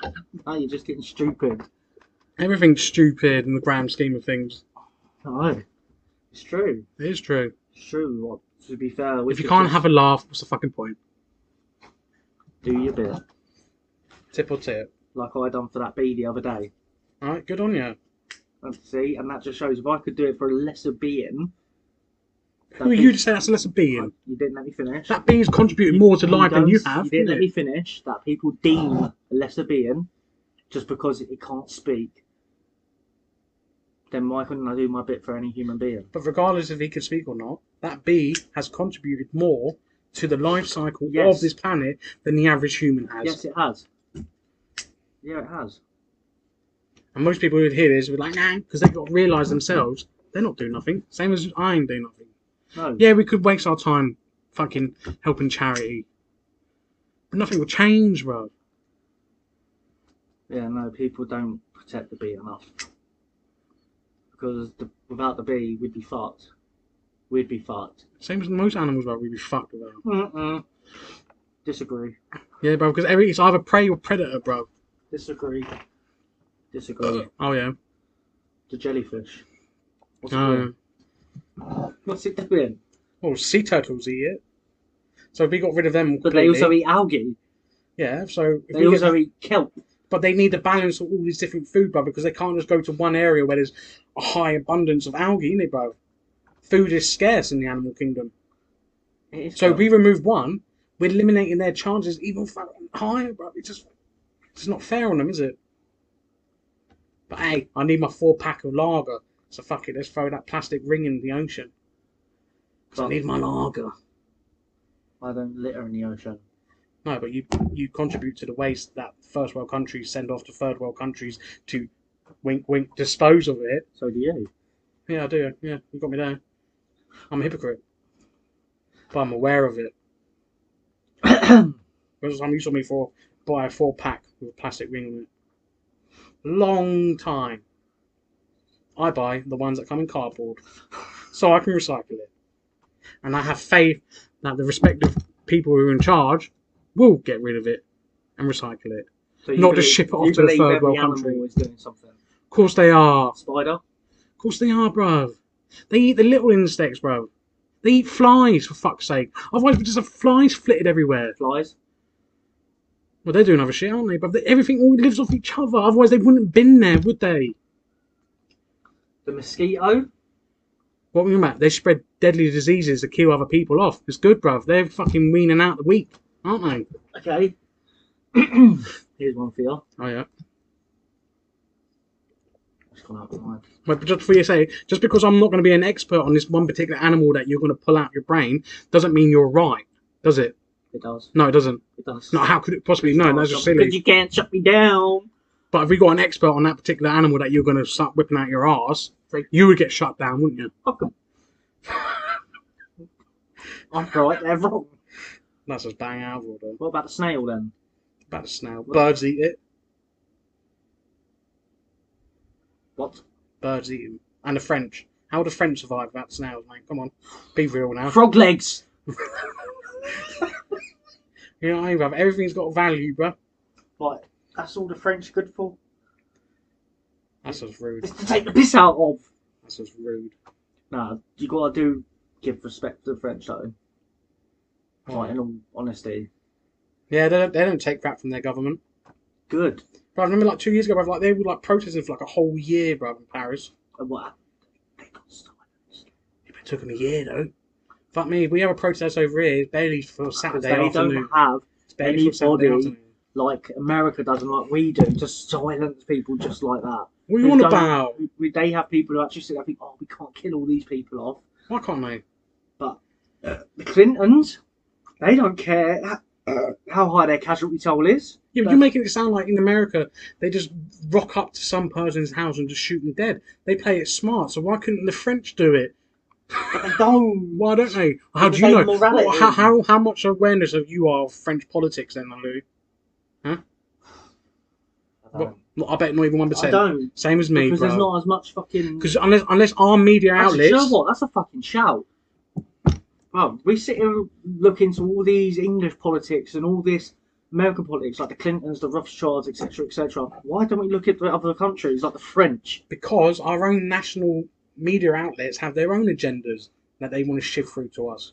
eye. No, you're just getting stupid. Everything's stupid in the grand scheme of things. No. It's true. It is true. It's true. Well, to be fair, If you can't have a laugh, what's the fucking point? do your bit. Tip or tip. Like I done for that bee the other day. Alright, good on you. And see, and that just shows if I could do it for a lesser being. Who are you to say that's a lesser being? You didn't let me finish. That being's contributed more to life than you have. You didn't let me finish. That people deem a lesser being just because it can't speak. Then why couldn't I do my bit for any human being? But regardless if he can speak or not, that bee has contributed more to the life cycle Yes. of this planet than the average human has. Yes, it has. Yeah, it has. And most people who'd hear this would be like, nah, because they've got to realise themselves they're not doing nothing. Same as I ain't doing nothing. No. Yeah, we could waste our time fucking helping charity. But nothing will change, bro. Yeah, no, people don't protect the bee enough. Because without the bee, we'd be fucked. We'd be fucked. Same as most animals, bro. We'd be fucked without. Disagree. Yeah, bro, because it's either prey or predator, bro. Disagree. Oh, yeah. The jellyfish. What's it Oh, yeah. doing? What's it doing? Well, sea turtles eat it. So if we got rid of them But they completely... also eat algae. Yeah, so... If They also eat kelp. But they need to balance all these different food, bro, because they can't just go to one area where there's a high abundance of algae, innit, bro? Food is scarce in the animal kingdom. So if we remove one, we're eliminating their chances even higher, bro. It's not fair on them, is it? But hey, I need my 4-pack of lager. So fuck it, let's throw that plastic ring in the ocean. Because I need my lager. I don't litter in the ocean. No, but you contribute to the waste that first world countries send off to third world countries to, wink wink, dispose of it. So do you. Yeah, I do. Yeah, you got me there. I'm a hypocrite. But I'm aware of it. Because I'm used to me for buy a 4-pack with a plastic ring on it. Long time. I buy the ones that come in cardboard. So I can recycle it. And I have faith that the respective people who are in charge will get rid of it and recycle it. So Not just ship it off to a third world country. Is doing something. Of course they are. Spider? Of course they are, bruv. They eat the little insects, bruv. They eat flies, for fuck's sake. Otherwise, we just have flies flitted everywhere. Flies? Well, they're doing other shit, aren't they? But everything all lives off each other. Otherwise, they wouldn't have been there, would they? The mosquito? What were you at? They spread deadly diseases to kill other people off. It's good, bruv. They're fucking weaning out the weak, aren't they? Okay. Here's one for you. Oh, yeah. It's gone out of my mind. But just for you say, just because I'm not going to be an expert on this one particular animal that you're going to pull out your brain, doesn't mean you're right, does it? It does. No, it doesn't. It does. No, how could it possibly? No, that's just silly. Because you can't shut me down. But if we got an expert on that particular animal that you're going to start whipping out your arse, you would get shut down, wouldn't you? Fuck 'em. I'm right, they're wrong. That's just bang out of order. What about the snail then? About the snail. Birds eat it. What? Birds eat them. And the French. How would the French survive without snails, mate? Come on. Be real now. Frog legs! You know what I mean, bruv? Everything's got value, bruv. Like, that's all the French good for? That's just rude. It's to take the piss out of. That's just rude. Nah, you gotta give respect to the French though. Like, in all honesty. Yeah, they don't take crap from their government. Good. But I remember like 2 years ago, bruv, like they were like protesting for like a whole year, bruv, in Paris. And what? They got silenced. It took them a year though. Fuck me, if we have a protest over here, it's barely for Saturday They afternoon. don't have It's barely for Saturday anybody afternoon. like America does and like we do to silence people just like that. What are you on about? They have people who actually sit there and think, oh, we can't kill all these people off. Why can't they? But the Clintons, they don't care how high their casualty toll is. Yeah, but you're making it sound like in America they just rock up to some person's house and just shoot them dead. They play it smart, so why couldn't the French do it? But they don't. Why don't they? How do you know? How much awareness have you of French politics then, Lou? Huh? I bet not even 1%. I don't. Same as me, because bro. there's not as much fucking. Because unless our media outlets. You know what? That's a fucking shout. Well, we sit here and look into all these English politics and all this American politics, like the Clintons, the Rothschilds, etc., etc. Why don't we look at the other countries, like the French? Because our own national media outlets have their own agendas that they want to shift through to us.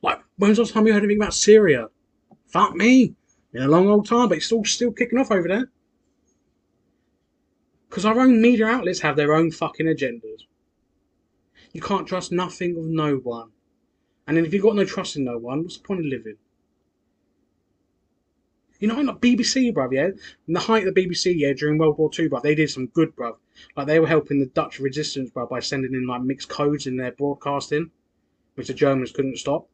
Like, when's the last time you heard anything about Syria? Fuck me. In a long old time, but it's all still kicking off over there. Because our own media outlets have their own fucking agendas. You can't trust nothing of no one. And then if you've got no trust in no one, what's the point of living? You know, like BBC, bruv, yeah? In the height of the BBC, yeah, during World War II, bruv, they did some good, bruv. Like, they were helping the Dutch resistance, bruv, by sending in, like, mixed codes in their broadcasting, which the Germans couldn't stop.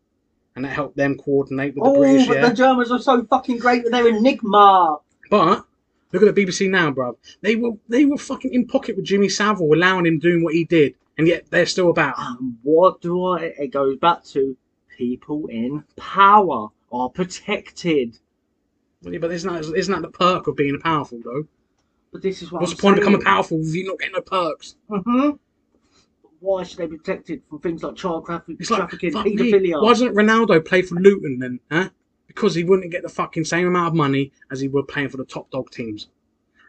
And that helped them coordinate with the British, but yeah? the Germans are so fucking great with their Enigma! But, look at the BBC now, bruv. They were fucking in pocket with Jimmy Savile, allowing him doing what he did. And yet, they're still about. It goes back to people in power are protected. Yeah, but isn't that the perk of being powerful, though? But this is What's the point of becoming powerful if you're not getting no perks? Mm-hmm. Why should they be protected from things like child trafficking, It's like, paedophilia? Why doesn't Ronaldo play for Luton then, huh? Because he wouldn't get the fucking same amount of money as he would playing for the top dog teams.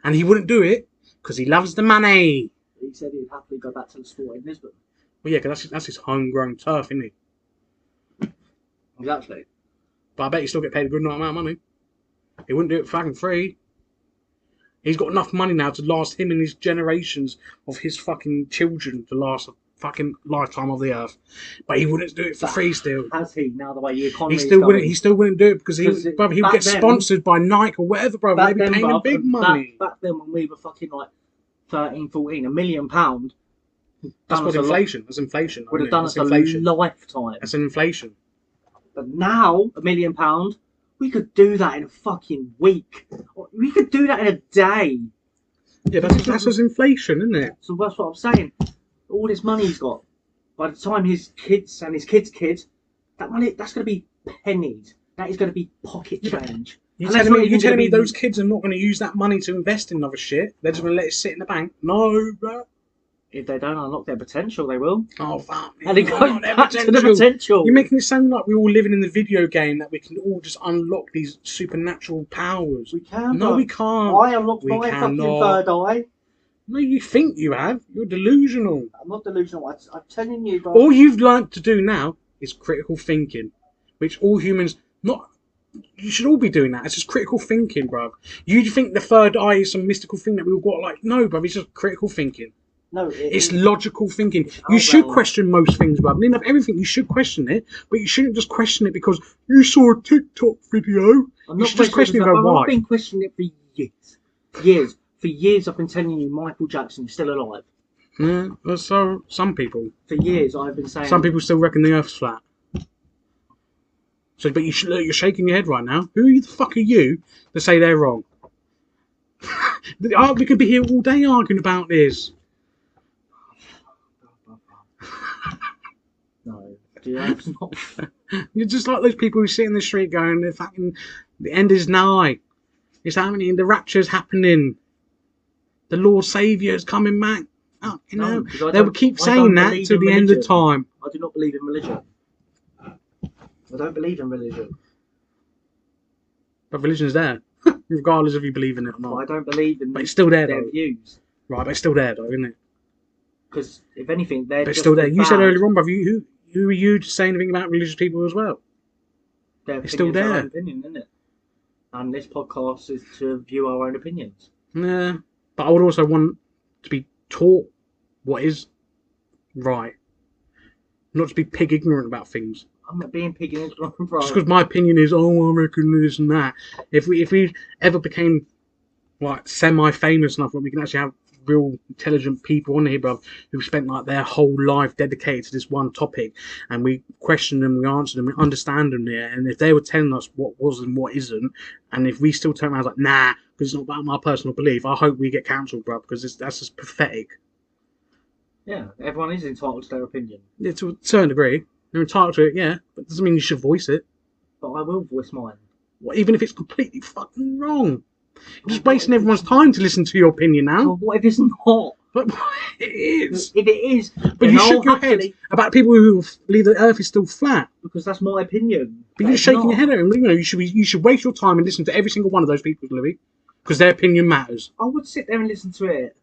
And he wouldn't do it because he loves the money. He said he'd happily go back to the sport in Lisbon. Well, yeah, because that's his homegrown turf, isn't he? Exactly. But I bet he still get paid a good amount of money. He wouldn't do it for fucking free. He's got enough money now to last him and his generations of his fucking children to last a fucking lifetime of the earth. But he wouldn't do it for free still. Has he, now the way the economy He still wouldn't do it because he would get sponsored by Nike or whatever, bro. They'd be paying him big money. Back then when we were fucking like 13, 14, £1 million. That's what inflation. That's inflation. Would have done us a lifetime. That's an inflation. But now, £1 million, we could do that in a fucking week. We could do that in a day. Yeah, that's just inflation, isn't it? So that's what I'm saying. All this money he's got, by the time his kids and his kids' kids, that money, that's going to be pennies. That is going to be pocket change. You're telling me those kids are not going to use that money to invest in other shit? They're just going to let it sit in the bank? No, bro. If they don't unlock their potential, they will. Oh, fuck. And it goes back to the potential. You're making it sound like we're all living in the video game, that we can all just unlock these supernatural powers. We can. No, we can't. I unlocked my fucking third eye. No, you think you have. You're delusional. I'm not delusional. I'm telling you, guys. All you've learned to do now is critical thinking, which all humans you should all be doing that. It's just critical thinking, bruv. You think the third eye is some mystical thing that we've got? Like, no, bruv. It's just critical thinking. No, it's logical thinking. You should question most things, bruv. In everything, you should question it, but you shouldn't just question it because you saw a TikTok video. You should just question it and go, why? I've been questioning it for years. For years, I've been telling you Michael Jackson is still alive. Yeah, well, so some people. For years, I've been saying. Some people still reckon the Earth's flat. So, but you're shaking your head right now. Who the fuck are you to say they're wrong? We could be here all day arguing about this. No, it's not. You're just like those people who sit in the street going, the end is nigh. It's happening. The rapture's happening. The Lord Saviour is coming back. Oh, they will keep saying that till the end of time. I do not believe in religion. I don't believe in religion. But religion's there, regardless if you believe in it or not. But I don't believe in. But it's still there, their though. Views. Right, but it's still there, though, isn't it? Because if anything, they're just still there. You said earlier on, bruv, who are you to say anything about religious people as well? It's still there. Their opinion, isn't it? And this podcast is to view our own opinions. Yeah, but I would also want to be taught what is right, not to be pig ignorant about things. I'm not being pig ignorant, bro. Just because my opinion is, I reckon this and that. If we ever became like semi-famous enough where we can actually have real intelligent people on here, bruv, who've spent like their whole life dedicated to this one topic, and we question them, we answer them, we understand them there, and if they were telling us what was and what isn't, and if we still turn around like, nah, because it's not about my personal belief, I hope we get cancelled, bruv, because that's just pathetic. Yeah, everyone is entitled to their opinion. Yeah, to a certain degree. You're entitled to it, yeah, but it doesn't mean you should voice it. But I will voice mine. Well, even if it's completely fucking wrong. You're just wasting everyone's time to listen to your opinion now. Well, what if it's not? But it is. If it is, but you shook your head about people who believe the Earth is still flat. Because that's my opinion. But you're shaking your head at them. You should waste your time and listen to every single one of those people, Louis, because their opinion matters. I would sit there and listen to it.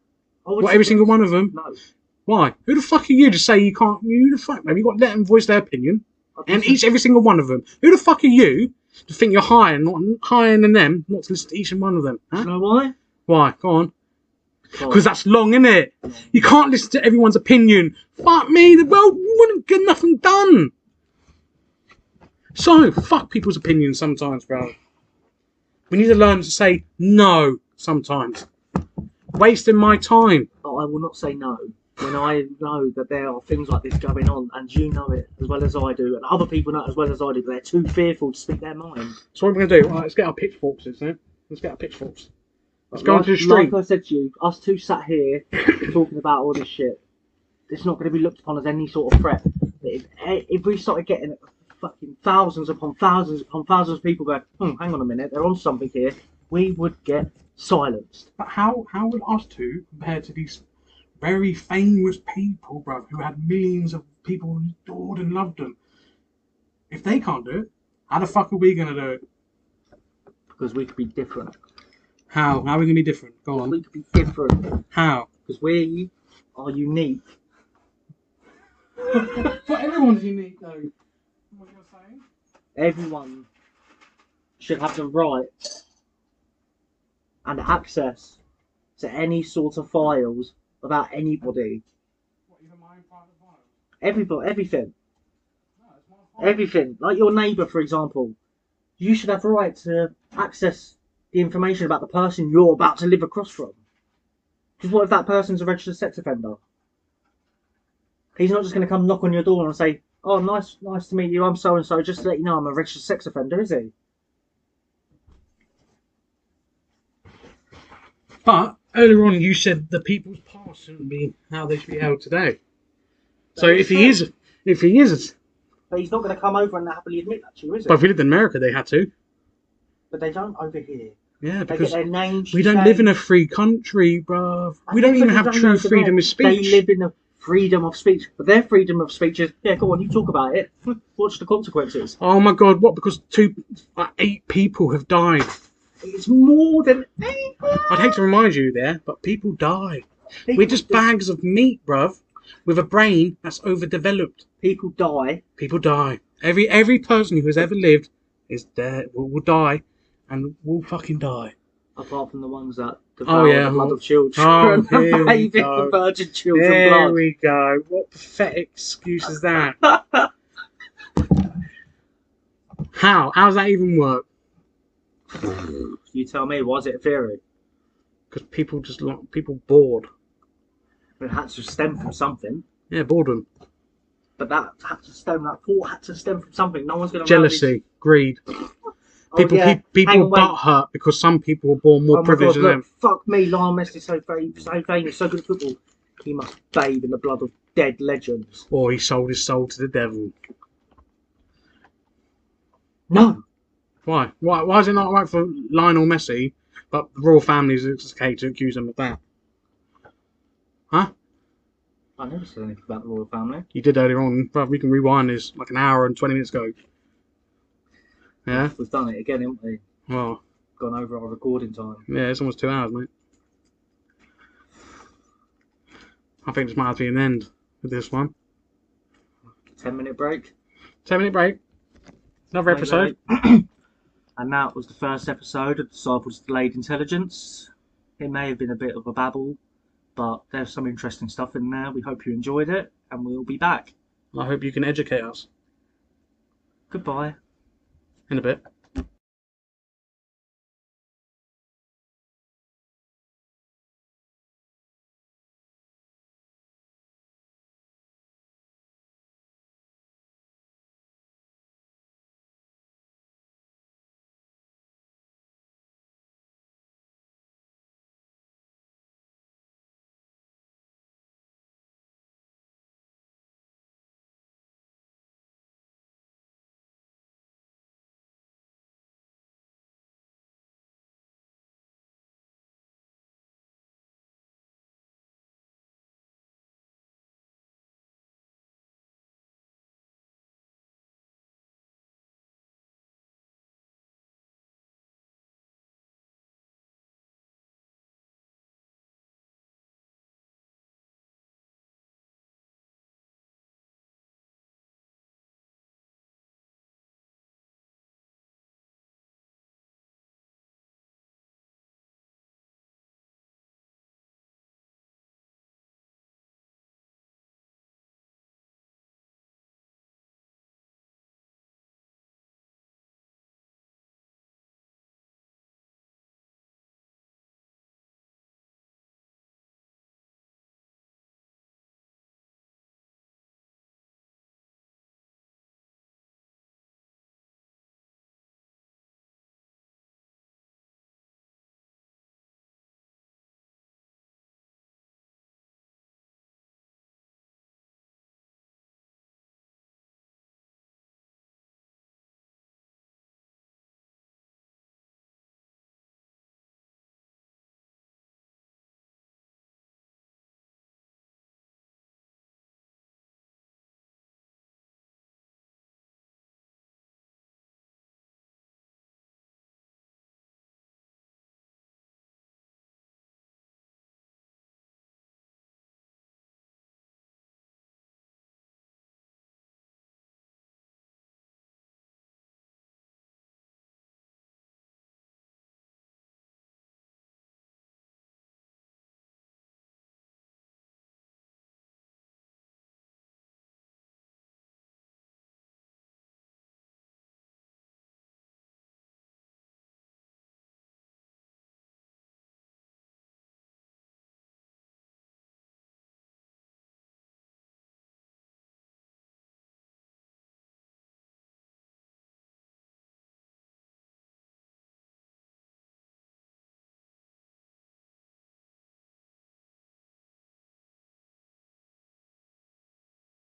Every single one of them? No. Why? Who the fuck are you to say you can't? Who the fuck, man? You got to let them voice their opinion, and every single one of them. Who the fuck are you to think you're higher than them, not to listen to each and one of them? Huh? You know why? Why? Go on. Because that's long, isn't it? You can't listen to everyone's opinion. Fuck me, the world wouldn't get nothing done. So, fuck people's opinions sometimes, bro. We need to learn to say no sometimes. Wasting my time. But I will not say no when I know that there are things like this going on, and you know it as well as I do, and other people know it as well as I do, but they're too fearful to speak their mind. So what we're going to do, right, let's get our pitchforks, isn't it? Let's get our pitchforks. Let's go into the street. Like I said to you, us two sat here talking about all this shit, it's not going to be looked upon as any sort of threat. If we started getting fucking thousands upon thousands upon thousands of people going, hang on a minute, they're on something here, we would get silenced. But how would us two compare to these very famous people, bruv, who had millions of people who adored and loved them? If they can't do it, how the fuck are we going to do it? Because we could be different. How? How are we going to be different? Go on. We could be different. How? Because we are unique. But everyone's unique, though. What you're saying? Everyone should have the right and access to any sort of files about anybody. What, even my own private files? Everybody, everything. No, it's my file. Everything. Like your neighbour, for example. You should have the right to access the information about the person you're about to live across from. Because what if that person's a registered sex offender? He's not just going to come knock on your door and say, "Oh, nice to meet you. I'm so and so. Just to let you know, I'm a registered sex offender," is he? But earlier on, you said the people's past shouldn't be how they should be held today. So if he is, but he's not going to come over and happily admit that to you, is he? but if he lived in America, they had to. But they don't over here. Yeah, They because get their names we don't changed. live in a free country, bruv. We And don't even have everybody true knows the freedom law. of speech. They live in a freedom of speech, but their freedom of speech is, yeah, go on, you talk about it. Watch the consequences. Oh my God! What? Because 8 people have died. It's more than 8. I'd hate to remind you there, but people die. People We're just bags of meat, bruv, with a brain that's overdeveloped. People die. People die. Every person who has ever lived is dead. Will die, and will fucking die. Apart from the ones that devour the blood of children Oh, and here we baby go. virgin children There blood. we go. What pathetic excuse is that? How? How does that even work? You tell me, was it a theory? Because people bored. It had to stem from something. Yeah, boredom. But that had to stem from something. No one's going to Jealousy, greed. People butt hurt because some people were born more privileged than them. Fuck me, Lionel Messi's so famous, so good at football. He must bathe in the blood of dead legends. Or he sold his soul to the devil. No. Why? Why is it not right for Lionel Messi, but the royal family is okay to accuse him of that? Huh? I never said anything about the royal family. You did earlier on. But we can rewind this like an hour and 20 minutes ago. Yeah? We've done it again, haven't we? Well, Gone over our recording time. yeah, it's almost 2 hours, mate. I think this might have to be an end with this one. 10-minute break. 10-minute break. Another episode. And that was the first episode of Disciples of Delayed Intelligence. It may have been a bit of a babble, but there's some interesting stuff in there. We hope you enjoyed it, and we'll be back. I hope you can educate us. Goodbye. In a bit.